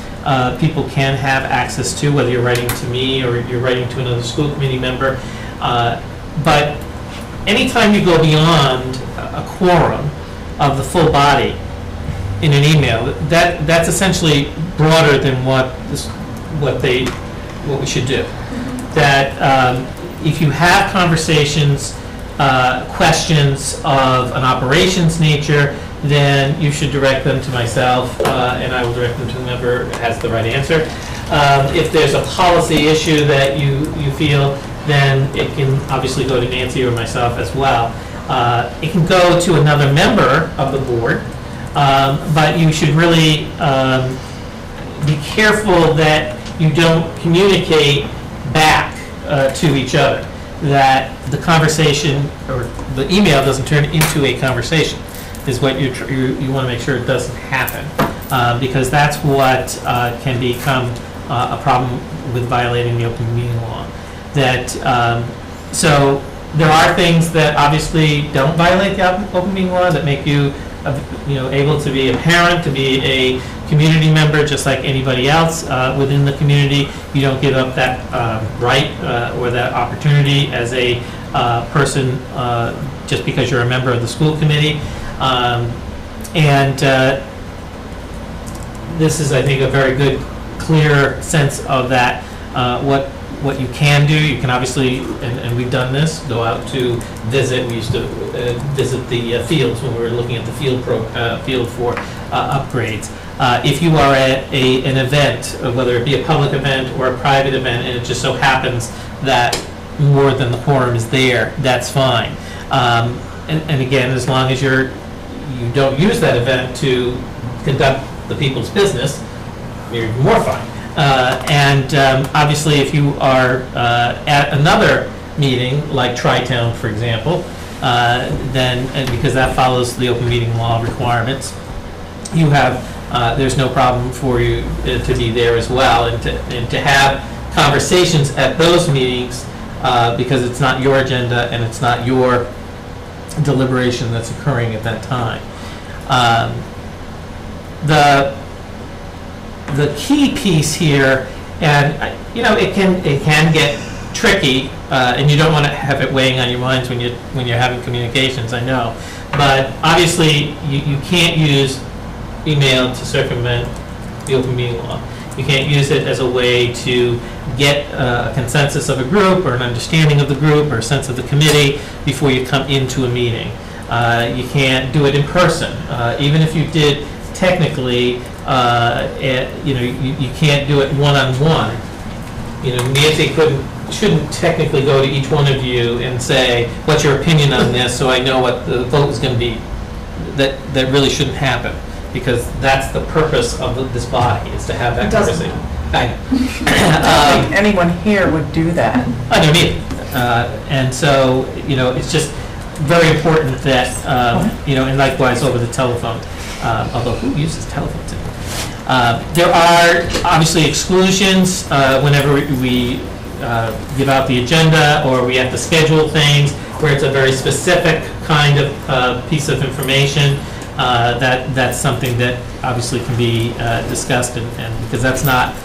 people can have access to, whether you're writing to me or you're writing to another school committee member. But anytime you go beyond a quorum of the full body in an email, that's essentially broader than what we should do. That if you have conversations, questions of an operations nature, then you should direct them to myself, and I will direct them to the member who has the right answer. If there's a policy issue that you feel, then it can obviously go to Nancy or myself as well. It can go to another member of the board, but you should really be careful that you don't communicate back to each other. that the conversation or the email doesn't turn into a conversation, is what you want to make sure it doesn't happen, because that's what can become a problem with violating the open meeting law. That so there are things that obviously don't violate the open meeting law that make you able to be a parent, to be a community member just like anybody else within the community. You don't give up that right or that opportunity as a person just because you're a member of the school committee. This is, I think, a very good, clear sense of that, what you can do. You can obviously, and we've done this, go out to visit. We used to visit the fields when we were looking at the field for upgrades. If you are at an event, whether it be a public event or a private event, and it just so happens that more than the quorum is there, that's fine. And again, as long as you don't use that event to conduct the people's business, you're more fine. Obviously, if you are at another meeting, like Tri-Town, for example, then, and because that follows the open meeting law requirements, you have, there's no problem for you to be there as well, and to have conversations at those meetings, because it's not your agenda and it's not your deliberation that's occurring at that time. The key piece here, and it can get tricky, and you don't want to have it weighing on your minds when you're having communications, I know. But obviously, you can't use email to circumvent the open meeting law. You can't use it as a way to get a consensus of a group or an understanding of the group or a sense of the committee before you come into a meeting. You can't do it in person. Even if you did technically, you can't do it one-on-one. Nancy shouldn't technically go to each one of you and say, what's your opinion on this, so I know what the vote is going to be. That really shouldn't happen, because that's the purpose of this body, is to have that conversation. I don't think anyone here would do that. I don't either. And so, it's just very important that, and likewise over the telephone, although who uses telephones anymore? There are obviously exclusions whenever we give out the agenda, or we have to schedule things where it's a very specific kind of piece of information. That's something that obviously can be discussed, and because that's not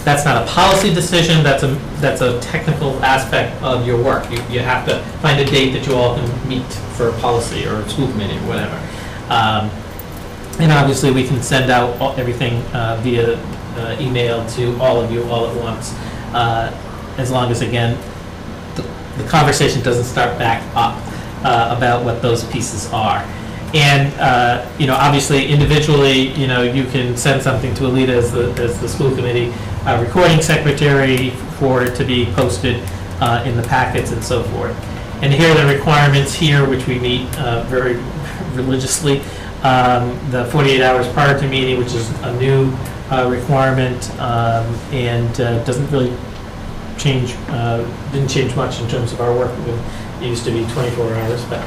a policy decision, that's a technical aspect of your work. You have to find a date that you all can meet for a policy or a school committee or whatever. And obviously, we can send out everything via email to all of you all at once, as long as, again, the conversation doesn't start back up about what those pieces are. And obviously, individually, you can send something to Alita as the school committee recording secretary for it to be posted in the packets and so forth. And here are the requirements here, which we meet very religiously. The 48 hours prior to meeting, which is a new requirement, and doesn't really change, didn't change much in terms of our work. It used to be 24 hours, but.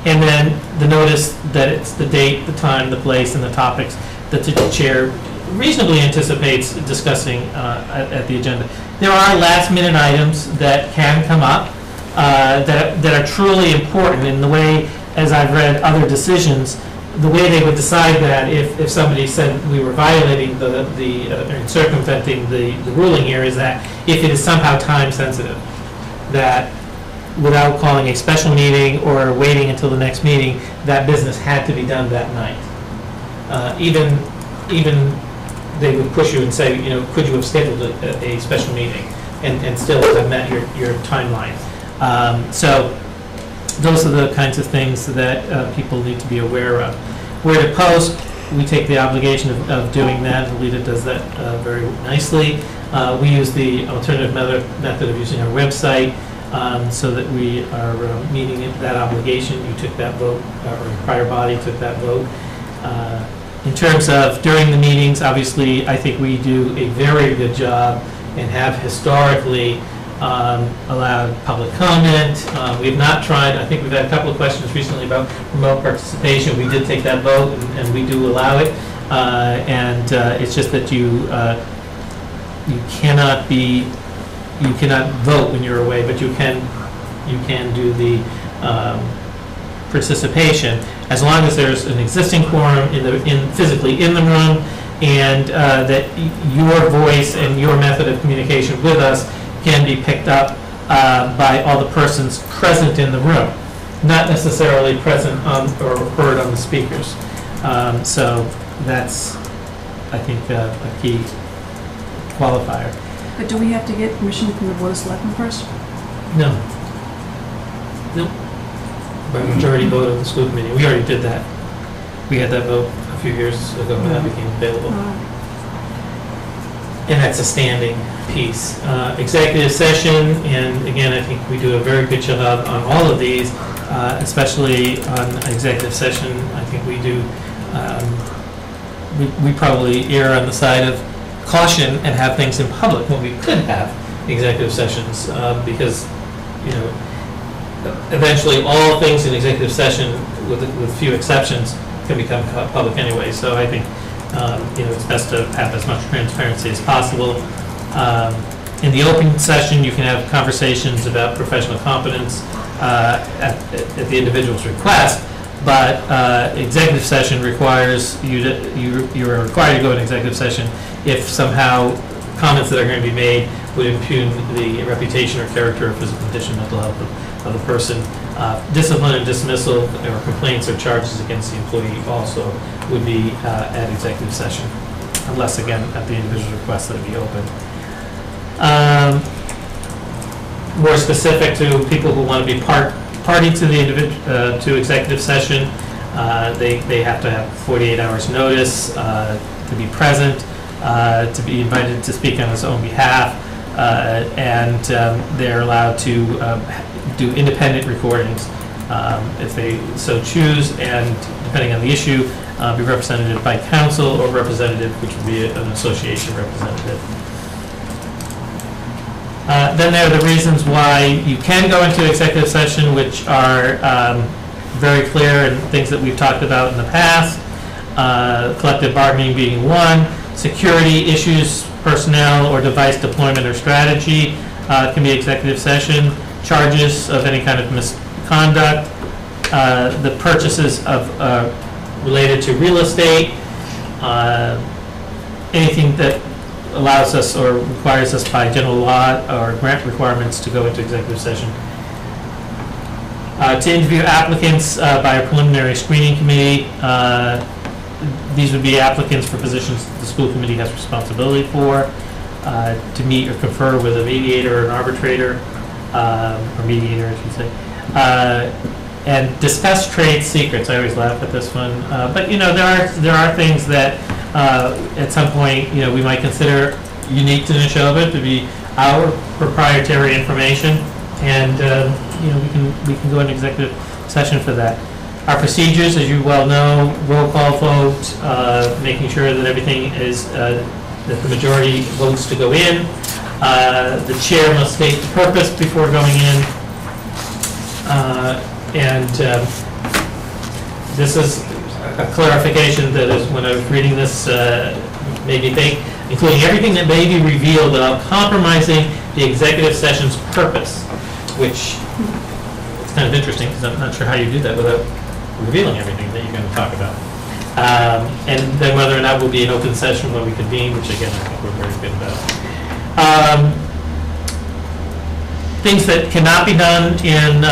And then the notice that it's the date, the time, the place, and the topics that the chair reasonably anticipates discussing at the agenda. There are last-minute items that can come up that are truly important in the way, as I've read other decisions, the way they would decide that if somebody said we were violating or circumventing the ruling here is that if it is somehow time-sensitive, that without calling a special meeting or waiting until the next meeting, that business had to be done that night. Even they would push you and say, could you have scheduled a special meeting and still have met your timeline? So those are the kinds of things that people need to be aware of. Where to post, we take the obligation of doing that. Alita does that very nicely. We use the alternative method of using our website. So that we are meeting that obligation. You took that vote, or the prior body took that vote. In terms of during the meetings, obviously, I think we do a very good job and have historically allowed public comment. We've not tried, I think we've had a couple of questions recently about remote participation. We did take that vote, and we do allow it. It's just that you cannot vote when you're away, but you can do the participation as long as there's an existing quorum physically in the room, and that your voice and your method of communication with us can be picked up by all the persons present in the room, not necessarily present or heard on the speakers. So that's, I think, a key qualifier. But do we have to get permission from the Board of Selectmen first? No. No. By majority vote of the school committee. We already did that. We had that vote a few years ago when that became available. And that's a standing piece. Executive session, and again, I think we do a very good job on all of these, especially on executive session. I think we do, we probably err on the side of caution and have things in public when we could have executive sessions, because, eventually all things in executive session, with few exceptions, can become public anyway. So I think it's best to have as much transparency as possible. In the open session, you can have conversations about professional competence at the individual's request, but executive session requires you are required to go in executive session if somehow comments that are going to be made would impugn the reputation or character or physical condition, mental health of the person. Discipline and dismissal or complaints or charges against the employee also would be at executive session, unless, again, at the individual's request that it be open. More specific to people who want to be party to the to executive session, they have to have 48 hours notice to be present, to be invited to speak on his own behalf, and they're allowed to do independent recordings if they so choose, and depending on the issue, be represented by counsel or representative, which would be an association representative. Then there are the reasons why you can go into executive session, which are very clear and things that we've talked about in the past. Collective bargaining being one. Security issues, personnel or device deployment or strategy can be executive session. Charges of any kind of misconduct. The purchases of related to real estate. Anything that allows us or requires us by general law or grant requirements to go into executive session. To interview applicants by a preliminary screening committee. These would be applicants for positions the school committee has responsibility for. To meet or confer with a mediator or an arbitrator, or mediator, I should say. And discuss trade secrets. I always laugh at this one, but there are things that at some point we might consider unique to Neshoba to be our proprietary information, and we can go into executive session for that. Our procedures, as you well know, roll call vote, making sure that everything is that the majority votes to go in. The chair must state the purpose before going in. This is a clarification that is, when I was reading this, made me think, including everything that may be revealed without compromising the executive session's purpose, which is kind of interesting because I'm not sure how you do that without revealing everything that you're going to talk about. And then whether or not will be an open session when we convene, which again, I think we're very good about. Things that cannot be done in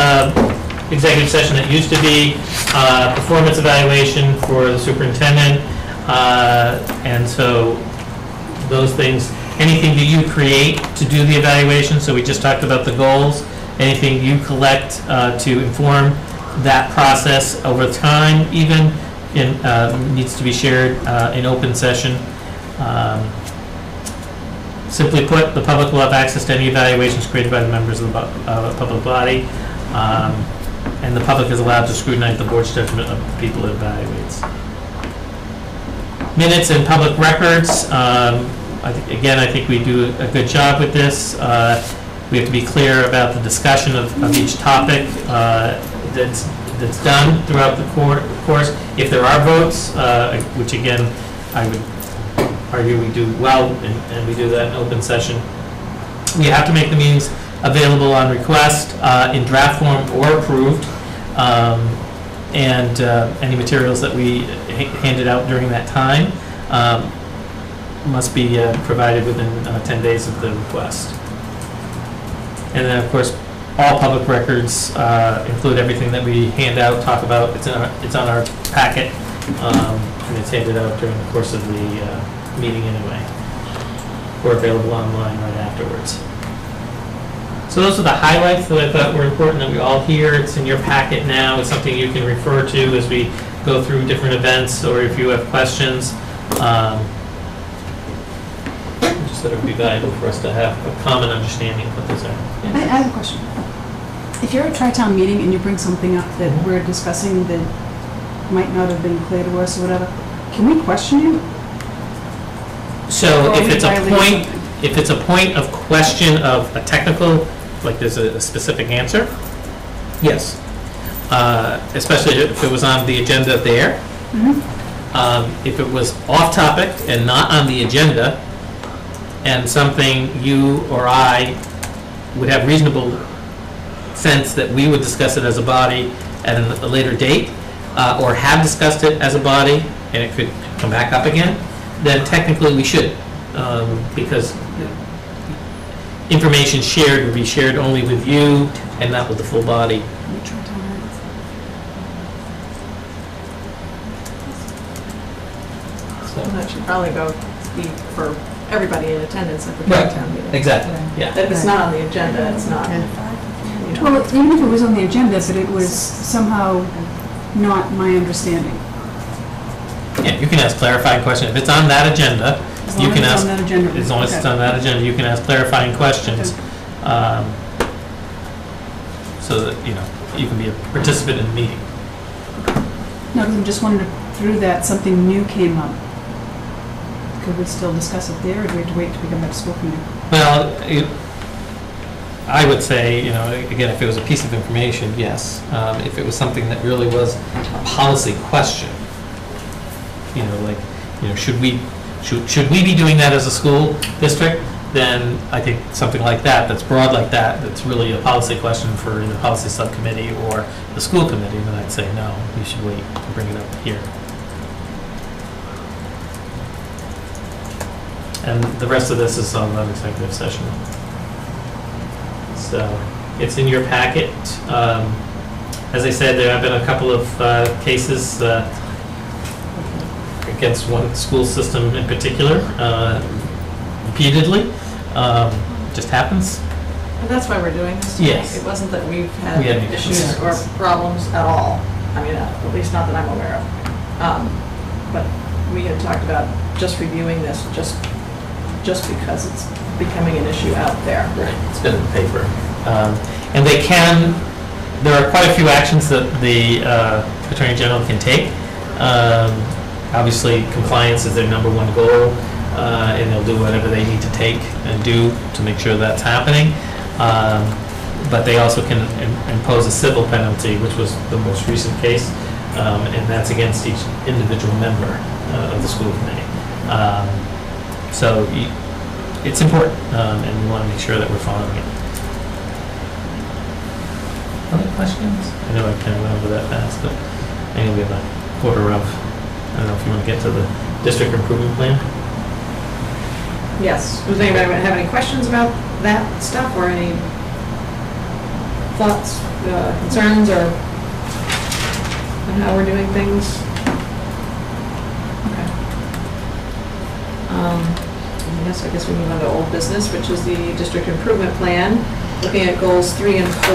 executive session that used to be performance evaluation for the superintendent, and so those things, anything that you create to do the evaluation, so we just talked about the goals, anything you collect to inform that process over time even needs to be shared in open session. Simply put, the public will have access to any evaluations created by the members of the public body, and the public is allowed to scrutinize the board's judgment of the people it evaluates. Minutes and public records. I think we do a good job with this. We have to be clear about the discussion of each topic that's done throughout the course. If there are votes, which again, I would argue we do well, and we do that in open session, we have to make the meetings available on request, in draft form or approved, and any materials that we handed out during that time must be provided within 10 days of the request. And then, of course, all public records include everything that we hand out, talk about. It's on our packet, and it's handed out during the course of the meeting anyway, or available online right afterwards. So those are the highlights that I thought were important that we all hear. It's in your packet now. It's something you can refer to as we go through different events, or if you have questions. Just that it would be valuable for us to have a common understanding of what those are. I have a question. If you're at a tri-town meeting and you bring something up that we're discussing that might not have been clear to us or whatever, can we question you? So Or if we it's a violate point, something? if it's a point of question of a technical, like there's a specific answer, yes. Especially if it was on the agenda there. If it was off topic and not on the agenda, and something you or I would have reasonable sense that we would discuss it as a body at a later date, or have discussed it as a body, and it could come back up again, then technically we should, because information shared would be shared only with you and not with the full body. So, That should probably go be for everybody in attendance at the Right. town meeting. exactly, yeah. That if it's not on the agenda, it's not. Well, even if it was on the agenda, but it was somehow not my understanding. Yeah, you can ask clarifying questions. If it's on that agenda, As you long can as it's ask, on that agenda. as long as it's Okay. on that agenda, you can ask clarifying questions. So that, you can be a participant in the meeting. No, 'cause I'm just wondering if through that, something new came up. Could we still discuss it there, or do we have to wait till we come back to school committee? Well, I would say, again, if it was a piece of information, yes. If it was something that really was a policy question, should we be doing that as a school district? Then I think something like that, that's broad like that, that's really a policy question for the policy subcommittee or the school committee, then I'd say, no, you should wait to bring it up here. And the rest of this is on the executive session. So it's in your packet. As I said, there have been a couple of cases against one school system in particular, repeatedly. Just happens. And that's why we're doing this tonight. Yes. It wasn't that we've had We had any issues or concerns. problems at all. I mean, at least not that I'm aware of. But we had talked about just reviewing this just because it's becoming an issue out there. Right. It's been in the paper. And there are quite a few actions that the Attorney General can take. Obviously, compliance is their number one goal, and they'll do whatever they need to take and do to make sure that's happening. But they also can impose a civil penalty, which was the most recent case, and that's against each individual member of the school committee. So it's important, and we want to make sure that we're following it. Other questions? I know I kind of went over that fast, but I know we have a quarter of. I don't know if you want to get to the district improvement plan. Yes. Does anybody have any questions about that stuff or any thoughts, concerns, or on how we're doing things? Okay. I guess we move on to old business, which is the district improvement plan, looking at goals 3 and 4.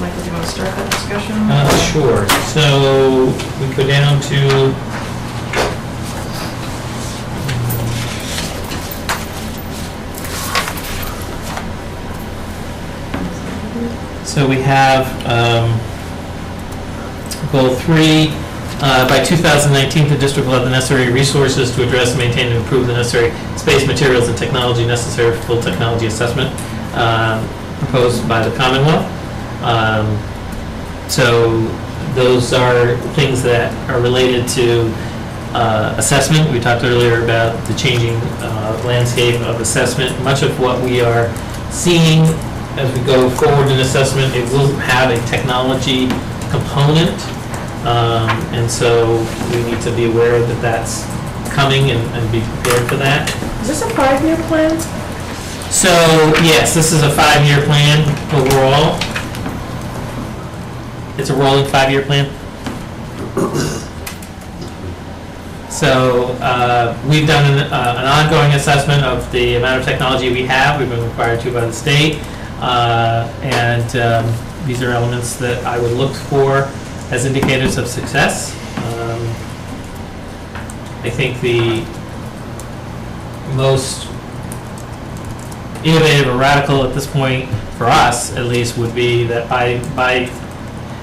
Michael, do you want to start that discussion? Sure. So we go down to so we have goal 3, By 2019, the district will have the necessary resources to address, maintain, and improve the necessary space, materials, and technology necessary for full technology assessment proposed by the Commonwealth. So those are things that are related to assessment. We talked earlier about the changing landscape of assessment. Much of what we are seeing as we go forward in assessment, it will have a technology component. And so we need to be aware that that's coming and be prepared for that. Is this a 5-year plan? So, yes, this is a 5-year plan overall. It's a rolling 5-year plan. So, we've done an ongoing assessment of the amount of technology we have. We've been required to by the state. And these are elements that I would look for as indicators of success. I think the most innovative or radical at this point, for us at least, would be that by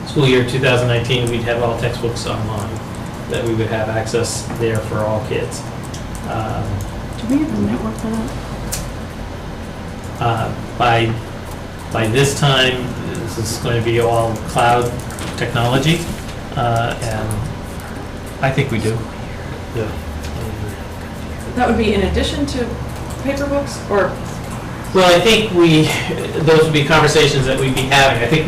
school year 2019, we'd have all textbooks online, that we would have access there for all kids. Do we have a network for that? By this time, this is going to be all cloud technology, and I think we do. Yeah. That would be in addition to paper books, or? Well, I think those would be conversations that we'd be having. I think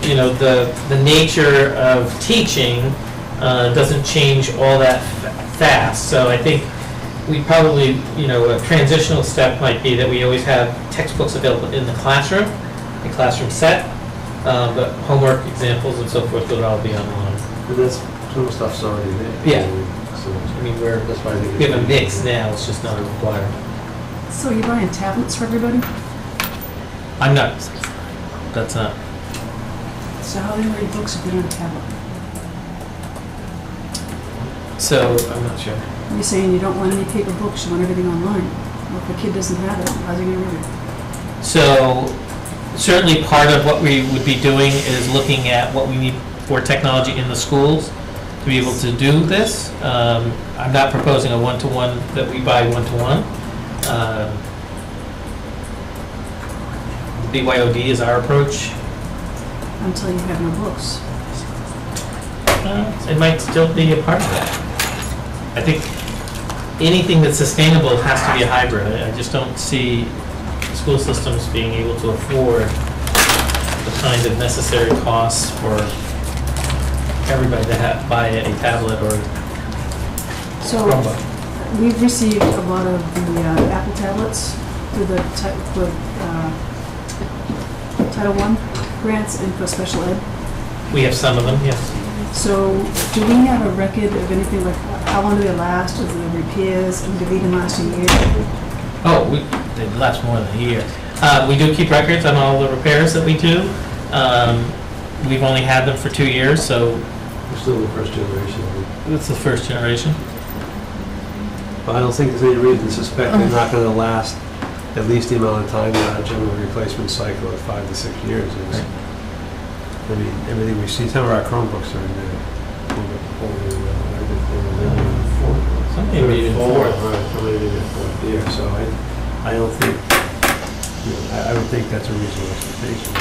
the nature of teaching doesn't change all that fast. So I think we probably, a transitional step might be that we always have textbooks available in the classroom, a classroom set, but homework examples and so forth would all be online. But that's, some of the stuff's already there. Yeah. So, I mean, that's why I think we have a mix now, it's just not required. So you're buying tablets for everybody? I'm not, that's not. So how do you read books if you don't have a tablet? So, I'm not sure. You're saying you don't want any paper books, you want everything online. Well, if a kid doesn't have it, how's he gonna read it? So, certainly part of what we would be doing is looking at what we need for technology in the schools to be able to do this. I'm not proposing a one-to-one, that we buy one-to-one. BYOD is our approach. Until you have no books. It might still be a part of that. I think anything that's sustainable has to be a hybrid. I just don't see school systems being able to afford the kind of necessary costs for everybody to buy a tablet or So Chromebook. we've received a lot of the Apple tablets through the Title I grants and for special ed. We have some of them, yes. So do we have a record of anything like, how long do they last, is it repairs, and do they even last a year? Oh, they last more than a year. We do keep records on all the repairs that we do. We've only had them for 2 years, so We're still the first generation. it's the first generation. But I don't think there's any reason to suspect they're not gonna last at least the amount of time that our general replacement cycle of 5 to 6 years is. I mean, everything we see, some of our Chromebooks are in there. Some maybe even four. Right, some maybe even fourth year, so I don't think, I would think that's a reasonable expectation.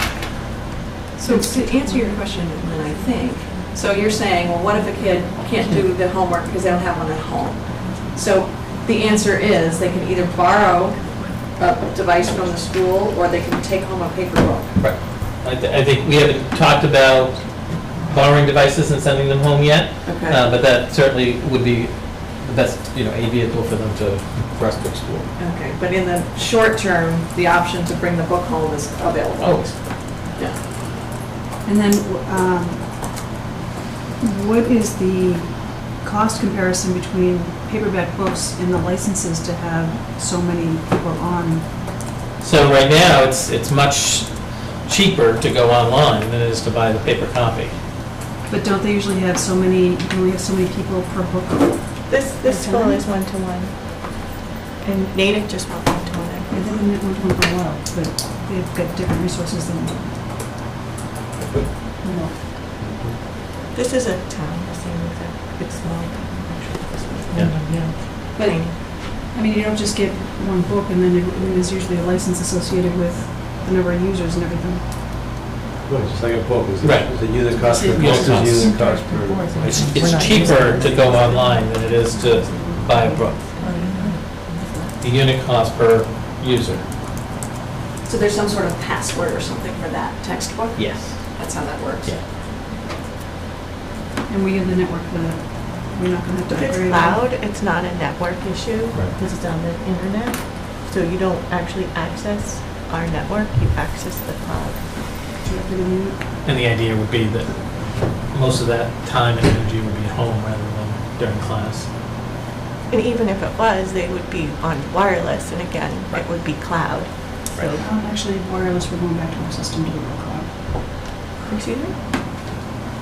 So to answer your question, then I think, so you're saying, well, what if a kid can't do the homework because they don't have one at home? So the answer is they can either borrow a device from the school or they can take home a paper book. Right. I think we haven't talked about borrowing devices and sending them home yet, Okay. but that certainly would be the best, a vehicle for them for us to explore. Okay, but in the short term, the option to bring the book home is available. Always. And then, what is the cost comparison between paperback books and the licenses to have so many people on? So right now, it's much cheaper to go online than it is to buy the paper copy. But don't they usually have so many, you only have so many people per book? This school is one-to-one, and Natick just went one-to-one. They've been at one for a while, but they've got different resources than, This is a town. It's small. Yeah. But, I mean, you don't just get one book and then there's usually a license associated with the number of users and everything. Right, just like a book, is Right. it a unit cost per Unit book, is cost. unit cost per... It's cheaper to go online than it is to buy a book. The unit cost per user. So there's some sort of password or something for that textbook? Yes. That's how that works? Yeah. And we have the network, we're not gonna have to If it's upgrade. cloud, it's not a network issue, Right. because it's on the internet. So you don't actually access our network, you access the cloud. Directly on the- And the idea would be that most of that time and energy would be at home rather than during class. And even if it was, they would be on wireless, and again, it would be cloud. So, Actually, wireless, we're going back to our system to do the cloud. excuse me?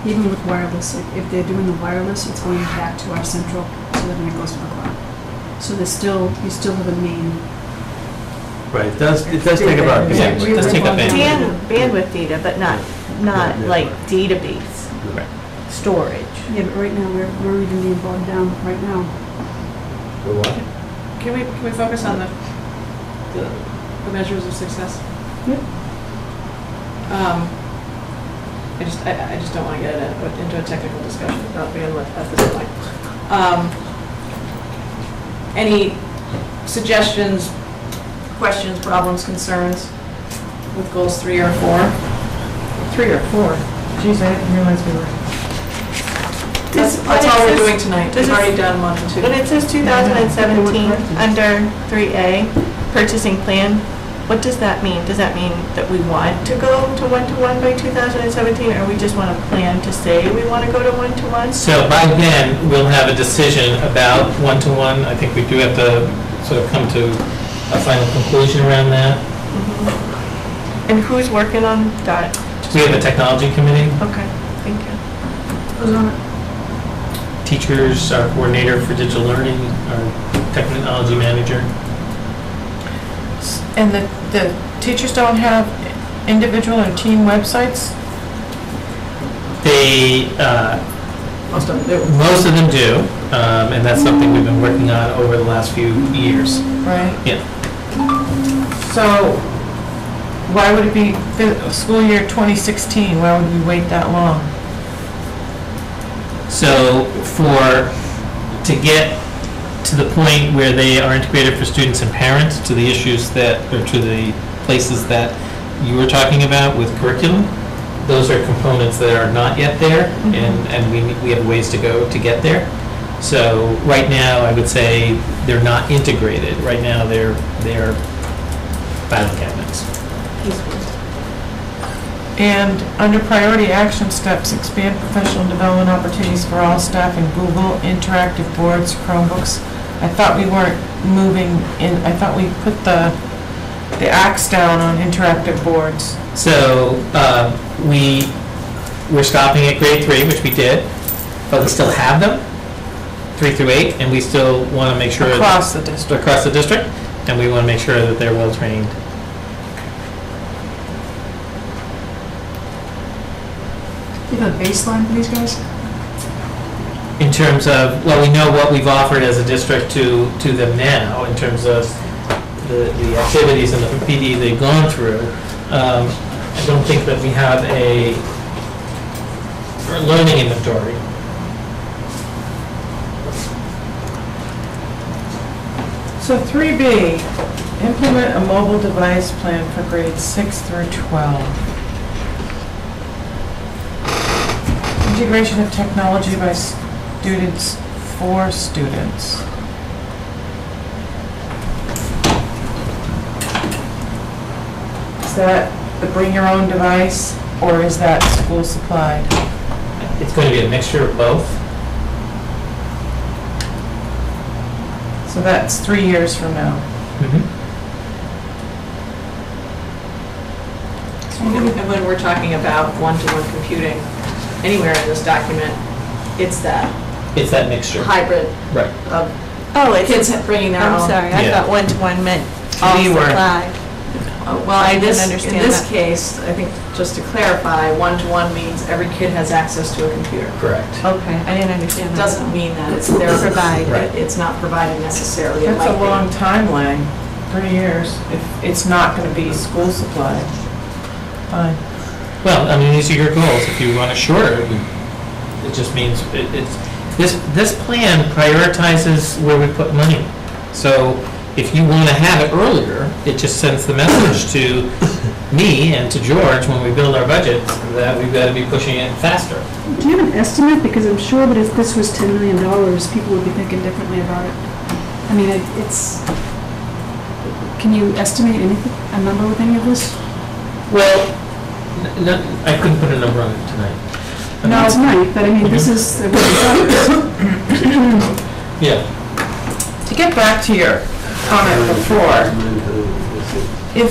Even with wireless, if they're doing the wireless, it's going back to our central, so then it goes to the cloud. So there's still, you still have a main. Right, it does take up our Yeah, bandwidth. it does take up bandwidth. Bandwidth data, but not Yeah, like right. database Right. storage. Yeah, but right now, we're even being bogged down right now. The what? Can we focus on the measures of success? Yep. I just don't want to get into a technical discussion about bandwidth at this point. Any suggestions, questions, problems, concerns with goals 3 or 4? 3 or 4. Geez, I didn't realize we were. That's all we're doing tonight. We've already done 1 and 2. When it says 2017, under 3A, purchasing plan, what does that mean? Does that mean that we want to go to one-to-one by 2017, or we just want to plan to say we want to go to one-to-one? So by then, we'll have a decision about one-to-one. I think we do have to sort of come to a final conclusion around that. And who's working on that? We have a technology committee, Okay, thank you. Who's on it? teachers, our coordinator for digital learning, our technology manager. And the teachers don't have individual or team websites? They, Most of them do. most of them do, and that's something we've been working on over the last few years. Right. Yeah. So why would it be school year 2016? Why would we wait that long? So to get to the point where they are integrated for students and parents, to the issues that, or to the places that you were talking about with curriculum, those are components that are not yet there, and we have ways to go to get there. So right now, I would say they're not integrated. Right now, they're filing cabinets. And under priority action steps, expand professional development opportunities for all staff in Google, interactive boards, Chromebooks. I thought we weren't moving in, I thought we put the axe down on interactive boards. So we're stopping at grade 3, which we did, but we still have them, 3 through 8, and we still want to make sure Across the district. across the district, and we want to make sure that they're well trained. Do you have a baseline for these guys? In terms of, well, we know what we've offered as a district to them now, in terms of the activities and the PD they've gone through. I don't think that we have a learning inventory. So 3B, implement a mobile device plan for grades 6 through 12. Integration of technology by students for students. Is that the bring your own device, or is that school supplied? It's going to be a mixture of both. So that's 3 years from now. And when we're talking about one-to-one computing, anywhere in this document, it's that It's that mixture. hybrid Right. of Oh, it's, kids bringing their own. I'm sorry, I Yeah. thought one-to-one meant all We were- supplied. Well, I in didn't this, in understand this that. case, I think, just to clarify, one-to-one means every kid has access to a computer. Correct. Okay, I didn't understand It that. doesn't mean that it's their Provided. provided, it's not provided necessarily. It That's a might be. long timeline, 3 years, if it's not gonna be school supply. Fine. Well, I mean, these are your goals. If you want it shorter, it just means, this plan prioritizes where we put money. So if you want to have it earlier, it just sends the message to me and to George when we build our budget that we've got to be pushing it faster. Do you have an estimate? Because I'm sure that if this was $10 million, people would be thinking differently about it. I mean, can you estimate anything, a number with any of this? Well, I couldn't put a number on it tonight. No, tonight, but I mean, this is, Yeah. To get back to your comment before, if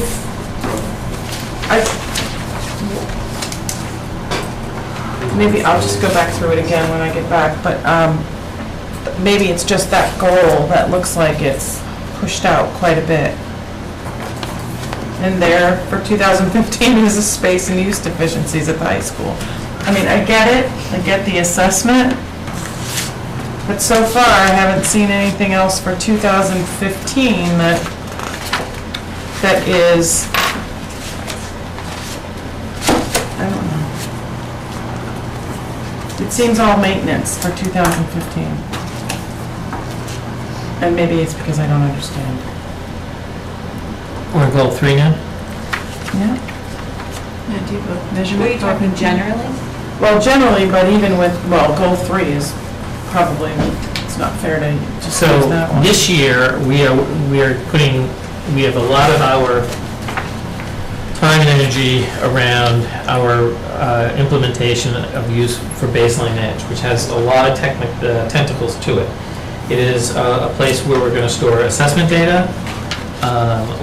maybe I'll just go back through it again when I get back, but maybe it's just that goal that looks like it's pushed out quite a bit. And there, for 2015, is the space and use deficiencies at the high school. I mean, I get it, I get the assessment, but so far, I haven't seen anything else for 2015 that is, I don't know. It seems all maintenance for 2015. And maybe it's because I don't understand. We're in goal 3 now? Yeah. Do you go Are you measurement? talking generally? Well, generally, but even with, well, goal 3 is probably, it's not fair to just So use that one. this year, we have a lot of our time and energy around our implementation of use for Baseline Edge, which has a lot of tentacles to it. It is a place where we're going to store assessment data,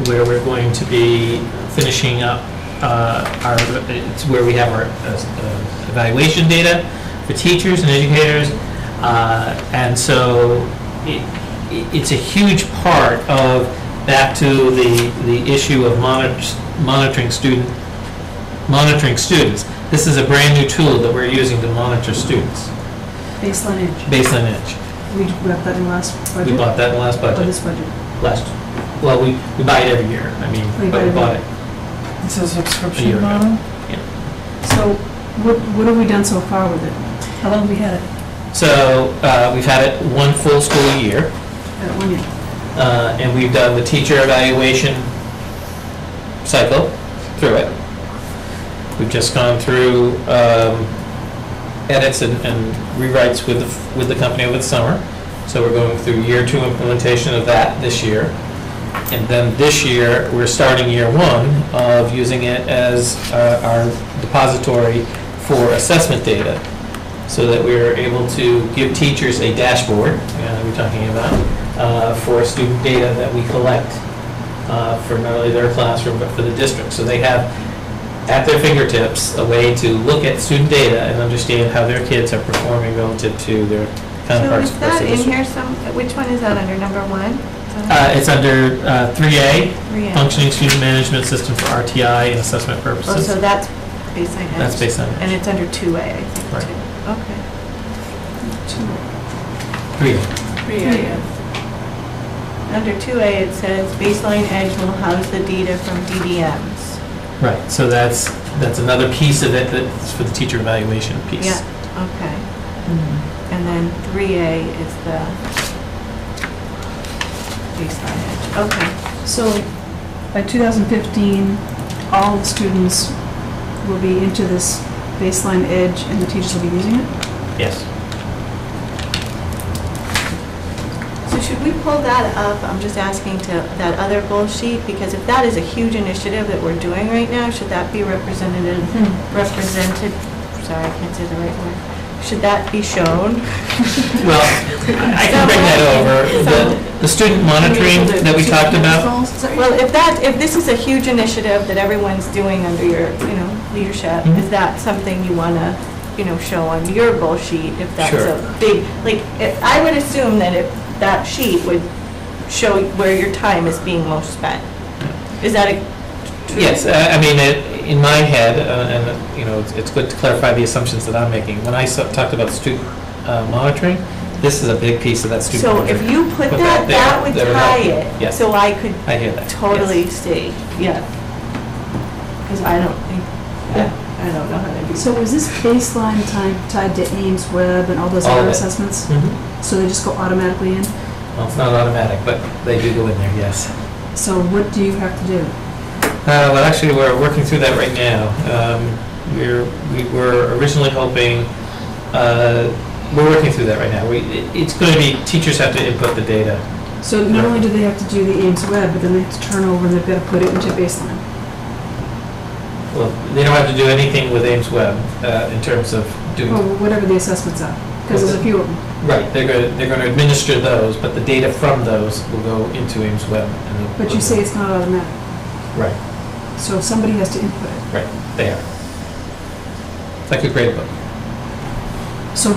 where we're going to be finishing up it's where we have our evaluation data for teachers and educators. And so it's a huge part of, back to the issue of monitoring students. This is a brand new tool that we're using to monitor students. Baseline Edge. Baseline Edge. We got that in last budget? We bought that in the last Or budget. this budget? Well, we buy it every year. I mean, We but buy we it bought it. It's a A year subscription ago. model? So what have we done so far with it? How long have we had it? So we've had it one full school year. Had it 1 year? And we've done the teacher evaluation cycle through it. We've just gone through edits and rewrites with the company over the summer. So we're going through year 2 implementation of that this year. And then this year, we're starting year 1 of using it as our depository for assessment data, so that we're able to give teachers a dashboard, we're talking about, for student data that we collect for not only their classroom, but for the district. So they have at their fingertips a way to look at student data and understand how their kids are performing relative to their So counterparts is across that the in district. here which one is that under, number 1? It's under 3A, 3A. Functioning Student Management System for RTI and assessment Oh, purposes. so that's baseline edge? That's Baseline Edge. And it's under 2A, I think, Right. too. Okay. 3A. 3A, yeah. Under 2A, it says baseline edge will house the data from DDMs. Right, so that's another piece of it that's for the teacher evaluation piece. Yeah, okay. And then 3A is the baseline edge. Okay. So by 2015, all the students will be into this Baseline Edge and the teachers will be using it? Yes. So should we pull that up? I'm just asking to that other goal sheet, because if that is a huge initiative that we're doing right now, should that be represented, sorry, I can't say the right word. Should that be shown? Well, I can bring that over. The student monitoring that we talked about, Well, if this is a huge initiative that everyone's doing under your, leadership, Mhm. is that something you want to, show on your goal sheet? If that's Sure. a big, I would assume that if that sheet would show where your time is being most spent. Is that a Yes, I mean, in my head, and, you know, it's good to clarify the assumptions that I'm making. When I talked about student monitoring, this is a big piece of that student So monitoring. if you put that, there, that would that would tie help. it, Yes. so I could I hear that. totally yes. see, yeah. Because I don't think, I don't know how to do. So is this baseline time tied to Ames Web and all those All of other it. assessments? Mhm. So they just go automatically in? Well, it's not automatic, but they do go in there, yes. So what do you have to do? Well, actually, we're working through that right now. We were originally hoping, we're working through that right now. It's going to be, teachers have to input the data. So not only do they have to do the Ames Web, but then they have to turn over and they've got to put it into baseline. Well, they don't have to do anything with Ames Web in terms of doing. Or whatever the assessments are, because there's a few of them. Right, they're going to administer those, but the data from those will go into Ames Web. And they'll But put you say them- it's not automatic. Right, So somebody has to input it. right, they are. It's like a grade book. So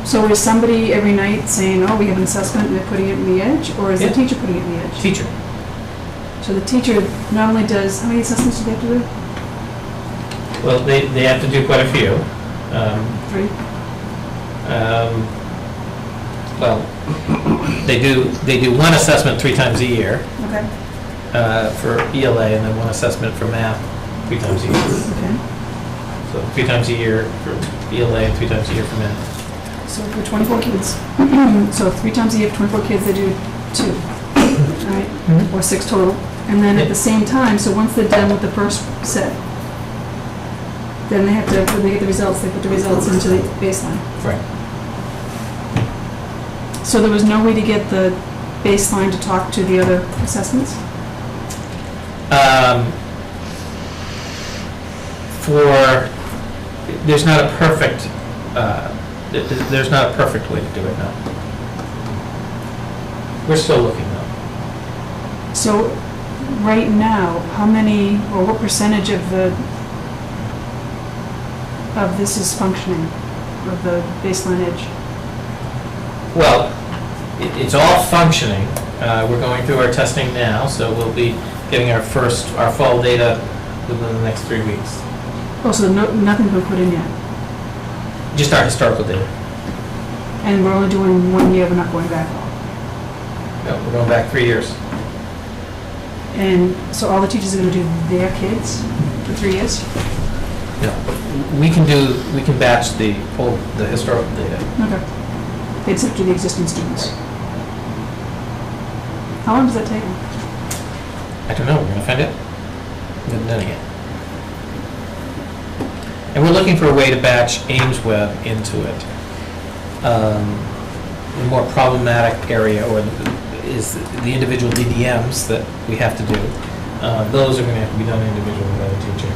so is somebody every night saying, oh, we have an assessment, and they're putting it in the Edge? Or is the Yeah. teacher putting it in the Edge? Teacher. So the teacher not only does, how many assessments do they have to do? Well, they have to do quite a few. 3? Well, they do one assessment 3 times a year Okay, for ELA, and then one assessment for math 3 times a year. okay. So 3 times a year for ELA and 3 times a year for math. So for 24 kids. So 3 times a year for 24 kids, they do 2, right? Or 6 total. And then at the same time, so once they're done with the first set, then they have to, when they get the results, they put the results into the baseline. Right. So there was no way to get the baseline to talk to the other assessments? There's not a perfect, there's not a perfect way to do it now. We're still looking though. So right now, how many, or what percentage of this is functioning, of the baseline edge? Well, it's all functioning. We're going through our testing now, so we'll be getting our fall data within the next 3 weeks. Oh, so nothing's been put in yet? Just our historical data. And we're only doing 1 year, we're not going back? No, we're going back 3 years. And so all the teachers are going to do their kids for 3 years? No, we can batch the historical data. Okay. They just have to do the existing students. How long does that take them? I don't know, we're gonna find out. We haven't done it yet. And we're looking for a way to batch Ames Web into it. The more problematic area is the individual DDMs that we have to do. Those are gonna have to be done individually by the teacher.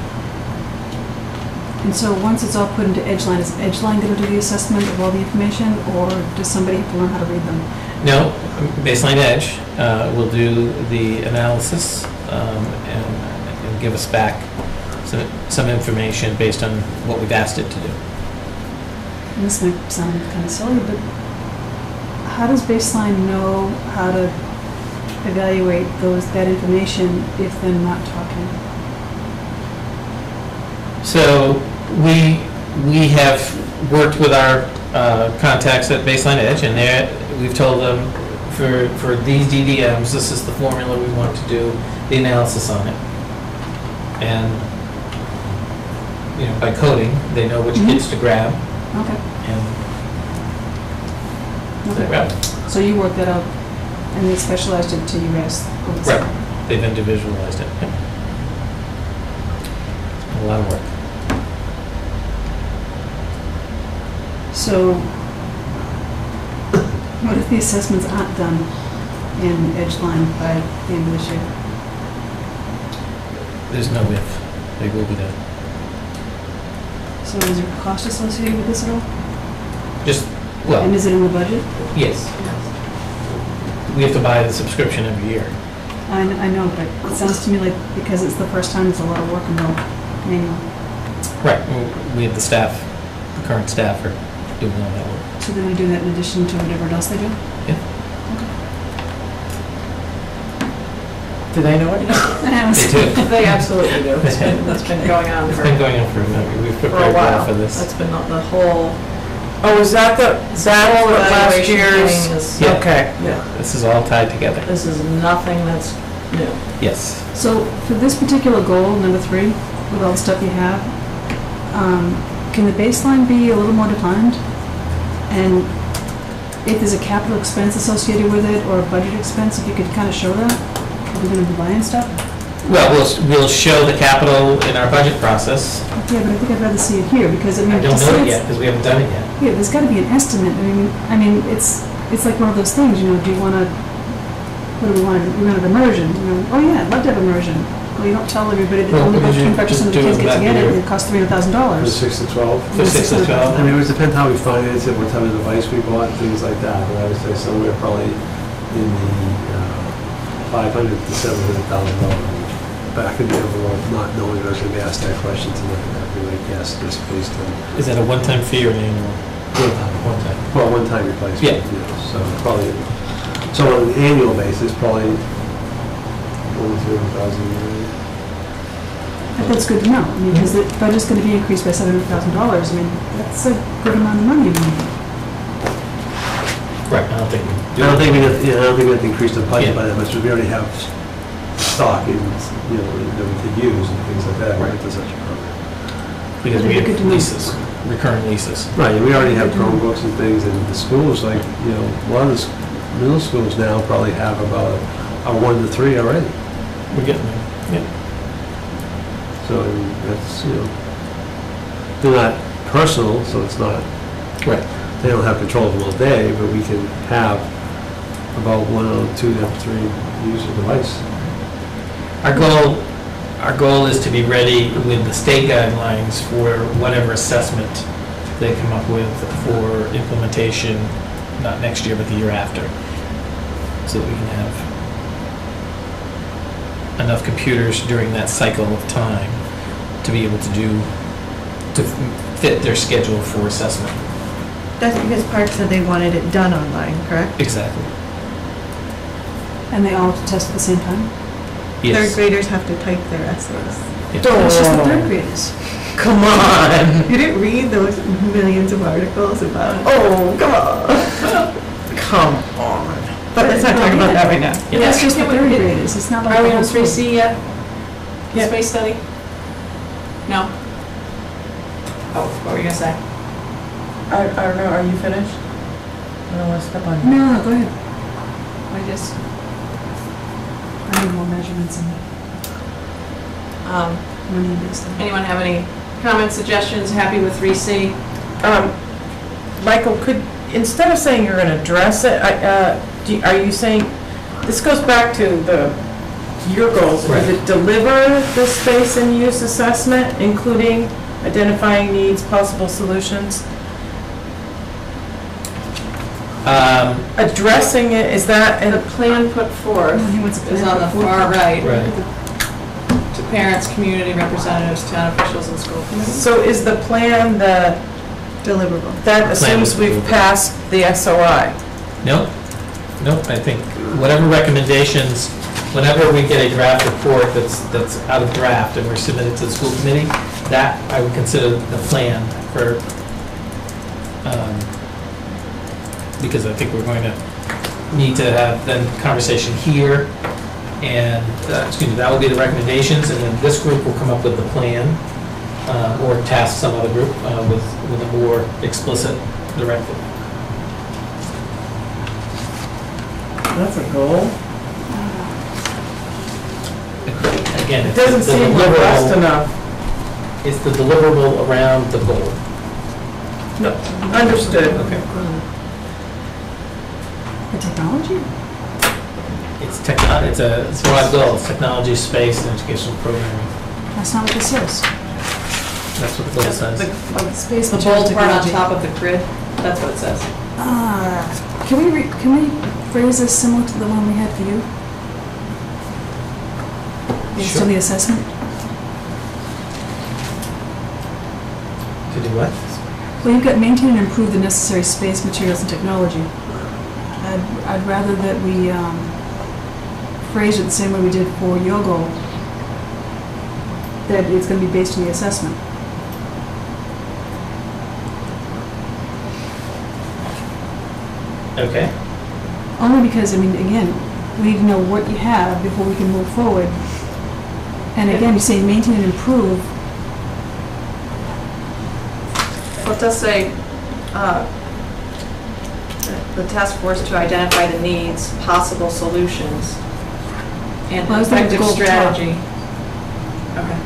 And so once it's all put into Edgeline, is Edgeline going to do the assessment of all the information, or does somebody have to learn how to read them? No, Baseline Edge will do the analysis and give us back some information based on what we've asked it to do. And this might sound kind of silly, but how does Baseline know how to evaluate that information if they're not talking? So we have worked with our contacts at Baseline Edge, and we've told them for these DDMs, this is the formula we want to do the analysis on it. And by coding, they know which kids to grab, Okay. and they grab them. So you worked that out, and they specialized it to you guys? over the Right. summer. They've individualized it. Yep. A lot of work. So what if the assessments aren't done in Edgeline by the end of this year? There's no if. They will be done. So is there a cost associated with this at all? Just, And well, is it in the budget? yes. We have to buy the subscription every year. I know, but it sounds to me like because it's the first time, it's a lot of work and manual. Right. We have the staff, the current staff are doing all that work. So they're going to do that in addition to whatever else they do? Yeah. Do they know it? They do. They absolutely do. It's been going on It's for been going on for a minute. We've for a prepared well while. for this. That's been the whole Oh, is that whole what last evaluation year's? thing is. Yeah. Okay. Yeah, This is all tied together. this is nothing that's new. Yes. So for this particular goal, number 3, with all the stuff you have, can the baseline be a little more defined? And if there's a capital expense associated with it or a budget expense, if you could kind of show that? Are we going to be buying stuff? Well, we'll show the capital in our budget process. Yeah, but I think I'd rather see it here, because I mean. I don't to say know it it's- yet, because we haven't done it yet. Yeah, there's got to be an estimate. I mean, it's like one of those things, you know, do you want to, what do we want? We want an immersion, you know, oh yeah, I'd love to have immersion. Well, you don't tell everybody that Well, only about because you 25% of just the do kids it get to that get it, year. and it costs $300,000. For 6 to 12. For 6 to 12. I mean, it would depend how we finance it, what type of device we bought, things like that. But I would say somewhere probably in the $500,000 to $700,000 range. Back in the envelope, not knowing I was going to be asked that question tonight, I'd be like, yes, this based on Is that a one-time fee or an annual? One time. well, one-time replacement. Yeah. You know, so probably, so on an annual basis, probably 1,000 to 2,000 a year. But that's good to know, I mean, because the budget's going to be increased by $700,000. I mean, that's a good amount of money. Right, I don't think we I do. don't think we have to increase the budget Yeah. by that much, because we already have stock in, you know, that we could use and things like that, right, for such a program. Because we Good to have know. leases, recurring leases. Right, and we already have Chromebooks and things, and the schools, like, you know, a lot of the middle schools now probably have about a 1 to 3 already. We're getting there. Yeah. So, I mean, that's, you know, they're not personal, so it's not, Right. they don't have control of them all day, but we can have about 1 or 2 to 3 use a device. Our goal is to be ready with the state guidelines for whatever assessment they come up with for implementation, not next year, but the year after, so that we can have enough computers during that cycle of time to be able to fit their schedule for assessment. That's because Park said they wanted it done online, correct? Exactly. And they all test at the same time? Third Yes. graders have to type their essays. Yeah. It's just the third graders. Come on. You didn't read those millions of articles about, oh, come on. Come on. But let's not talk about that right now. Yeah. That's just the third graders, it's not like. Are we the on whole school. 3C yet? Yeah. Space study? No? Oh, what were you gonna say? I don't know, are you finished? I don't want to step on you. No, go ahead. I need more measurements and money and stuff. Anyone have any comments, suggestions, happy with 3C? Michael, instead of saying you're going to address it, are you saying, this goes back to your goals, Right. is it deliver the space and use assessment, including identifying needs, possible solutions? Addressing it, is that, The plan put forth He wants a is plan on the put forth. far right, Right. to parents, community representatives, town officials, and school committees. so is the plan that Deliverable. that assumes is we've deliverable. passed the SOI? Nope, I think whatever recommendations, whenever we get a draft report that's out of draft and we're submitted to the school committee, that I would consider the plan for, because I think we're going to need to have then conversation here, and, that will be the recommendations, and then this group will come up with the plan, or task some other group with a more explicit directive. That's a goal. Again, It it's doesn't the seem robust deliverable, enough. it's the deliverable around the goal. No, understood. Okay. The technology? It's a broad goal, it's technology, space, and educational programming. That's not what this says. That's what the goal says. Space The materials bold part on technology. top of the grid, that's what it says. Can we phrase this similar to the one we had for you? Based Sure. on the assessment? To do what? Well, you've got maintain and improve the necessary space, materials, and technology. I'd rather that we phrase it the same way we did for your goal, that it's gonna be based on the assessment. Okay. Only because, I mean, again, we need to know what you have before we can move forward. And again, you say maintain and improve. Well, it does say, the task force to identify the needs, possible solutions, and Well, I was thinking effective goal top. strategy. Okay.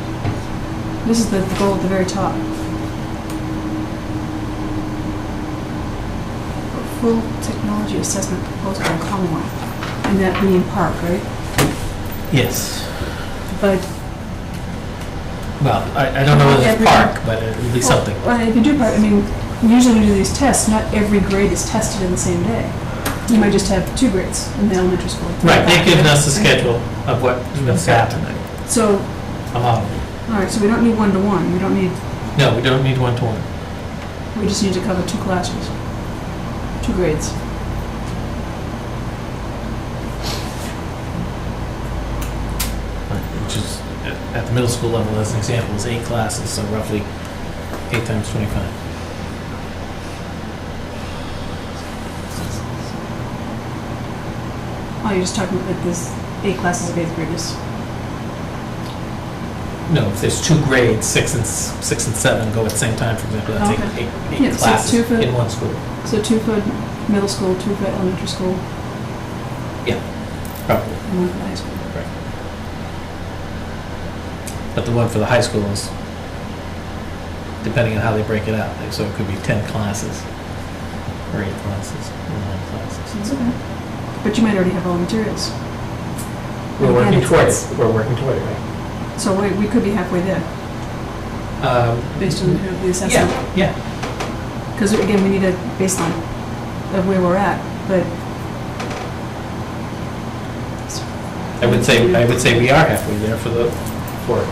This is the goal at the very top. Full technology assessment proposed by Commonwealth, and that being Park, right? Yes. But Well, I don't know whether it's Every- park, but it would be something. Well, if you do Park, I mean, usually we do these tests, not every grade is tested in the same day. You might just have 2 grades in the elementary school. Right, they've given us a schedule of what's happening. So, A model. all right, so we don't need 1-to-1, we don't need, No, we don't need one-to-one. we just need to cover 2 classrooms, 2 grades. Which is, at the middle school level, as an example, is 8 classes, so roughly 8 times 25. Oh, you're just talking about this 8 classes of 8th graders. No, if there's 2 grades, 6 and 7 go at the same time, for example, that's Okay. eight Yeah, so classes 2 for- in one school. So 2 for middle school, 2 for elementary school, Probably. and 1 for the high school. But the one for the high school is, depending on how they break it out, so it could be 10 classes, or 8 classes, or 9 classes. It's okay. But you might already have all the materials. We're Again, working it's- toward it's- it, we're working toward it, right? So we could be halfway there, based on the assessment. Yeah, Because again, we need a baseline of where we're at, but. I would say we are halfway there for it.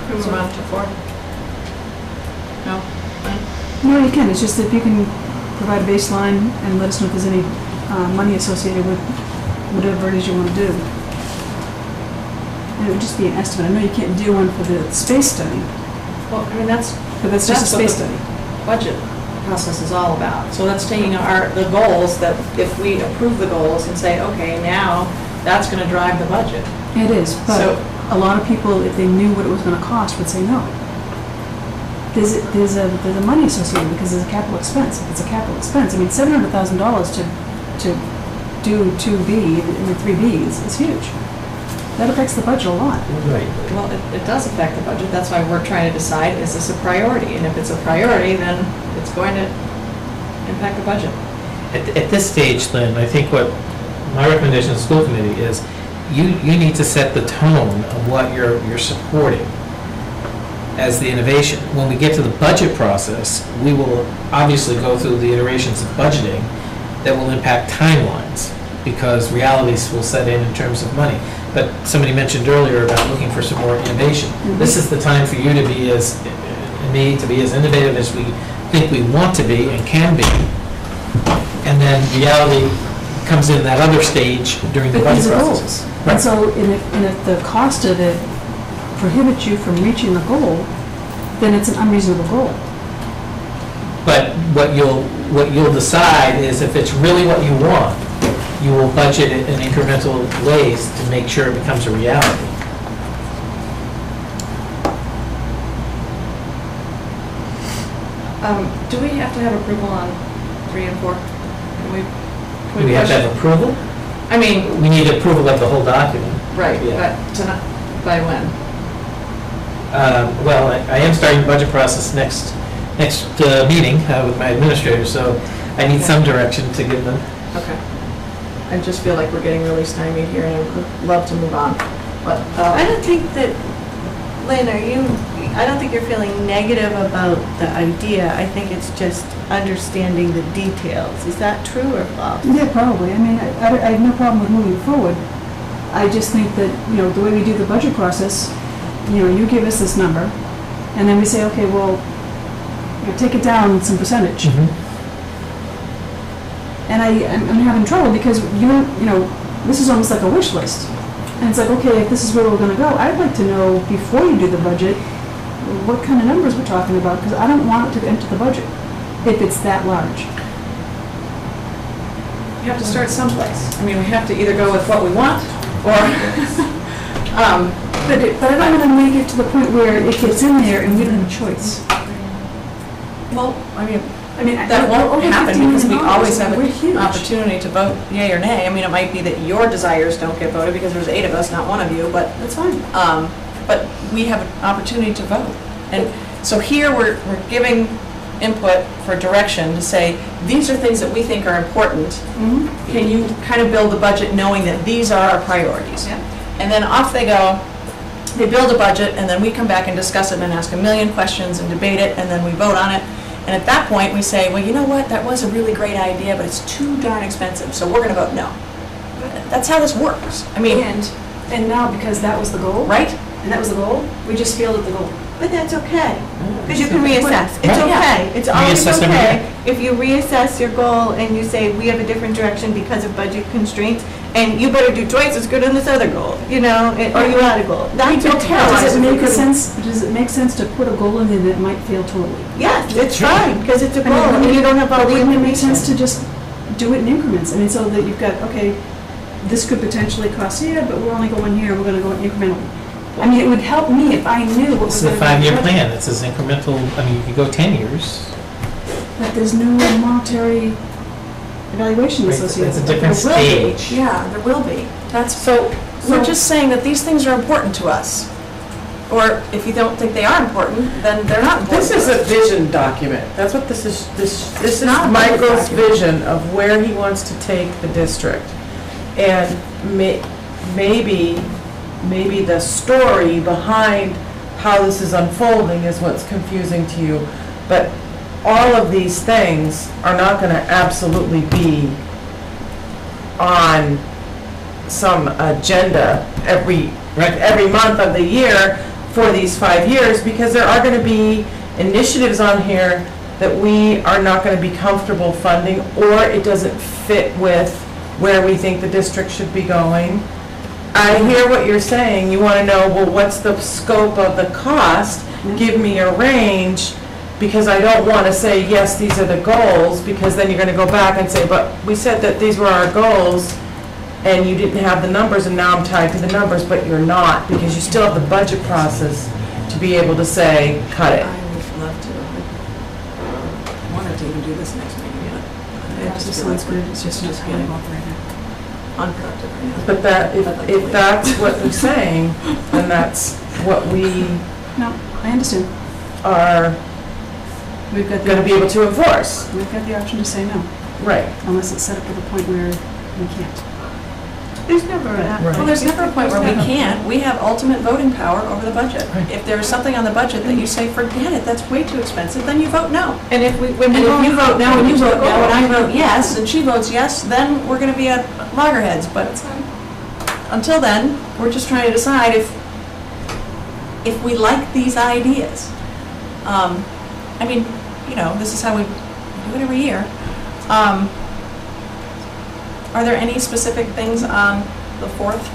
We move on to 4. No? No, you can, it's just that if you can provide a baseline and let us know if there's any money associated with whatever it is you want to do. And it would just be an estimate. I know you can't do one for the space study, Well, I mean, that's but that's just a That's what space the- study. budget process is all about. So that's taking the goals that, if we approve the goals and say, okay, now that's going to drive the budget. It is, but So- a lot of people, if they knew what it was going to cost, would say no. There's a money associated because there's a capital expense. If it's a capital expense, I mean, $700,000 to do 2B and the 3Bs is huge. That affects the budget a lot. Right. Well, it does affect the budget. That's why we're trying to decide, is this a priority? And if it's a priority, then it's going to impact the budget. At this stage, Lynn, I think what my recommendation to the school committee is, you need to set the tone of what you're supporting as the innovation. When we get to the budget process, we will obviously go through the iterations of budgeting that will impact timelines, because realities will set in terms of money. But somebody mentioned earlier about looking for some more innovation. This is the time for you to be as, and me, to be as innovative as we think we want to be and can be. And then reality comes in that other stage during the But budget these are process. goals. And so, and if the cost of it prohibits you from reaching the goal, then it's an unreasonable goal. But what you'll decide is if it's really what you want, you will budget it in incremental ways to make sure it becomes a reality. Do we have to have approval on 3 and 4? Can we Do we have to have approval? I mean, We need approval of the whole document. right, Yeah. but tonight, by when? Well, I am starting the budget process next meeting with my administrator, so I need some direction to give them. Okay. I just feel like we're getting really stymied here, and I would love to move on, but, I don't think that, Lynn, I don't think you're feeling negative about the idea. I think it's just understanding the details. Is that true or false? Yeah, probably. I mean, I have no problem with moving forward. I just think that, the way we do the budget process, you give us this number, and then we say, okay, well, take it down some percentage. And I'm having trouble because you know, this is almost like a wish list. And it's like, okay, if this is where we're gonna go, I'd like to know before you do the budget, what kind of numbers we're talking about, because I don't want it to enter the budget if it's that large. You have to start someplace. I mean, we have to either go with what we want, or, But I don't want to make it to the point where it gets in there and we don't have a choice. well, I mean, That that won't happen because we always have We're huge. an opportunity to vote yea or nay. I mean, it might be that your desires don't get voted because there's 8 of us, not one of you, but That's fine. but we have an opportunity to vote. And so here, we're giving input for direction to say, these are things that we think are important. Mhm. Can you kind of build the budget knowing that these are our priorities? Yeah. And then off they go, they build a budget, and then we come back and discuss it and ask a million questions and debate it, and then we vote on it. And at that point, we say, well, you know what, that was a really great idea, but it's too darn expensive, so we're gonna vote no. That's how this works. I mean, And now, because that was the goal, right? and that was the goal, we just failed at the goal. But that's okay, because you can reassess. It's Right. okay. It's always Reassess every okay year. if you reassess your goal and you say, we have a different direction because of budget constraints, and you better do twice as good on this other goal, you know, or you're out of goal. That's okay. Does it make sense to put a goal in there that might fail totally? Yes, it's fine, because it's a I mean, goal, and you don't have all But the wouldn't it make sense to information. just do it in increments? I mean, so that you've got, okay, this could potentially cost here, but we're only going here, we're gonna go incrementally. I mean, it would help me if I knew what This was is a gonna be. 5-year plan. It's as incremental, I mean, you could go 10 years. But there's no monetary evaluation Right, associated it's a with it. different There will be. stage. Yeah, there will be. So we're just saying that these things are important to us. Or if you don't think they are important, then they're not important. This is to a us. vision document. That's what this is, this is not a budget Michael's document. vision of where he wants to take the district. And maybe the story behind how this is unfolding is what's confusing to you. But all of these things are not gonna absolutely be on some agenda every month of the year for these 5 years, because there are gonna be initiatives on here that we are not gonna be comfortable funding, or it doesn't fit with where we think the district should be going. I hear what you're saying, you wanna know, well, what's the scope of the cost? Give me a range, because I don't wanna say, yes, these are the goals, because then you're gonna go back and say, but we said that these were our goals, and you didn't have the numbers, and now I'm tied to the numbers, but you're not, because you still have the budget process to be able to say, cut it. I would love to. I wanted to even do this next meeting, yeah. Yeah, this sounds good, it's just not getting going right now. unproductive right now. But that, if that's what they're saying, then that's what we No, I understand. are We've got gonna be able to enforce. We've got the option to say no, Right. unless it's set up to the point where we can't. There's never a... Well, there's never a point where we can't. We have ultimate voting power over the budget. Right. If there's something on the budget that you say, forget it, that's way too expensive, then you vote no. And if we, when And we if you vote no, and you vote no, and I vote vote yes, and she votes yes, then we're gonna be at loggerheads, but until then, we're just trying to decide if we like these ideas. I mean, you know, this is how we do it every year. Are there any specific things on the 4th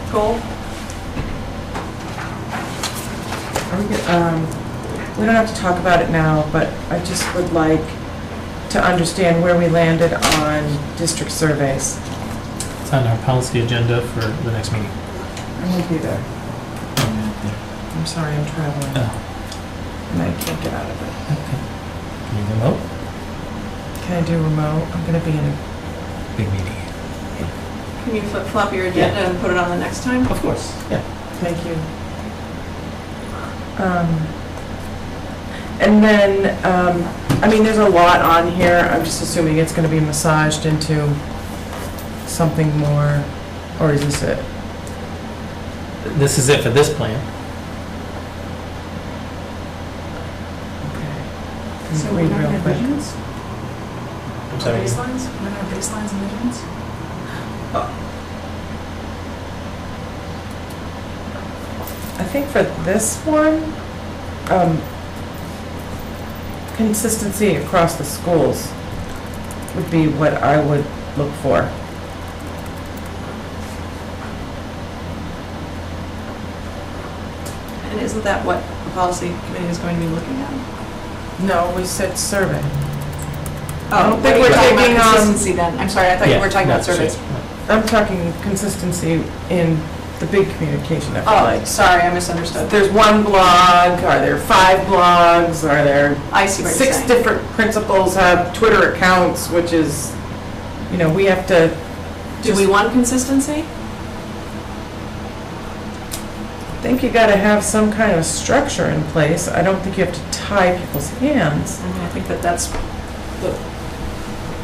goal? We don't have to talk about it now, but I just would like to understand where we landed on district surveys. It's on our policy agenda for the next meeting. I won't be there. I'm sorry, I'm traveling, Oh, and I can't get out of it. okay. Can you remote? Can I do remote? I'm gonna be in a, Big meeting. Can you flip-flop your agenda and put it on the next time? Of course, yeah. thank you. And then, I mean, there's a lot on here. I'm just assuming it's gonna be massaged into something more, or is this it? This is it for this plan. Okay. So Read we're not real gonna quick. have measurements? I'm sorry. Baselines? We're not gonna have baselines and measurements? I think for this one, consistency across the schools would be what I would look for. And isn't that what the policy committee is going to be looking at? No, we said survey. I don't think we're taking on- consistency then. I'm sorry, I thought you Yeah, were talking no, about surveys. I'm talking consistency in the big communication effort. Oh, sorry, I misunderstood. There's one blog, are there 5 blogs, are there I see what you're 6 saying. different principals have Twitter accounts, which is, we have to. Do we want consistency? I think you gotta have some kind of structure in place. I don't think you have to tie people's hands. I mean, I think that that's the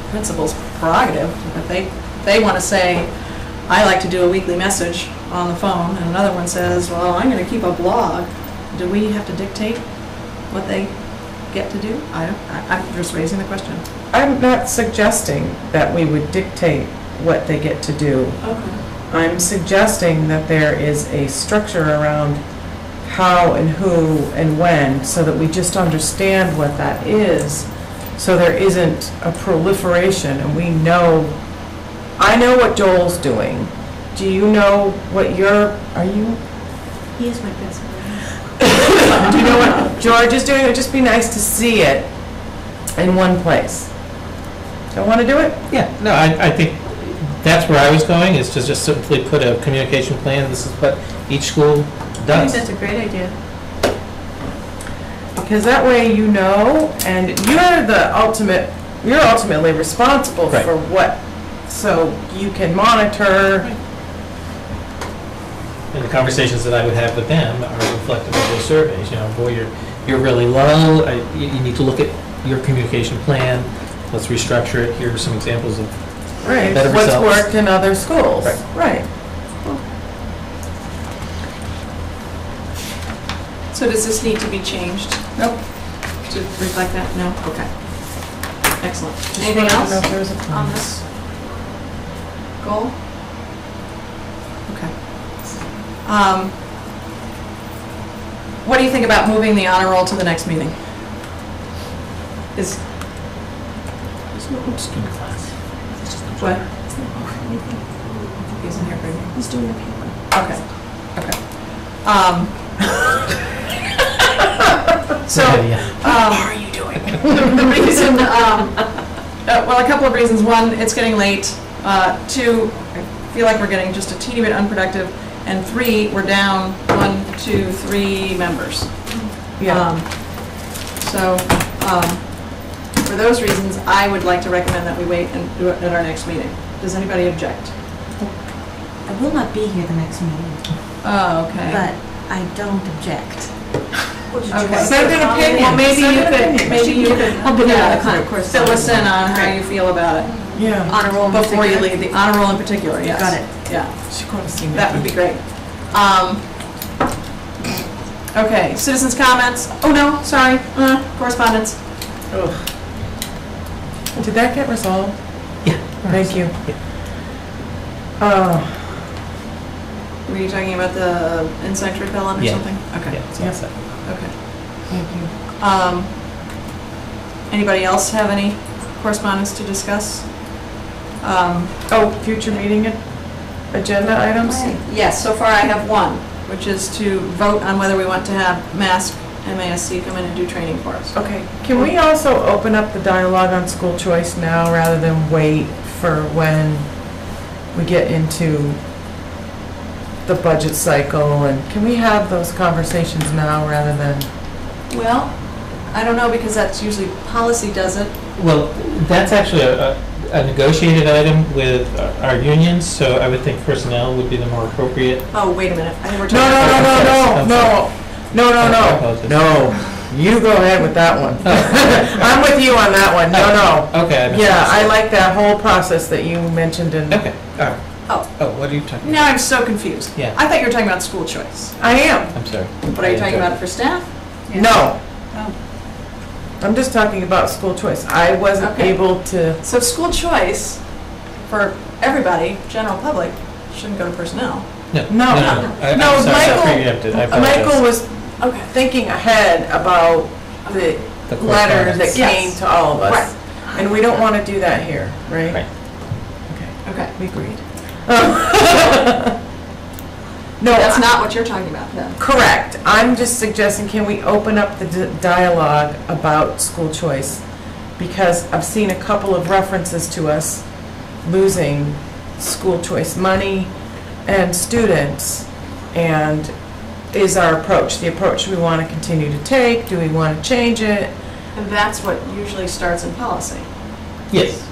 principal's prerogative. If they want to say, I like to do a weekly message on the phone, and another one says, well, I'm going to keep a blog, do we have to dictate what they get to do? I'm just raising the question. I'm not suggesting that we would dictate what they get to do. Okay. I'm suggesting that there is a structure around how and who and when, so that we just understand what that is, so there isn't a proliferation, and we know, I know what Joel's doing. Do you know what He is my principal. do you know what George is doing? It would just be nice to see it in one place. Don't want to do it? Yeah, no, I think that's where I was going, is to just simply put a communication plan, this is what each school I think does. that's a great idea. Because that way you know, and you're ultimately responsible Right. for what, so you can monitor. And the conversations that I would have with them are reflective of those surveys, boy, you're really low, you need to look at your communication plan, let's restructure it, here are some examples of Right, better what's results. worked in other schools. Right. So does this need to be changed? Nope. To reflect that? No? Okay. Excellent. Just Anything wanted to know else if there was a on plan. this goal? Okay. What do you think about moving the honor roll to the next meeting? Is, what? He's in here for you. He's doing the paper. Okay, okay. So, How are you doing? the reason, well, a couple of reasons. One, it's getting late. 2, I feel like we're getting just a teeny bit unproductive. And 3, we're down 1, 2, 3 members. Yeah. For those reasons, I would like to recommend that we wait and do it at our next meeting. Does anybody object? I will not be here the next meeting, Oh, okay. but I don't object. Okay. Send an opinion. Well, maybe Send you an could, opinion. maybe you could, I'll put it on yeah, the concourse. fill us in on how you feel about it. Yeah. Honor roll in Before you particular? leave, the honor roll in particular, yes. Got it. Yeah, Should go to see that would be Nikki. great. Okay, citizens' comments. Oh, no, sorry, correspondence. Ugh. Did that get resolved? Yeah. Thank you. Were you talking about the insect repellent or Yeah. something? Okay, Yeah, it's all set. okay. Thank you. Anybody else have any correspondence to discuss? Future meeting agenda items? Yes, so far I have one, which is to vote on whether we want to have MASC come in and do training for us. Okay, can we also open up the dialogue on school choice now rather than wait for when we get into the budget cycle? And can we have those conversations now rather than? Well, I don't know, because that's usually policy does it. Well, that's actually a negotiated item with our unions, so I would think personnel would be the more appropriate. Oh, wait a minute, I think we're No, talking about. No, you go ahead with that one. I'm with you on that one, no. Okay. Yeah, I like that whole process that you mentioned in. Okay, all right. Oh. Oh, what are you talking about? Now I'm so confused. Yeah. I thought you were talking about school choice. I am, I'm sorry. But are you talking about it for staff? no. Oh. I'm just talking about school choice. I wasn't Okay. able to, So school choice, for everybody, general public, shouldn't go to personnel. No. No. I'm No, sorry, I Michael- preempted. I apologize. Michael was Okay. thinking ahead about the The letter that correspondence. came Yes. to all of us. And we don't want to do that here, right? Right. Okay. We agreed. No, That's not what you're talking about, then. correct. I'm just suggesting, can we open up the dialogue about school choice? Because I've seen a couple of references to us losing school choice money and students. And is our approach the approach we want to continue to take? Do we want to change it? And that's what usually starts in policy. Yes,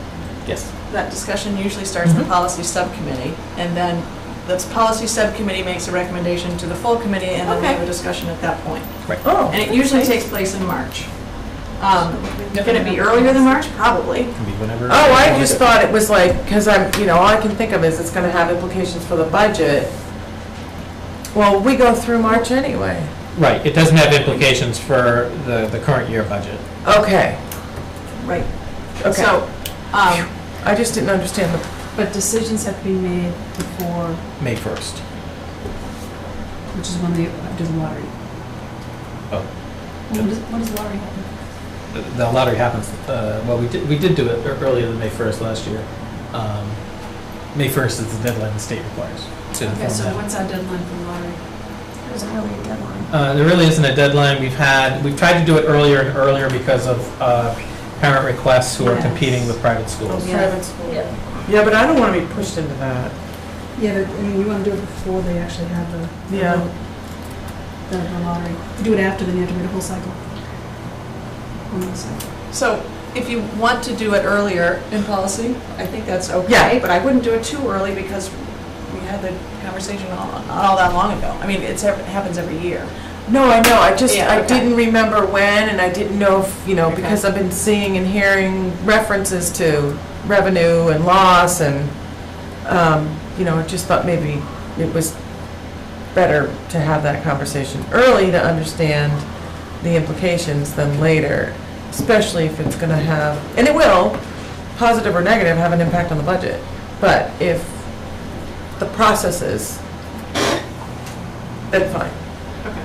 yes. That discussion usually starts in the policy subcommittee, and then the policy subcommittee makes a recommendation to the full committee, and then we have a discussion at that point. Oh, And it usually takes place in March. Can it be earlier than March? Probably. Can be whenever. oh, I just thought it was like, because all I can think of is it's going to have implications for the budget. Well, we go through March anyway. Right, it doesn't have implications for the current year budget. Okay, Right. okay. So, I just didn't understand the, But decisions have to be made before, May 1st. which is when they do the lottery. Oh. When does the lottery happen? The lottery happens, well, we did do it earlier than May 1st last year. May 1st is the deadline the state requires to Okay, inform so that. what's our deadline for the lottery? There isn't really a deadline. There really isn't a deadline. We've tried to do it earlier and earlier because of parent requests who are Yes. competing with private schools. Yeah. private school. Yeah, but I don't want to be pushed into that. Yeah, but, I mean, you want to do it before they actually have the Yeah. vote, the lottery. If you do it after, then you have to wait a whole cycle. One more cycle. so if you want to do it earlier in policy, I think that's okay, Yeah. but I wouldn't do it too early because we had the conversation not all that long ago. I mean, it happens every year. No, I know, I just, Yeah, I okay. didn't remember when, and I didn't know if, Okay. because I've been seeing and hearing references to revenue and loss, and, I just thought maybe it was better to have that conversation early to understand the implications than later, especially if it's gonna have, and it will, positive or negative, have an impact on the budget. But if the processes, then fine. Okay.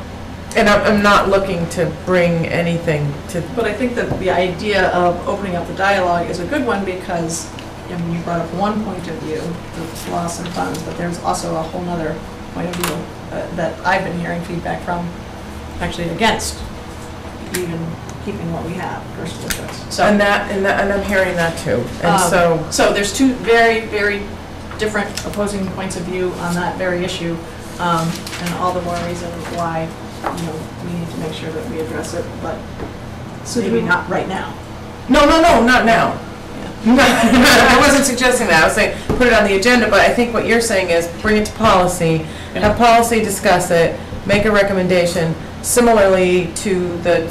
And I'm not looking to bring anything to, But I think that the idea of opening up the dialogue is a good one because, I mean, you brought up one point of view, the loss of funds, but there's also a whole nother point of view that I've been hearing feedback from, actually against even keeping what we have for school choice. So, and I'm hearing that too. And so, so there's two very, very different opposing points of view on that very issue, and all the more reason why, we need to make sure that we address it, but maybe not right now. no, not now. I wasn't suggesting that. I was saying, put it on the agenda, but I think what you're saying is bring it to policy, have policy discuss it, make a recommendation. Similarly to the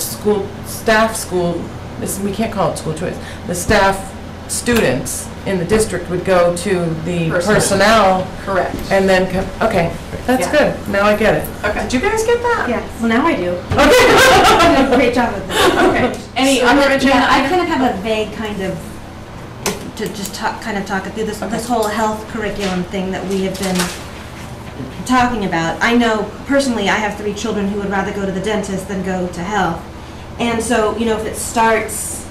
we can't call it school choice, the staff students in the district would go to the personnel Correct. and then, okay, that's Yeah. good. Now I get it. Okay. Did you guys get that? Yes, well, now I do. Okay. You did a great job with that. Okay. Any So, other agenda? Yeah, I kind of have a vague kind of, to just talk it through, this whole health curriculum thing that we have been talking about. I know personally, I have 3 children who would rather go to the dentist than go to health. And so, if it starts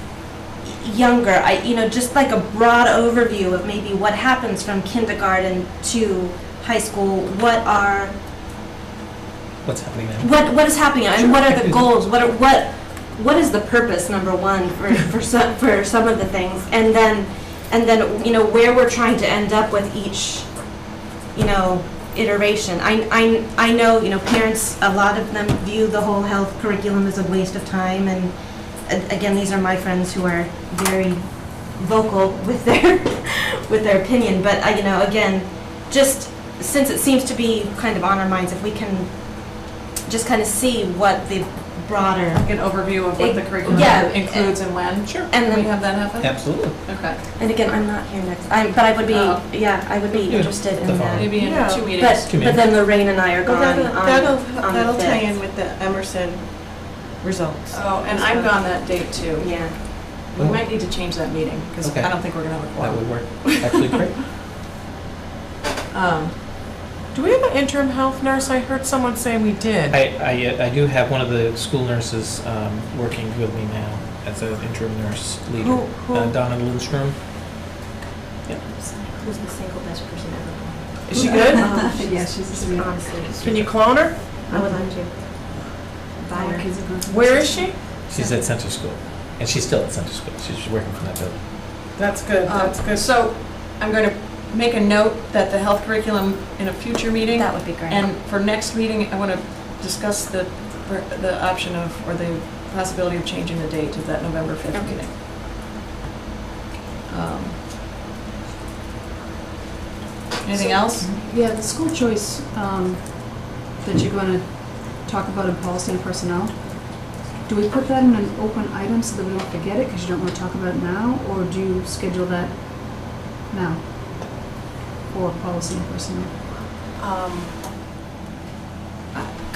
younger, just like a broad overview of maybe what happens from kindergarten to high school, What's happening now? what is happening and what are the goals, what is the purpose, number one, for some of the things, and then where we're trying to end up with each iteration. I know parents, a lot of them view the whole health curriculum as a waste of time, and again, these are my friends who are very vocal with their opinion, but again, just since it seems to be kind of on our minds, if we can just kind of see what the broader, Like an overview of what the curriculum Yeah. includes and when? Sure. And Can we then- have that happen? Absolutely. Okay. and again, I'm not here next, but I would be, Oh. I would be Yeah, interested in the that. following. Maybe in Yeah. 2 meetings. But then Lorraine and I are Well, gone that'll on the tie 5th. in with the Emerson results. Oh, and I'm gone that date too. Yeah. We might need to change that meeting, because Okay. I don't think we're gonna have a That quorum. would work. Actually, great. Do we have an interim health nurse? I heard someone say we did. I do have one of the school nurses working with me now as an interim nurse leader. Who? Donna Lindstrom. Who's the single best person ever? Is she good? Yeah, she's a sweet. Honestly, Can you clone her? I would love to. Buy Our her. kids are going to- Where is she? She's at Center School, and she's still at Center School. She's working from that building. That's good, that's good. So I'm going to make a note that the health curriculum in a future meeting. That would be great. And for next meeting, I want to discuss the option of, or the possibility of changing the date to that November 5th meeting. Anything else? Yeah, the school choice that you're going to talk about in policy and personnel, do we put that in an open item so that we don't forget it because you don't want to talk about it now, or do you schedule that now for policy and personnel?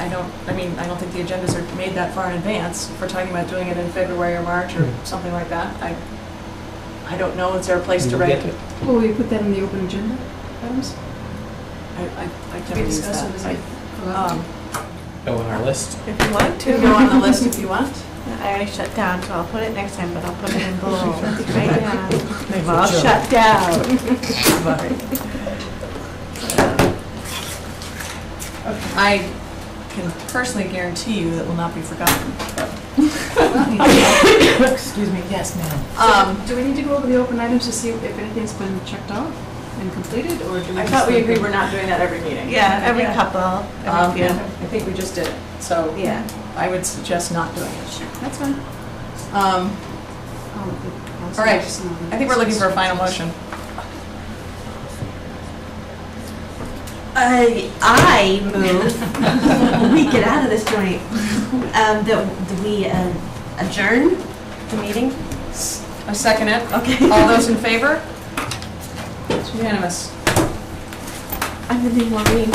I don't think the agendas are made that far in advance. If we're talking about doing it in February or March or something like that, I don't know, is there a place to We'll write get it? to Well, will you put that in the open agenda items? I We can use discuss it as that. we forgot. go on our list. If you want to, go on the list if you want. I already shut down, so I'll put it next time, but I'll put it in bold. Right now. They've all shut down. I can personally guarantee you that will not be forgotten. Excuse me, yes, ma'am. Do we need to go over the open items to see if anything's been checked off and completed, or do we? I just thought we like- agreed we're not doing that every meeting. Yeah, every couple, every few. I think we just did it, so Yeah. I would suggest not doing it. That's fine. Um, Oh, the- All right. I think we're looking for a final motion. I move, we get out of this joint, that we adjourn the meeting. I second it. Okay. All those in favor? It's unanimous. I'm the new Maureen.